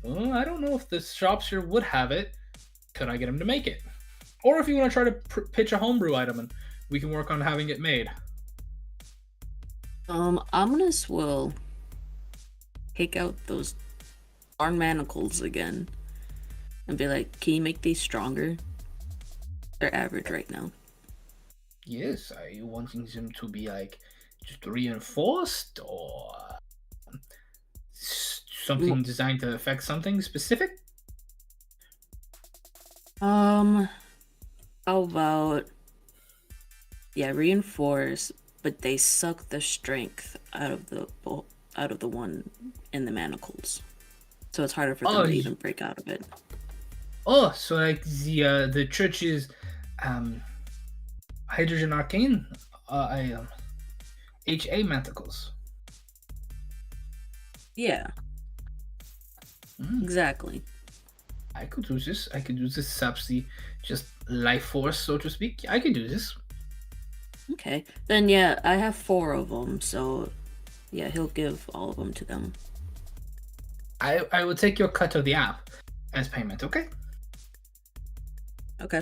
oh, I don't know if the shops here would have it. Could I get him to make it? Or if you want to try to pitch a homebrew item and we can work on having it made. Ominous will take out those darn manacles again and be like, can you make these stronger? They're average right now. Yes, are you wanting them to be like just reinforced, or something designed to affect something specific? How about reinforce, but they suck the strength out of the one in the manacles, so it's harder for them to even break out of it. Oh, so like the church's hydrogen arcane HA manacles. Yeah. Exactly. I could do this. I could do this subsea, just life force, so to speak. I could do this. Okay. Then yeah, I have 4 of them, so yeah, he'll give all of them to them. I will take your cut of the app as payment, okay? Okay.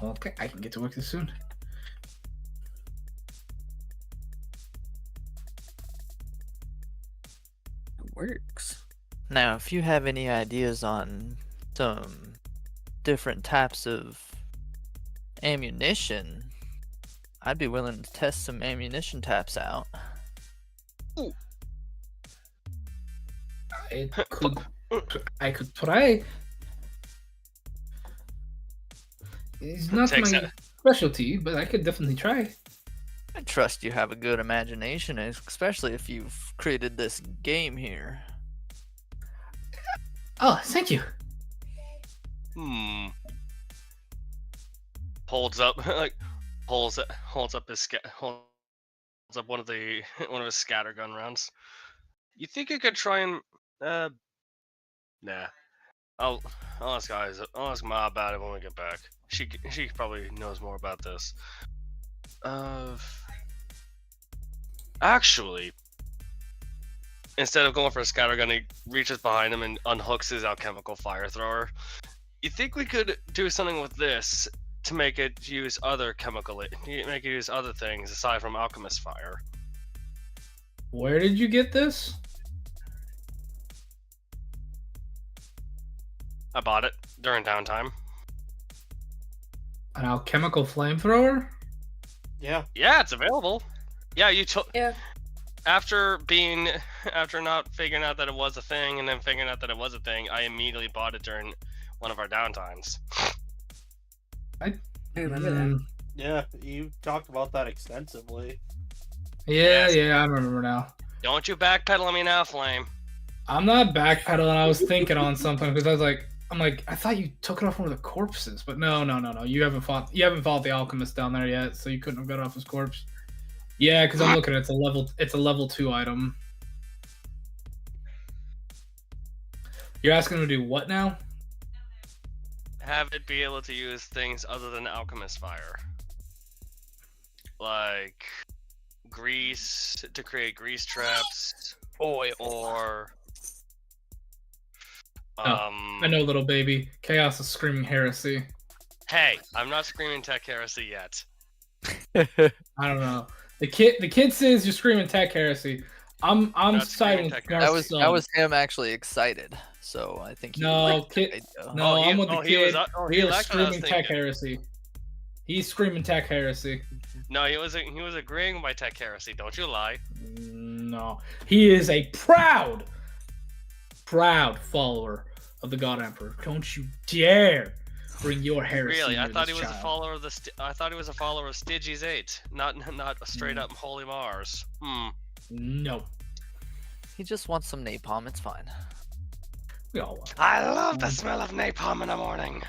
Okay, I can get to work this soon. It works. Now, if you have any ideas on some different types of ammunition, I'd be willing to test some ammunition types out. I could try. It's not my specialty, but I could definitely try. I trust you have a good imagination, especially if you've created this game here. Oh, thank you. Holds up holds up one of his scattergun rounds. You think you could try and nah. I'll ask Ma about it when we get back. She probably knows more about this. Actually, instead of going for a scattergun, he reaches behind him and unhooks his alchemical fire thrower. You think we could do something with this to make it use other things aside from alchemist fire? Where did you get this? I bought it during downtime. An alchemical flamethrower? Yeah. Yeah, it's available. Yeah, after not figuring out that it was a thing and then figuring out that it was a thing, I immediately bought it during one of our downtimes. I remember that. Yeah, you talked about that extensively. Yeah, Yes. yeah, I remember now. Don't you backpedal on me now, Flame. I'm not backpedaling. I was thinking on something because I'm like, I thought you took it off one of the corpses, but no. You haven't fought the alchemist down there yet, so you couldn't have got off his corpse. Yeah, because I'm looking at it's a level 2 item. You're asking him to do what now? Have it be able to use things other than alchemist fire. Like grease to create grease traps. Oil. Or I know, little baby. Chaos is screaming heresy. Hey, I'm not screaming tech heresy yet. I don't know. The kid says you're screaming tech heresy. I'm Not siding screaming with tech Garth's that son. was him actually excited. So I think he No, liked the kid- idea. No, Oh, he- I'm with the oh, he kid. was- oh, he He is liked what I was screaming tech thinking. heresy. He's screaming tech heresy. No, he was agreeing with my tech heresy. Don't you lie. No, he is a proud follower of the God Emperor. Don't you dare bring your heresy. Really, I near thought he this was a child. follower of I thought he was a follower of Stygies 8, not a straight up Holy Mars. No, He just wants some napalm. It's fine. we all want. I love the smell of napalm in the morning.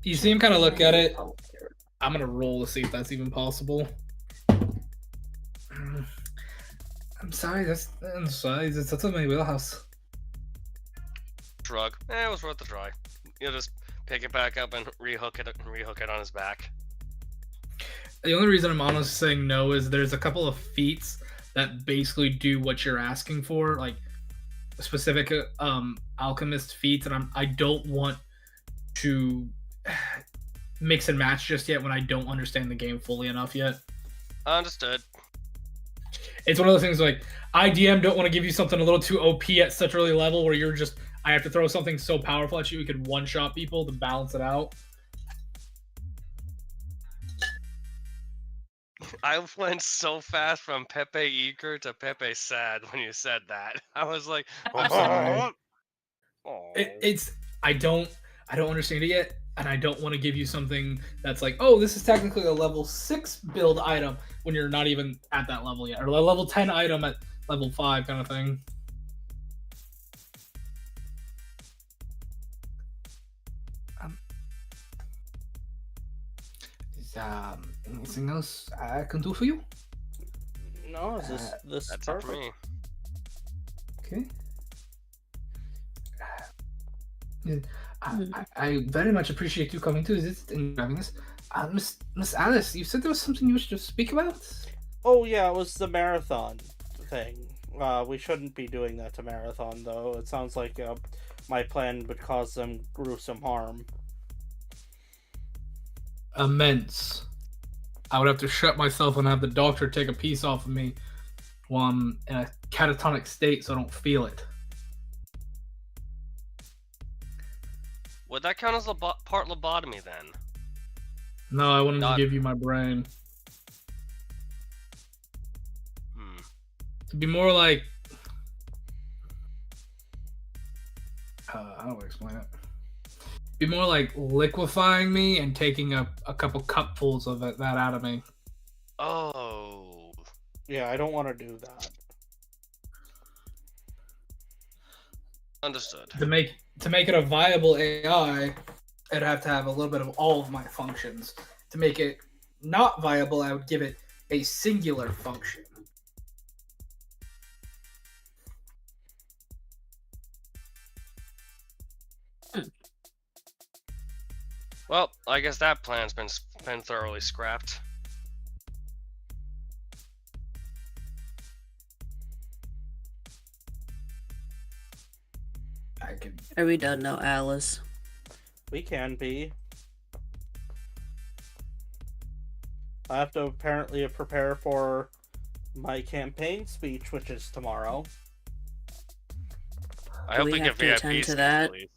You see him kind of look at it. I'm gonna roll to see if that's even possible. I'm sorry, that's in my wheelhouse. Shrug. It was worth the try. You'll just pick it back up and rehook it on his back. The only reason I'm honestly saying no is there's a couple of feats that basically do what you're asking for, like specific alchemist feats, and I don't want to mix and match just yet when I don't understand the game fully enough yet. Understood. It's one of those things like IDM don't want to give you something a little too OP at such early level where you're just I have to throw something so powerful at you could one-shot people to balance it out. I went so fast from Pepe eager to Pepe sad when you said that. I was like, sorry. oh. It's I don't understand it yet, and I don't want to give you something that's like, oh, this is technically a level 6 build item when you're not even at that level yet, or a level 10 item at level 5 kind of thing. Is anything else I can do for you? No, is this That's it for perfect? me. Okay. I very much appreciate you coming to this and grabbing this. Miss Alice, you said there was something you wish to speak about? Oh yeah, it was the marathon thing. We shouldn't be doing that to Marathon though. It sounds like my plan would cause them gruesome harm. Immense. I would have to shut myself and have the doctor take a piece off of me while I'm in a catatonic state so I don't feel it. Would that count as part lobotomy then? No, I wanted Not- to give you my brain. It'd be more like... how do I explain it? Be more like liquefying me and taking a couple cupfuls of that out of me. Oh. Yeah, I don't want to do that. Understood. To make it a viable AI, I'd have to have a little bit of all of my functions. To make it not viable, I would give it a singular function. Well, I guess that plan's been thoroughly scrapped. I could. Are we done now, Alice? We can be. I have to apparently prepare for my campaign speech, which is tomorrow. I Do hope we we have get to VIP attend to seats, that? at least.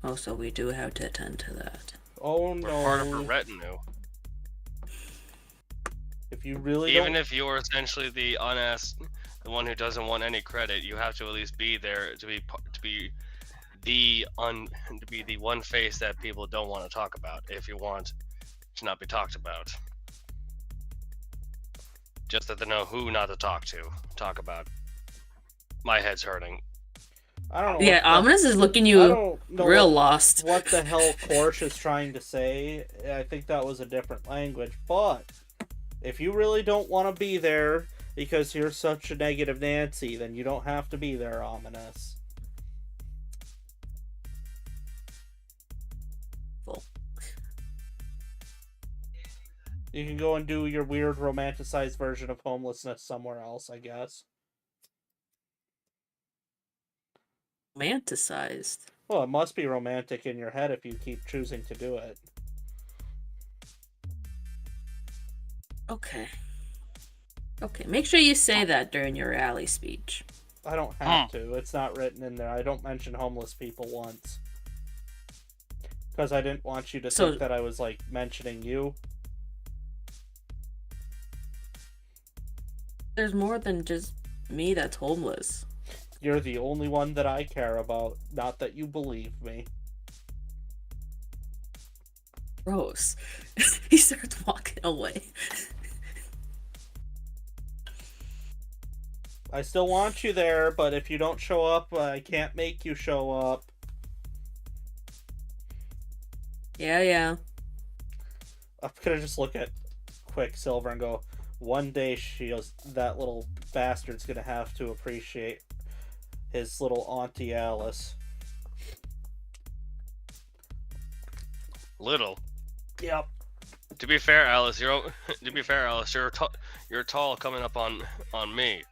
Also, we do have to attend to that. Oh We're part of her no. retinue. If you really Even don't, if you're essentially the one who doesn't want any credit, you have to at least be there to be the one face that people don't want to talk about. If you want to not be talked about, just that they know who not to talk about. My head's hurting. I don't know. Yeah, what the- Ominous is looking I you don't know real lost. what the hell Korsh is trying to say. I think that was a different language. But if you really don't want to be there because you're such a negative Nancy, then you don't have to be there, Ominous. Full. You can go and do your weird romanticized version of homelessness somewhere else, I guess. Romanticized. Well, it must be romantic in your head if you keep choosing to do it. Okay. Okay, make sure you say that during your rally speech. I don't have to. It's not written in there. I don't mention homeless people once. Because I didn't want you to think that I was, like, mentioning you. There's more than just me that's homeless. You're the only one that I care about. Not that you believe me. Gross. He starts walking away. I still want you there, but if you don't show up, I can't make you show up. Yeah. I'm gonna just look at Quicksilver and go, one day that little bastard's gonna have to appreciate his little Auntie Alice. Little. Yep. To be fair, Alice, you're tall coming up on me,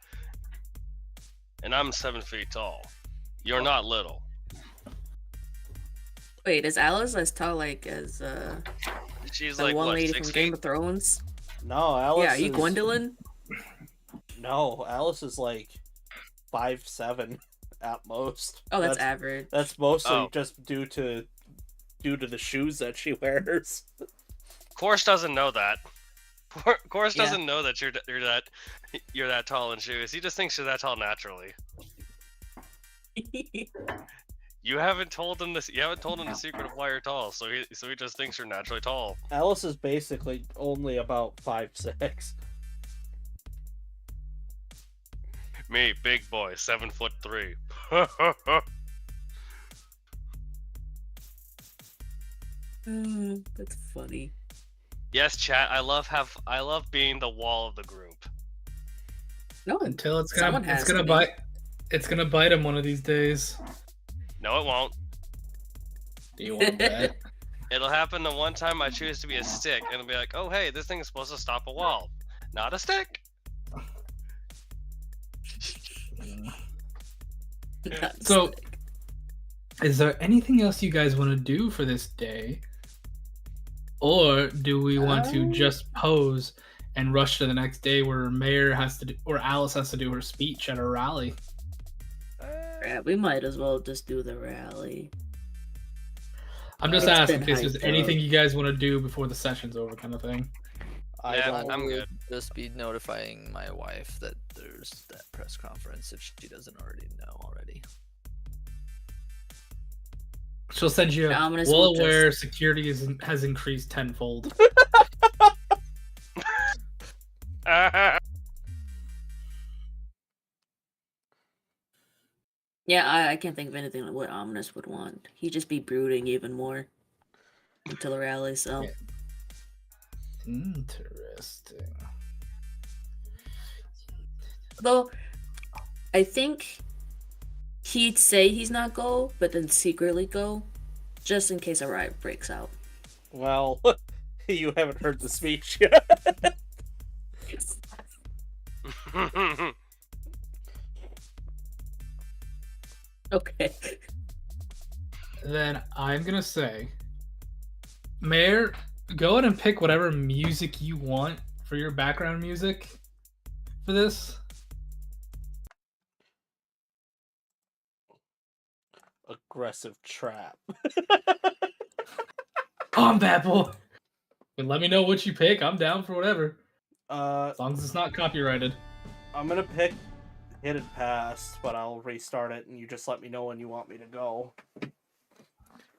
and I'm 7 feet tall. You're not little. Wait, is Alice as tall like as She's the like one what, lady 6 from feet? Game of Thrones? No, Alice. Yeah, are you is... Gwendolyn? No, Alice is like 5'7" at most. Oh, that's average. That's mostly just due to the shoes that she wears. Korsh doesn't know that. Korsh doesn't know that you're that tall in shoes. He just thinks you're that tall naturally. You haven't told him this. You haven't told him the secret of why you're tall. So he just thinks you're naturally tall. Alice is basically only about 5'6". Me, big boy, 7'3". That's funny. Yes, chat. I love being the wall of the group. No, Until it's someone gonna has to be. bite. It's gonna bite him one of these days. No, it won't. Do you want that? It'll happen the one time I choose to be a stick, and it'll be like, oh hey, this thing is supposed to stop a wall, not a stick. So, is there anything else you guys want to do for this day? Or do we want to just pose and rush to the next day where Mayor has to do, or Alice has to do her speech at a rally? Yeah, we might as well just do the rally. I'm just It's asking in been case there's hyped anything you guys want to do before the session's over, kind of thing. Yeah, I'm would good. just be notifying my wife that there's that press conference if she doesn't already know already. She'll send you Yeah, ominous well will aware security has increased tenfold. Yeah, I can't think of anything like what Ominous would want. He'd just be brooding even more until the rally, so. Yeah. Interesting. Though, I think he'd say he's not go, but then secretly go, just in case a riot breaks out. Well, you haven't heard the speech yet. Okay. Then I'm gonna say, Mayor, go ahead and pick whatever music you want for your background music for this. Aggressive trap. Combat boy. And let me know what you pick. I'm down for whatever. As long as it's not copyrighted. I'm gonna pick Hidden Past, but I'll restart it, and you just let me know when you want me to go.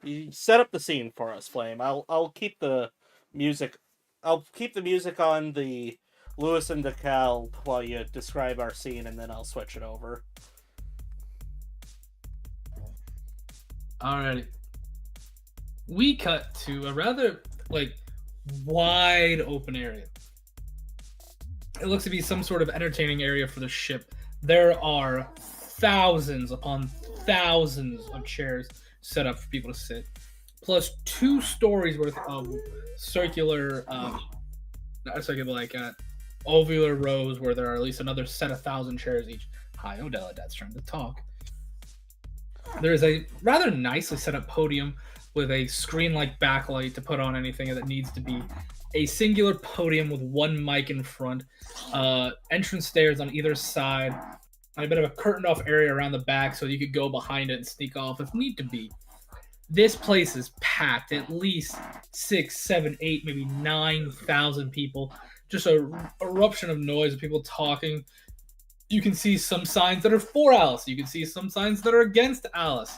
You set up the scene for us, Flame. I'll keep the music. I'll keep the music on the Lewis and DeKalb while you describe our scene, and then I'll switch it over. Alrighty. We cut to a rather wide open area. It looks to be some sort of entertaining area for the ship. There are thousands upon thousands of chairs set up for people to sit, plus 2 stories worth of circular, ovular rows where there are at least another set of 1,000 chairs each. Hi, Odella, Dad's trying to talk. There is a rather nicely set up podium with a screen-like backlight to put on anything that needs to be. A singular podium with 1 mic in front, entrance stairs on either side, and a bit of a curtained off area around the back so you could go behind it and sneak off if need to be. This place is packed, at least 6, 7, 8, maybe 9,000 people. Just a eruption of noise of people talking. You can see some signs that are for Alice. You can see some signs that are against Alice.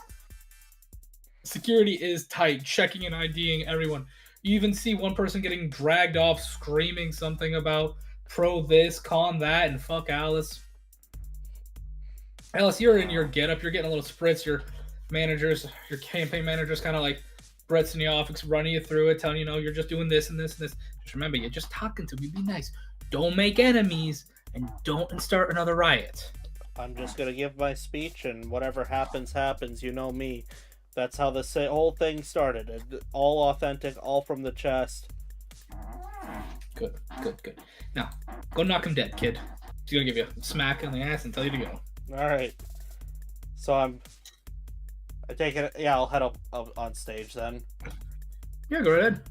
Security is tight, checking and IDing everyone. You even see one person getting dragged off, screaming something about pro this, con that, and fuck Alice. Alice, you're in your getup. You're getting a little spritz. Your campaign managers kind of like Brett's in the office, running you through it, telling you, you're just doing this and this and this. Just remember, you're just talking to me. Be nice. Don't make enemies, and don't start another riot. I'm just going to give my speech, and whatever happens, happens. You know me. That's how this whole thing started. All authentic, all from the chest. Good. Now, go knock him dead, kid. He's going to give you a smack in the ass and tell you to go. Alright. So I take it, yeah, I'll head up on stage then. Yeah, go ahead.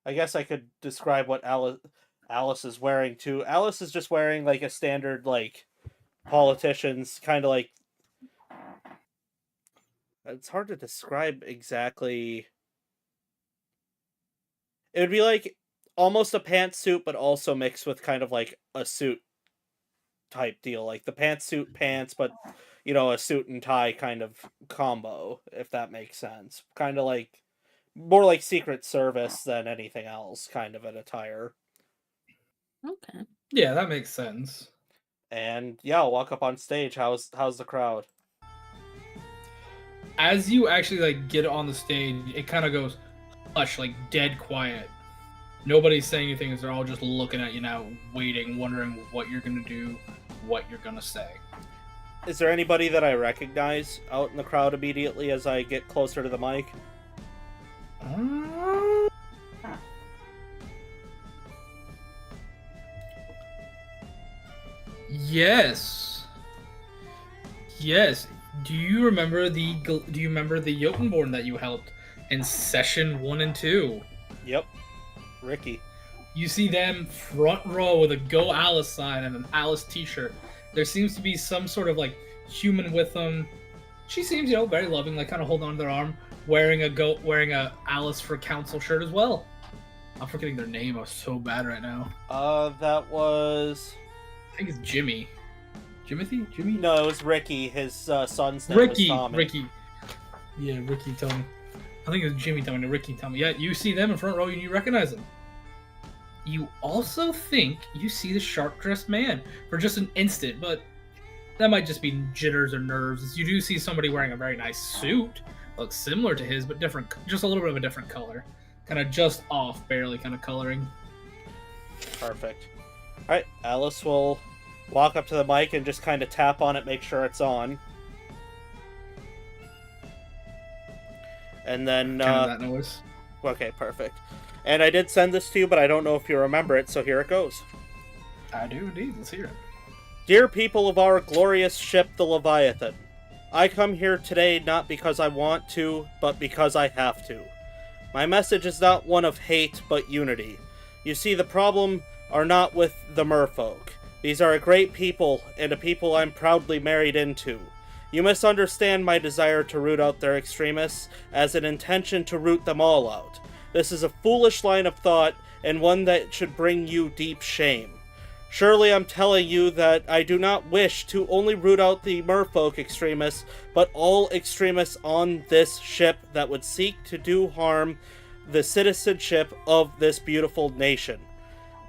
I guess I could describe what Alice is wearing too. Alice is just wearing like a standard politician's kind of like. It's hard to describe exactly. It would be like almost a pantsuit, but also mixed with kind of like a suit type deal, like the pantsuit pants, but a suit and tie kind of combo, if that makes sense. Kind of like more like Secret Service than anything else, kind of an attire. Okay. Yeah, that makes sense. And yeah, I'll walk up on stage. How's the crowd? As you actually get on the stage, it kind of goes hush, dead quiet. Nobody's saying anything as they're all just looking at you now, waiting, wondering what you're gonna do, what you're gonna say. Is there anybody that I recognize out in the crowd immediately as I get closer to the mic? Yes. Do you remember the Jotunborn that you helped in session 1 and 2? Yep. Ricky. You see them front row with a Go Alice sign and an Alice t-shirt. There seems to be some sort of human with them. She seems, very loving, kind of holding on to their arm, wearing a Alice for Council shirt as well. I'm forgetting their name. I'm so bad right now. That was. I think it's Jimmy. Jimothy? Jimmy? No, it was Ricky. His son's name was Tommy. Ricky. Yeah, Ricky, Tommy. I think it was Jimmy, Tommy, no, Ricky, Tommy. Yeah, you see them in front row and you recognize them. You also think you see the sharp-dressed man for just an instant, but that might just be jitters or nerves. You do see somebody wearing a very nice suit. Looks similar to his, but different, just a little bit of a different color. Kind of just off, barely kind of coloring. Perfect. Alright, Alice will walk up to the mic and just kind of tap on it, make sure it's on. And then... that noise. Okay, perfect. And I did send this to you, but I don't know if you remember it, so here it goes. I do indeed. Let's hear it. Dear people of our glorious ship, the Leviathan, I come here today not because I want to, but because I have to. My message is not one of hate, but unity. You see, the problem are not with the merfolk. These are a great people, and a people I'm proudly married into. You misunderstand my desire to root out their extremists as an intention to root them all out. This is a foolish line of thought, and one that should bring you deep shame. Surely I'm telling you that I do not wish to only root out the merfolk extremists, but all extremists on this ship that would seek to do harm the citizenship of this beautiful nation.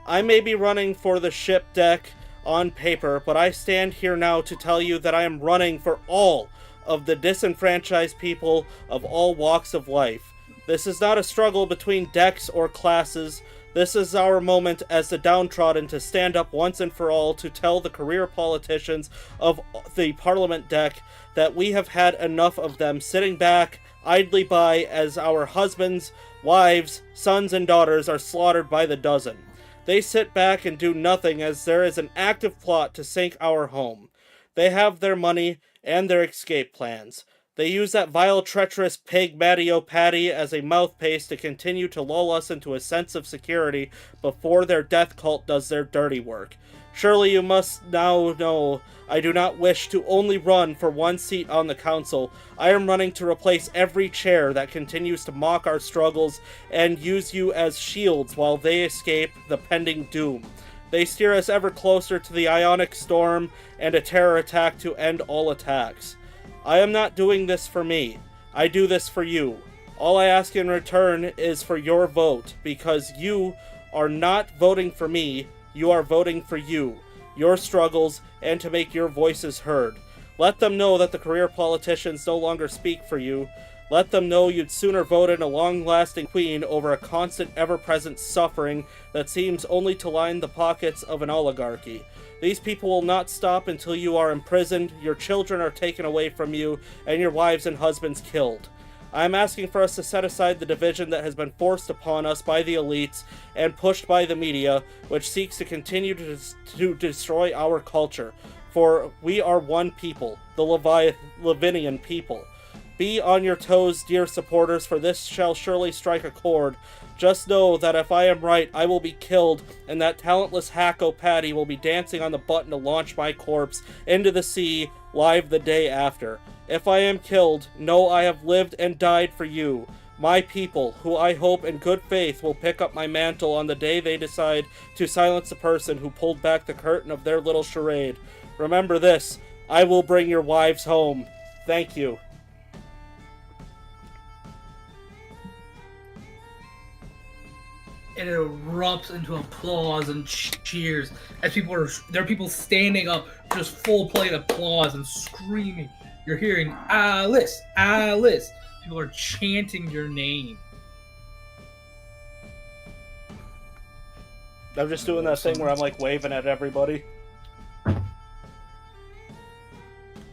I may be running for the ship deck on paper, but I stand here now to tell you that I am running for all of the disenfranchised people of all walks of life. This is not a struggle between decks or classes. This is our moment as the downtrodden to stand up once and for all to tell the career politicians of the Parliament deck that we have had enough of them sitting back idly by as our husbands, wives, sons, and daughters are slaughtered by the dozen. They sit back and do nothing as there is an active plot to sink our home. They have their money and their escape plans. They use that vile, treacherous pig Matteo Patty as a mouthpiece to continue to lull us into a sense of security before their death cult does their dirty work. Surely you must now know I do not wish to only run for one seat on the council. I am running to replace every chair that continues to mock our struggles and use you as shields while they escape the pending doom. They steer us ever closer to the ionic storm and a terror attack to end all attacks. I am not doing this for me. I do this for you. All I ask in return is for your vote, because you are not voting for me, you are voting for you, your struggles, and to make your voices heard. Let them know that the career politicians no longer speak for you. Let them know you'd sooner vote in a long-lasting queen over a constant, ever-present suffering that seems only to line the pockets of an oligarchy. These people will not stop until you are imprisoned, your children are taken away from you, and your wives and husbands killed. I am asking for us to set aside the division that has been forced upon us by the elites and pushed by the media, which seeks to continue to destroy our culture. For we are one people, the Leviathan people. Be on your toes, dear supporters, for this shall surely strike a chord. Just know that if I am right, I will be killed, and that talentless Hacko Patty will be dancing on the button to launch my corpse into the sea live the day after. If I am killed, know I have lived and died for you, my people, who I hope in good faith will pick up my mantle on the day they decide to silence the person who pulled back the curtain of their little charade. Remember this, I will bring your wives home. Thank you. It erupts into applause and cheers as there are people standing up, just full plate applause and screaming. You're hearing Alice, Alice. People are chanting your name. I'm just doing that thing where I'm like waving at everybody.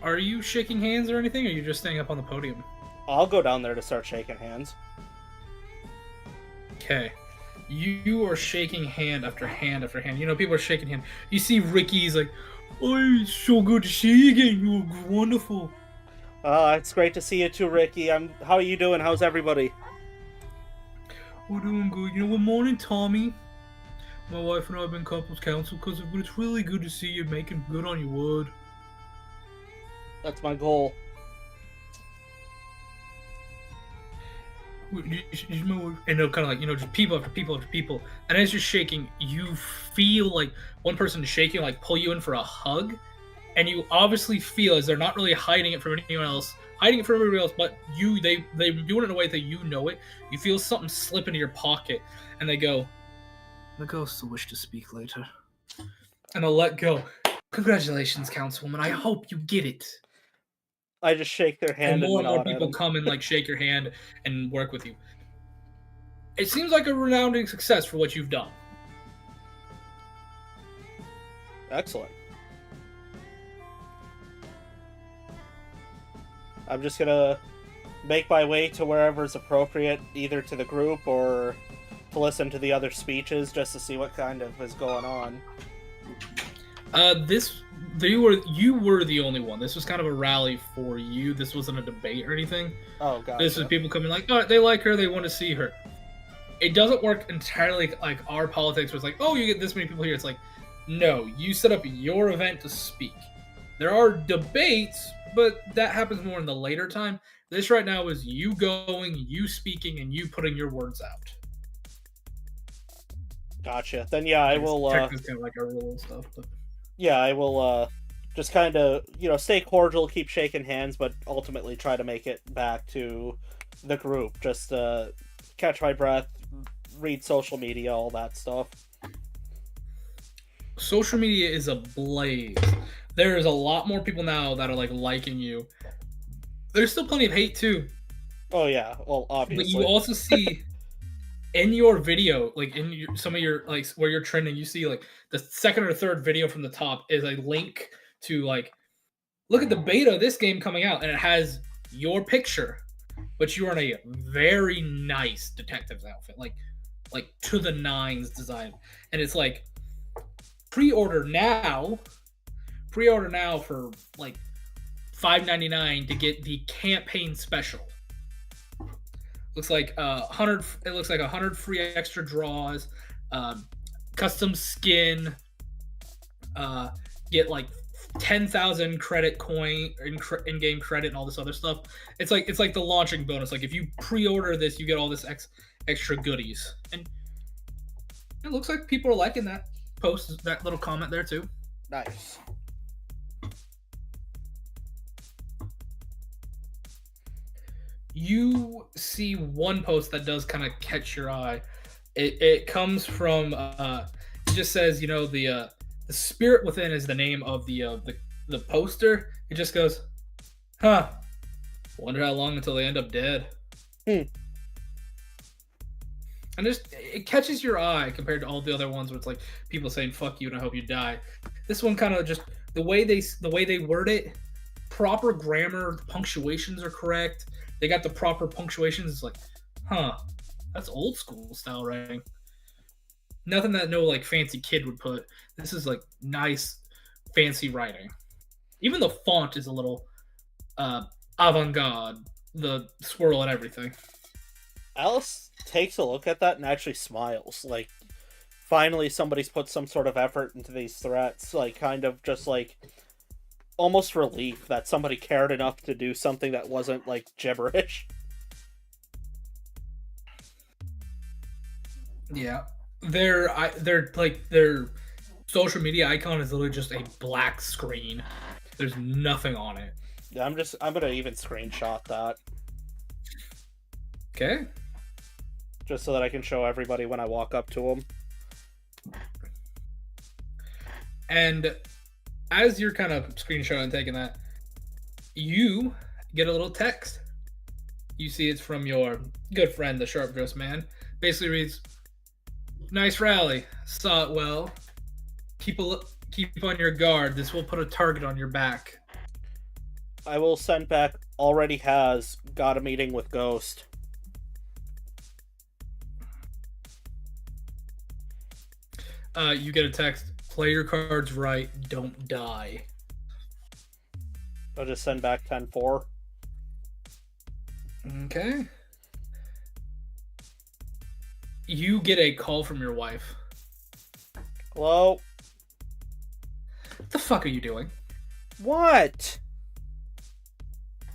Are you shaking hands or anything, or are you just staying up on the podium? I'll go down there to start shaking hands. Okay. You are shaking hand after hand after hand. You know, people are shaking hand. You see Ricky's like, oh, it's so good to see you again. You look wonderful. It's great to see you too, Ricky. How are you doing? How's everybody? We're doing good. You know, good morning, Tommy. My wife and I have been couples counsel because it's really good to see you making good on your word. That's my goal. And kind of like, you know, just people after people after people. And as you're shaking, you feel like one person is shaking, like pull you in for a hug. And you obviously feel as they're not really hiding it from anyone else, hiding it from everybody else, but they do it in a way that you know it. You feel something slip into your pocket, and they go, the ghosts will wish to speak later. And they'll let go. Congratulations, Councilwoman. I hope you get it. I just shake their hand And more nod people at them. come and like shake your hand and work with you. It seems like a resounding success for what you've done. Excellent. I'm just gonna make my way to wherever is appropriate, either to the group or to listen to the other speeches, just to see what kind of is going on. You were the only one. This was kind of a rally for you. This wasn't a debate or anything. Oh, gotcha. This was people coming like, oh, they like her, they want to see her. It doesn't work entirely like our politics, where it's like, oh, you get this many people here. It's like, no, you set up your event to speak. There are debates, but that happens more in the later time. This right now is you going, you speaking, and you putting your words out. Gotcha. Then yeah, I will. Technically, kind of like our rule and stuff. But... Yeah, I will. Just kind of stay cordial, keep shaking hands, but ultimately try to make it back to the group. Just catch my breath, read social media, all that stuff. Social media is ablaze. There is a lot more people now that are like liking you. There's still plenty of hate too. Oh yeah, well obviously. But you also see in your video, like in some of your like where you're trending, you see like the second or third video from the top is a link to like, look at the beta of this game coming out, and it has your picture, but you are in a very nice detective's outfit, like to the nines design, and it's like pre-order now for like $5.99 to get the campaign special. Looks like 100. It looks like 100 free extra draws, custom skin. Get like 10,000 credit coin in-game credit and all this other stuff. It's like the launching bonus. Like if you pre-order this, you get all this extra goodies, and it looks like people are liking that post, that little comment there too. Nice. You see one post that does kind of catch your eye. It comes from it just says, the spirit within is the name of the poster. It just goes, huh, wonder how long until they end up dead. And it catches your eye compared to all the other ones where it's like people saying fuck you and I hope you die. This one kind of just the way they word it, proper grammar, the punctuations are correct. They got the proper punctuations. It's like, huh, that's old school style writing. Nothing that no like fancy kid would put. This is like nice, fancy writing. Even the font is a little avant-garde. The swirl and everything. Alice takes a look at that and actually smiles. Like, finally somebody's put some sort of effort into these threats. Like, kind of just like almost relief that somebody cared enough to do something that wasn't like gibberish. Yeah, their social media icon is literally just a black screen. There's nothing on it. Yeah, I'm gonna even screenshot that. Okay. Just so that I can show everybody when I walk up to them. And as you're kind of screenshotting and taking that, you get a little text. You see it's from your good friend, the Sharp Dressed Man. Basically reads, "Nice rally. Saw it well. Keep on your guard. This will put a target on your back." I will send back, already has, got a meeting with Ghost. You get a text, "Play your cards right. Don't die." I'll just send back 10-4. Okay. You get a call from your wife. Hello? What the fuck are you doing? What?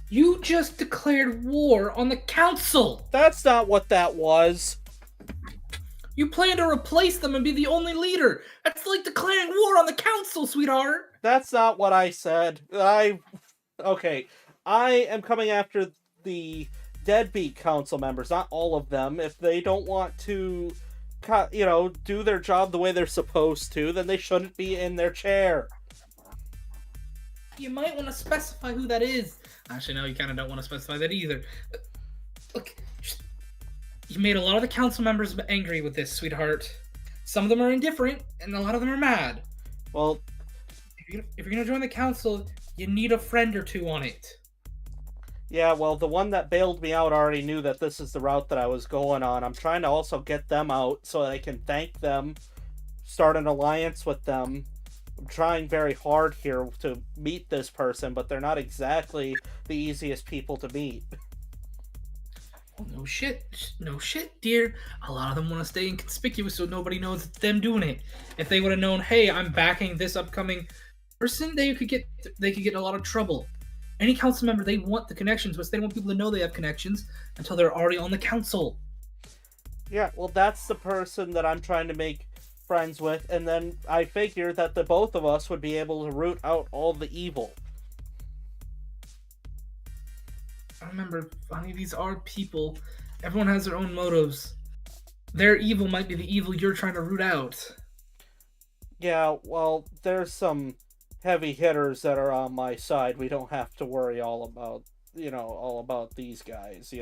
You just declared war on the council. That's not what that was. You plan to replace them and be the only leader. That's like declaring war on the council, sweetheart. That's not what I said. Okay. I am coming after the deadbeat council members, not all of them. If they don't want to, do their job the way they're supposed to, then they shouldn't be in their chair. You might want to specify who that is. Actually, no, you kind of don't want to specify that either. Look, you made a lot of the council members angry with this, sweetheart. Some of them are indifferent, and a lot of them are mad. Well, if you're going to join the council, you need a friend or two on it. Yeah, well, the one that bailed me out already knew that this is the route that I was going on. I'm trying to also get them out so that I can thank them, start an alliance with them. I'm trying very hard here to meet this person, but they're not exactly the easiest people to meet. Well, no shit, dear. A lot of them want to stay inconspicuous so nobody knows it's them doing it. If they would have known, hey, I'm backing this upcoming person, they could get in a lot of trouble. Any council member, they want the connections, but they don't want people to know they have connections until they're already on the council. Yeah, well, that's the person that I'm trying to make friends with, and then I figured that the both of us would be able to root out all the evil. I remember, honey, these are people. Everyone has their own motives. Their evil might be the evil you're trying to root out. Yeah, well, there's some heavy hitters that are on my side. We don't have to worry all about these guys.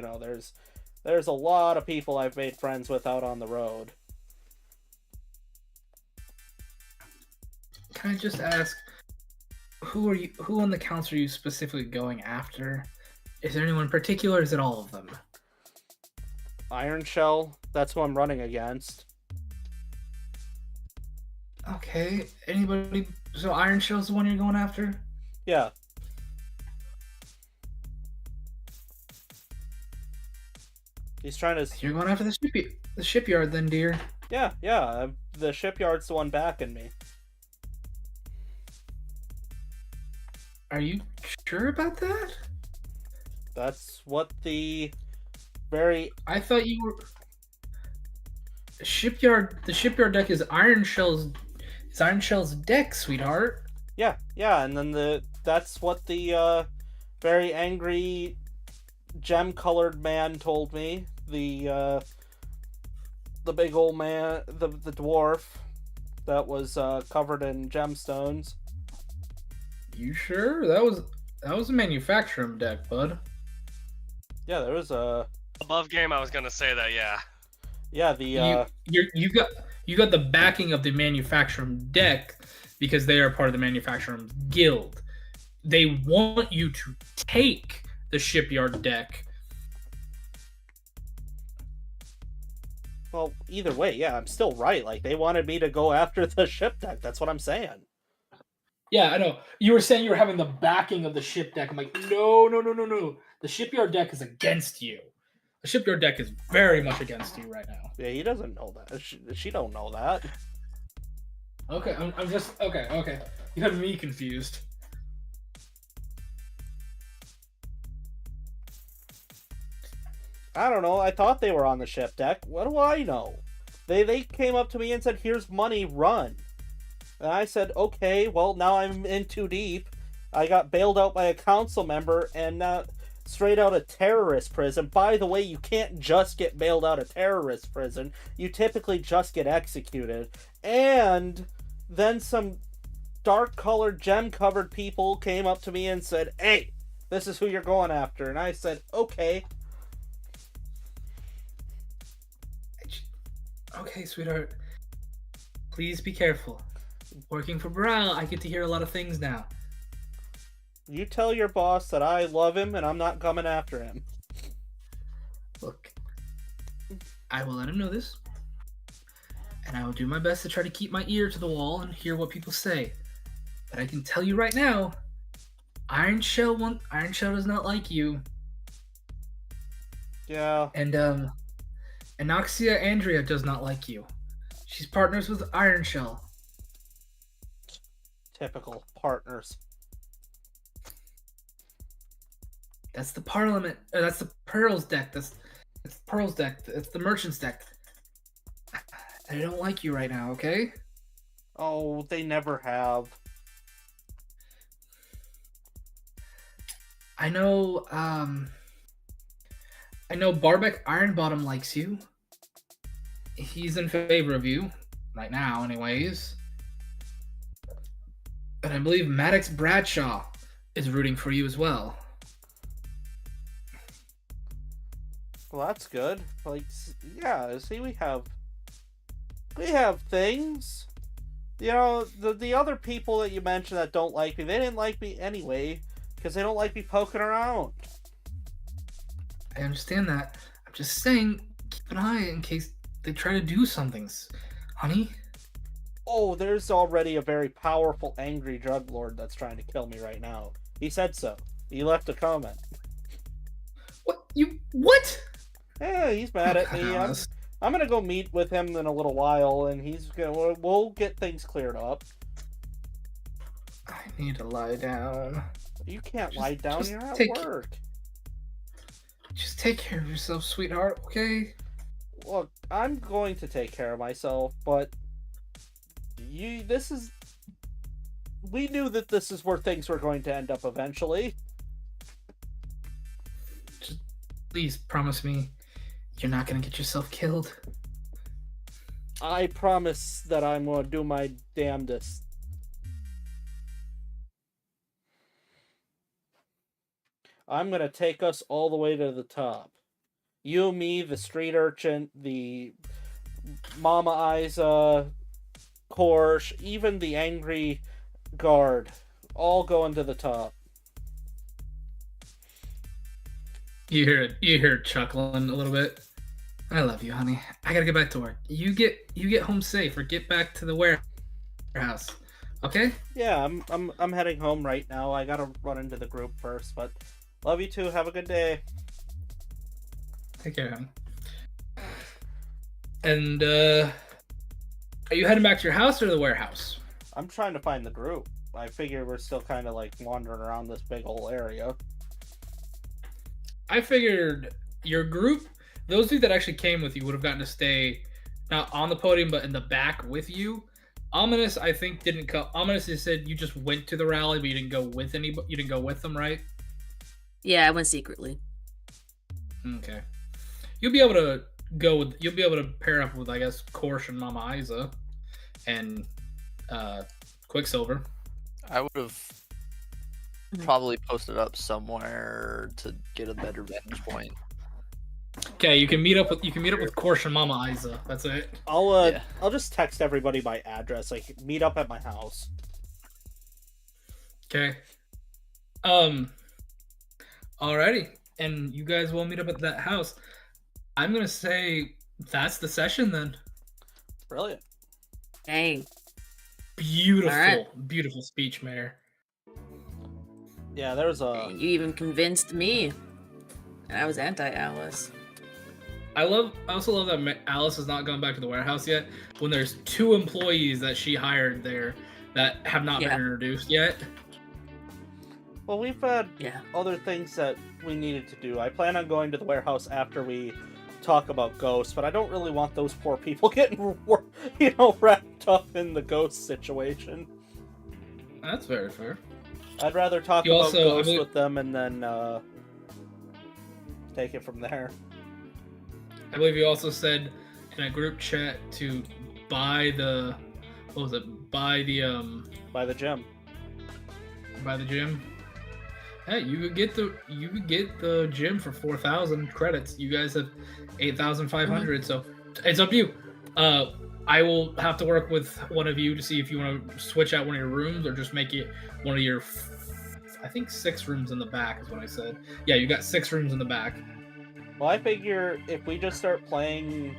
There's a lot of people I've made friends with out on the road. Can I just ask, who on the council are you specifically going after? Is there anyone in particular, or is it all of them? Iron Shell, that's who I'm running against. Okay, anybody... So Iron Shell's the one you're going after? Yeah. He's trying to... You're going after the shipyard then, dear. Yeah, the shipyard's the one backing me. Are you sure about that? That's what the very... I thought you were... The shipyard deck is Iron Shell's deck, sweetheart. Yeah, and then that's what the very angry gem-colored man told me. The big old man, the dwarf that was covered in gemstones. You sure? That was a manufacturing deck, bud. Yeah, there was a Above game, I was gonna say that, yeah. Yeah, the you got the backing of the manufacturing deck because they are part of the manufacturing guild. They want you to take the shipyard deck. Well, either way, yeah, I'm still right. Like, they wanted me to go after the ship deck. That's what I'm saying. Yeah, I know. You were saying you were having the backing of the ship deck. I'm like, no. The shipyard deck is against you. The shipyard deck is very much against you right now. Yeah, he doesn't know that. She don't know that. Okay, I'm just... Okay. You have me confused. I don't know. I thought they were on the ship deck. What do I know? They came up to me and said, "Here's money, run." And I said, "Okay, well, now I'm in too deep. I got bailed out by a council member and straight out of terrorist prison." By the way, you can't just get bailed out of terrorist prison. You typically just get executed. And then some dark-colored, gem-covered people came up to me and said, "Hey, this is who you're going after." And I said, "Okay." Okay, sweetheart. Please be careful. Working for Brow, I get to hear a lot of things now. You tell your boss that I love him and I'm not coming after him. Look, I will let him know this, and I will do my best to try to keep my ear to the wall and hear what people say. But I can tell you right now, Iron Shell does not like you. Yeah. And Anoxia Andrea does not like you. She's partners with Iron Shell. Typical partners. That's the Parliament. That's the Pearls deck. That's Pearls deck. That's the Merchants deck. I don't like you right now, okay? Oh, they never have. I know Barbeck Ironbottom likes you. He's in favor of you. Right now, anyways. And I believe Maddox Bradshaw is rooting for you as well. Well, that's good. Like, yeah, see, we have things. You know, the other people that you mentioned that don't like me, they didn't like me anyway, because they don't like me poking around. I understand that. I'm just saying, keep an eye in case they try to do something, honey. Oh, there's already a very powerful, angry drug lord that's trying to kill me right now. He said so. He left a comment. What? Yeah, he's mad at me. I'm gonna go meet with him in a little while, and we'll get things cleared up. I need to lie down. You can't lie down. You're at work. Just take care of yourself, sweetheart. Okay. Look, I'm going to take care of myself, but We knew that this is where things were going to end up eventually. Just please promise me you're not gonna get yourself killed. I promise that I'm going to do my damnedest. I'm going to take us all the way to the top. You, me, the street urchin, the Mama Isa, Korsh, even the angry guard, all going to the top. You hear it chuckling a little bit. I love you, honey. I gotta get back to work. You get home safe or get back to the warehouse. Okay? Yeah, I'm heading home right now. I gotta run into the group first, but love you too. Have a good day. Take care, honey. And are you heading back to your house or the warehouse? I'm trying to find the group. I figure we're still kind of like wandering around this big old area. I figured your group, those two that actually came with you, would have gotten to stay not on the podium but in the back with you. Ominous, I think, didn't come. Ominous just said you just went to the rally, but you didn't go with anybody. You didn't go with them, right? Yeah, I went secretly. Okay. You'll be able to go with. You'll be able to pair up with, I guess, Korsh and Mama Isa, and Quicksilver. I would have probably posted up somewhere to get a better vantage point. Okay, you can meet up with Korsh and Mama Isa. That's it. I'll just text everybody my address. Like, meet up at my house. Okay. Alrighty, and you guys will meet up at that house. I'm gonna say that's the session then. Brilliant. Dang. Beautiful, Alright. beautiful speech, Mayor. Yeah, there's a. You even convinced me. And I was anti-Alice. I also love that Alice has not gone back to the warehouse yet. When there's 2 employees that she hired there that have not been introduced yet. Well, we've had Yeah. other things that we needed to do. I plan on going to the warehouse after we talk about ghosts, but I don't really want those poor people getting, wrapped up in the ghost situation. That's very fair. I'd rather talk about ghosts with them and then take it from there. I believe you also said in a group chat to buy the Buy the gym. Buy the gym. Hey, you could get the gym for 4,000 credits. You guys have 8,500, so it's up to you. I will have to work with one of you to see if you want to switch out one of your rooms or just make it one of your, I think 6 rooms in the back is what I said. Yeah, you got 6 rooms in the back. Well, I figure if we just start playing,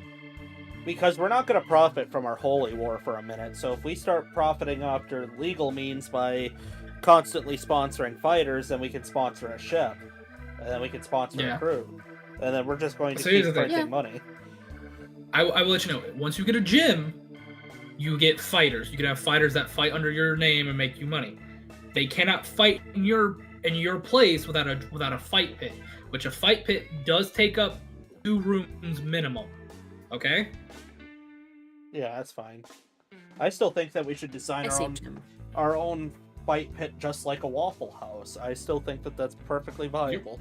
because we're not going to profit from our holy war for a minute, so if we start profiting after legal means by constantly sponsoring fighters, then we can sponsor a ship, and then we can sponsor a crew, and then we're just going to keep printing money. I will let you know, once you get a gym, you get fighters. You can have fighters that fight under your name and make you money. They cannot fight in your place without a fight pit, which a fight pit does take up 2 rooms minimum. Okay? Yeah, that's fine. I still think that we should design our own fight pit just like a Waffle House. I still think that that's perfectly viable.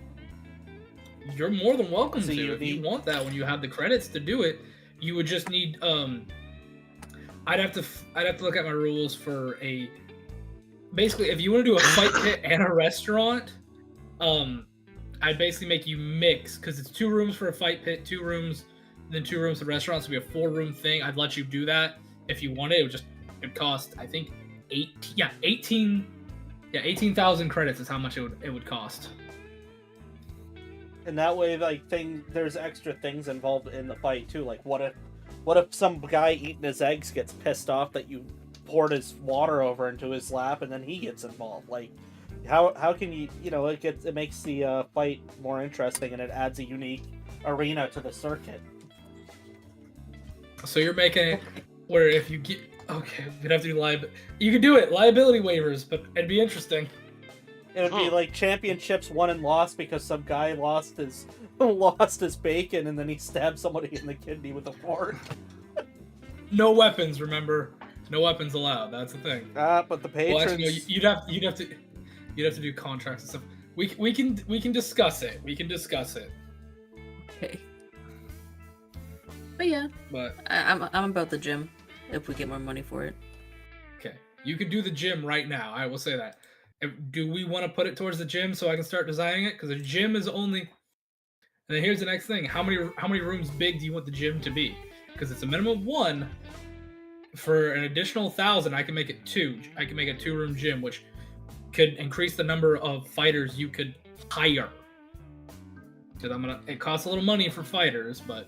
You're more than welcome to. If you want that, when you have the credits to do it, you would just need. I'd have to look at my rules for a. Basically, if you want to do a fight pit and a restaurant, I'd basically make you mix, because it's 2 rooms for a fight pit, 2 rooms, then 2 rooms for restaurants. So it'd be a 4-room thing. I'd let you do that if you wanted. It'd cost, I think, 18,000 credits is how much it would cost. And that way, like, there's extra things involved in the fight too. Like, what if some guy eating his eggs gets pissed off that you poured his water over into his lap, and then he gets involved? Like, how can you it makes the fight more interesting, and it adds a unique arena to the circuit. So you're making it where if you get we'd have to do you could do it liability waivers, but it'd be interesting. It would be like championships won and lost because some guy lost his bacon and then he stabbed somebody in the kidney with a fork. No weapons, remember. No weapons allowed. That's the thing. But the Well, patrons. actually, no, you'd have to do contracts and stuff. We can discuss it. We can discuss it. Okay. But yeah, But I'm about the gym if we get more money for it. okay, you can do the gym right now. I will say that. Do we want to put it towards the gym so I can start designing it? Because the gym is only. And then here's the next thing: how many rooms big do you want the gym to be? Because it's a minimum of 1. For an additional 1,000, I can make it 2. I can make a 2-room gym, which could increase the number of fighters you could hire. Because it costs a little money for fighters, but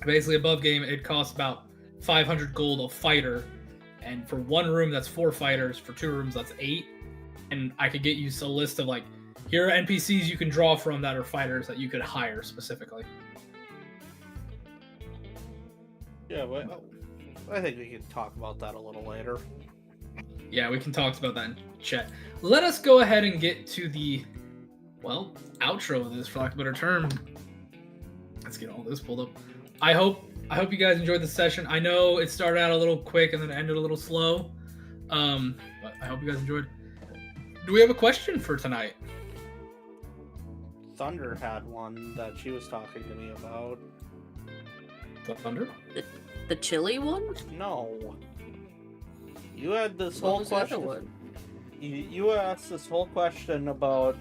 basically above game it costs about 500 gold a fighter, and for 1 room that's 4 fighters, for 2 rooms that's 8, and I could get you a list of like, here are NPCs you can draw from that are fighters that you could hire specifically. Yeah, well, I think we can talk about that a little later. Yeah, we can talk about that in chat. Let us go ahead and get to the, well, outro of this, for lack of a better term. Let's get all this pulled up. I hope you guys enjoyed the session. I know it started out a little quick and then ended a little slow, but I hope you guys enjoyed. Do we have a question for tonight? Thunder had one that she was talking to me about. Thunder? The chili one? No. You had this What whole was the other question. one? You asked this whole question about,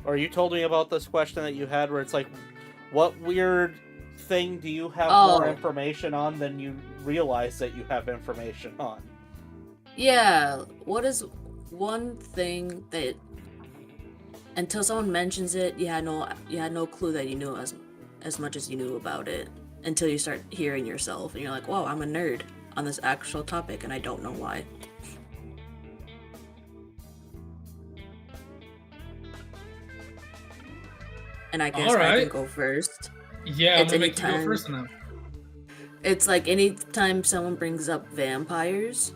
or you told me about this question that you had where it's like, what weird thing do you have more Oh. information on than you realize that you have information on? Yeah. What is one thing that until someone mentions it, you had no clue that you knew as much as you knew about it until you start hearing yourself and you're like, whoa, I'm a nerd on this actual topic and I don't know why. And I guess I Alright. can go first. Yeah, I'm It's gonna make you go anytime- first now. It's like anytime someone brings up vampires,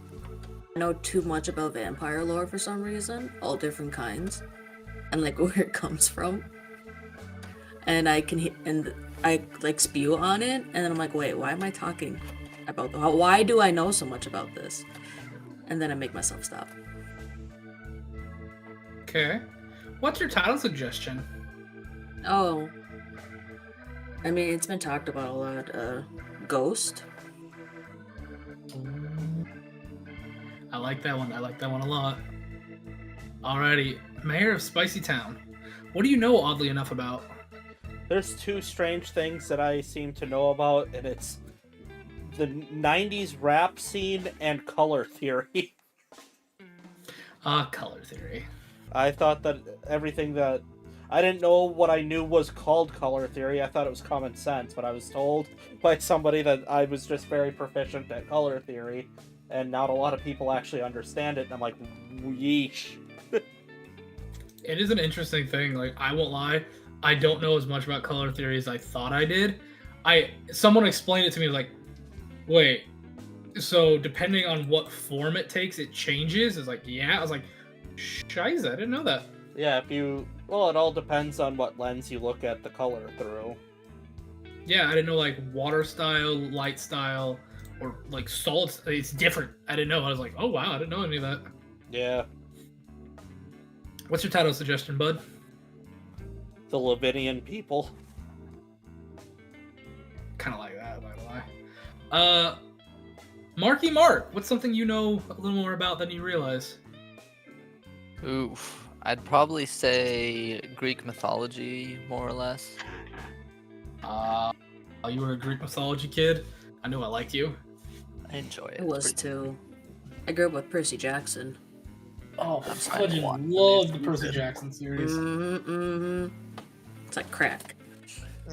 I know too much about vampire lore for some reason, all different kinds, and like where it comes from. And I like spew on it, and then I'm like, wait, why am I talking about why do I know so much about this? And then I make myself stop. Okay. What's your title suggestion? Oh. I mean, it's been talked about a lot. Ghost. I like that one. I like that one a lot. Alrighty, Mayor of SpicyTown. What do you know oddly enough about? There's 2 strange things that I seem to know about, and it's the 90s rap scene and color theory. Color theory. I thought that everything that... I didn't know what I knew was called color theory. I thought it was common sense, but I was told by somebody that I was just very proficient at color theory, and not a lot of people actually understand it, and I'm like, yeesh. It is an interesting thing. Like, I won't lie, I don't know as much about color theory as I thought I did. Someone explained it to me, like, wait, so depending on what form it takes, it changes? It's like, yeah. I was like, shiza, I didn't know that. Yeah, well, it all depends on what lens you look at the color through. Yeah, I didn't know, like, water style, light style, or, like, solid. It's different. I didn't know. I was like, oh, wow, I didn't know any of that. Yeah, What's your title suggestion, bud? the Leviathan people. Kind of like that, by the way. Marky Mark, what's something you know a little more about than you realize? Oof. I'd probably say Greek mythology, more or less. You were a Greek mythology kid. I knew I liked you. I enjoy it. It was Pretty- too. I grew up with Percy Jackson. Oh, I'm I fine. love the Percy Jackson series. Mm-hmm. It's like crack.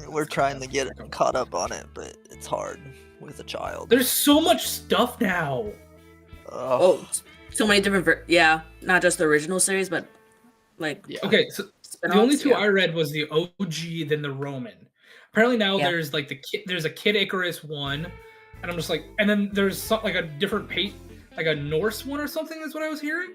We're trying to get caught up on it, but it's hard with a child. There's so much stuff now. Oh, so many different. Yeah, not just the original series, but like Yeah. Okay, so the only 2 I read was the OG, then the Roman. Apparently now Yeah. there's like there's a Kid Icarus one, and I'm just like, and then there's like a different like a Norse one or something. Is what I was hearing.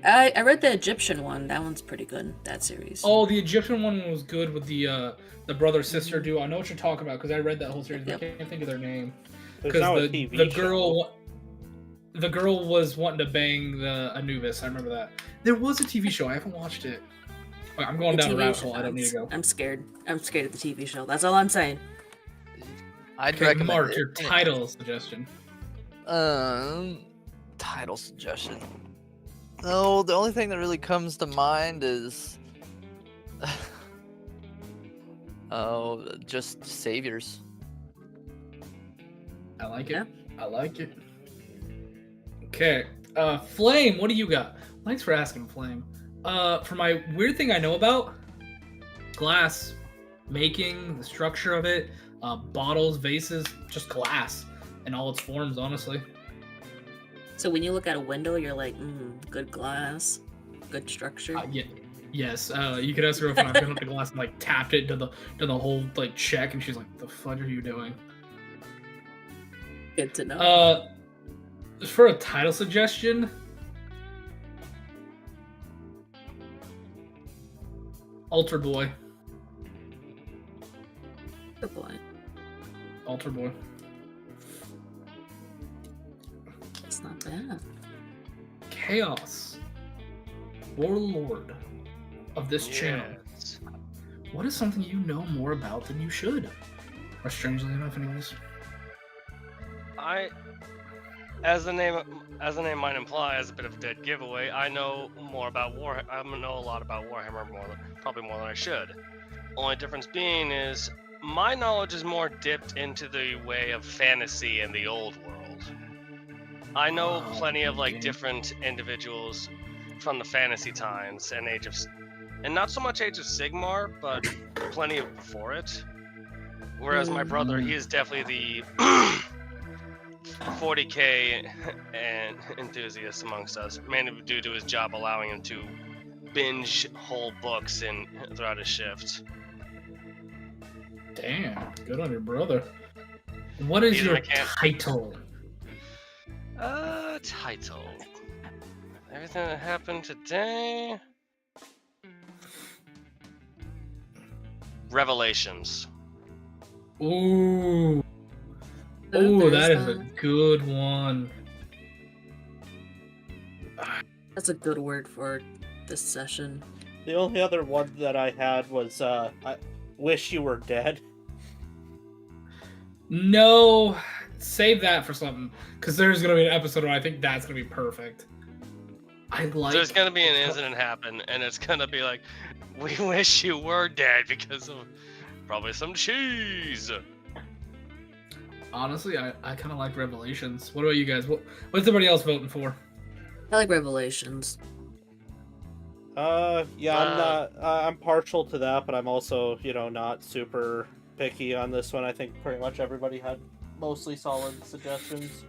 I read the Egyptian one. That one's pretty good. That series. Oh, the Egyptian one was good with the brother sister duo. I know what you're talking about because I read that whole series. But I can't think of their name. There's because now a the TV show. the girl was wanting to bang the Anubis. I remember that. There was a TV show. I haven't watched it. Wait, I'm going The down a TV rabbit show, hole. I don't need to go. I'm scared. I'm scared of the TV show. That's all I'm saying. I'd Okay, recommend Mark, it. your title suggestion. Title suggestion. No, the only thing that really comes to mind is, just saviors. I like it. Yeah. I like it. Okay. Flame, what do you got? Thanks for asking, Flame. For my weird thing I know about, glass making, the structure of it, bottles, vases, just glass in all its forms, honestly. So when you look at a window, you're like, good glass, good structure. Yeah, yes. You could ask her if I've been up the glass and like tapped it, done the whole like check, and she's like, "The fudge are you doing?" Good to know. For a title suggestion, Altar Boy. Good boy. Altar Boy. It's not bad. Chaos. Warlord of this channel. Yes. What is something you know more about than you should? Or strangely enough, anyways. As the name might imply, as a bit of a dead giveaway, I know more about I know a lot about Warhammer, probably more than I should. Only difference being is my knowledge is more dipped into the way of fantasy and the old world. I know plenty of like different individuals from the fantasy times and and not so much Age of Sigmar, but plenty of before it. Whereas my brother, he is definitely the 40k and enthusiast amongst us, mainly due to his job allowing him to binge whole books throughout his shift. Damn, good on your brother. What is your title? Title. Everything that happened today. Revelations. Ooh. Oh, Ooh, that there's is a good one. That's a good word for this session. The only other one that I had was I wish you were dead. No, save that for something, because there's gonna be an episode where I think that's gonna be perfect. There's gonna be an incident happen, and it's gonna be like, we wish you were dead because of probably some cheese. Honestly, I kind of like Revelations. What about you guys? What's everybody else voting for? I like Revelations. Yeah, I'm partial to that, but I'm also, not super picky on this one. I think pretty much everybody had mostly solid suggestions.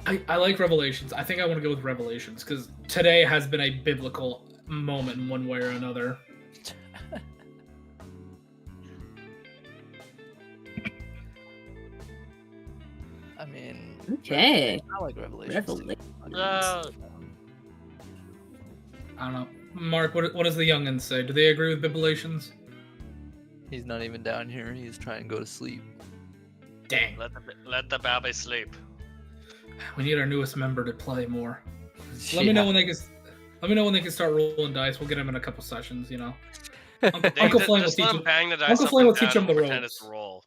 I like Revelations. I think I want to go with Revelations, because today has been a biblical moment in one way or another. I mean, Okay. I like Revelations. I don't know. Mark, what does the youngins say? Do they agree with Bibliations? He's not even down here. He's trying to go to sleep. Dang. Let the baby sleep. We need our newest member to play more. Let me know when they can start rolling dice. We'll get them in a couple sessions, Uncle Flame will teach them the ropes. Roll.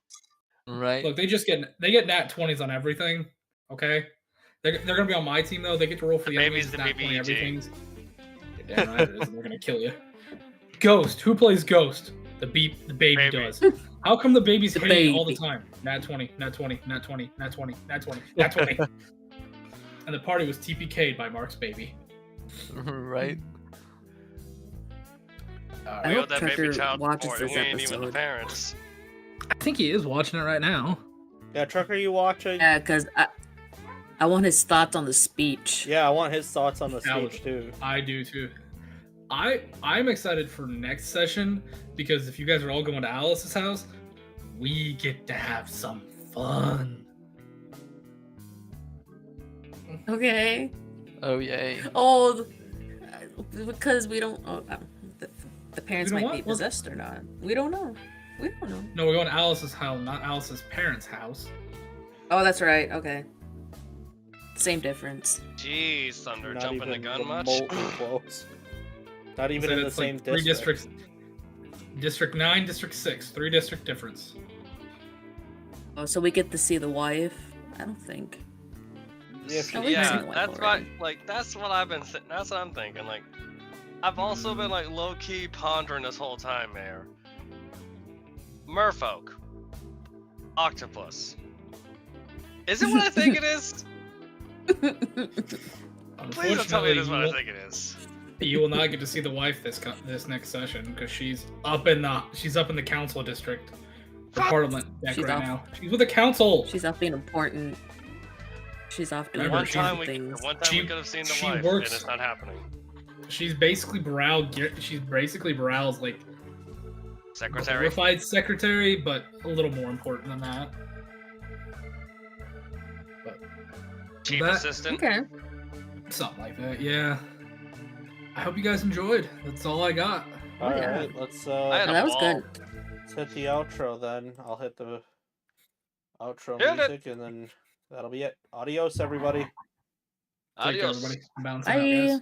Right. Look, they get nat 20s on everything. Okay, they're gonna be on my team though. They get to roll for the baby's enemies, the nat 20 BBG. everything. You're damn right it is. They're gonna kill you. Ghost. Who plays Ghost? The baby does. How come the baby's hitting all the time? Nat 20, nat 20, nat 20, nat 20, nat 20, nat 20. And the party was TPK'd by Mark's baby. Right. I We hope owe that Trucker baby child watches support. this We ain't even the episode. parents. I think he is watching it right now. Yeah, Trucker, you watching? Yeah, because I want his thoughts on the speech. Yeah, I want his thoughts on the That speech too. I do too. I'm excited for next session, because if you guys are all going to Alice's house, we get to have some fun. Okay. Oh yay. Oh, because we don't. The parents We don't might be what? Well- possessed or not. We don't know. We don't know. No, we're going to Alice's house, not Alice's parents' house. Oh, that's right. Okay. Same difference. Jeez, Thunder, Not jumping the even gun much? remotely close. Not even Said in the it's like same 3 district. districts. District 9, District 6, 3 district difference. Oh, so we get to see the wife? I don't think. Yeah, Oh, we've Yeah, seen the wife that's what already. that's what I've been that's what I'm thinking. Like, I've also been like low key pondering this whole time, Mayor. Merfolk, octopus. Is it what I think it is? Please don't tell me it is what I think it is. You will not get to see the wife this next session because she's up in the council district for Parliament deck She's right off. now. She's with the council. She's off being important. She's off doing Remember, important The things. one time She- we could have seen the she wife, works- and it's not happening. She's basically Brow's like Secretary. glorified secretary, but a little more important than that. But Chief that- assistant. Okay. something like that, yeah. I hope you guys enjoyed. That's all I got. All yeah. right, let's I had Oh, a that was ball. good. let's hit the outro then. I'll hit the outro Hit it. music, and then that'll be it. Adios, everybody. Take care, Adios. everybody. I'm bouncing out, Bye. guys.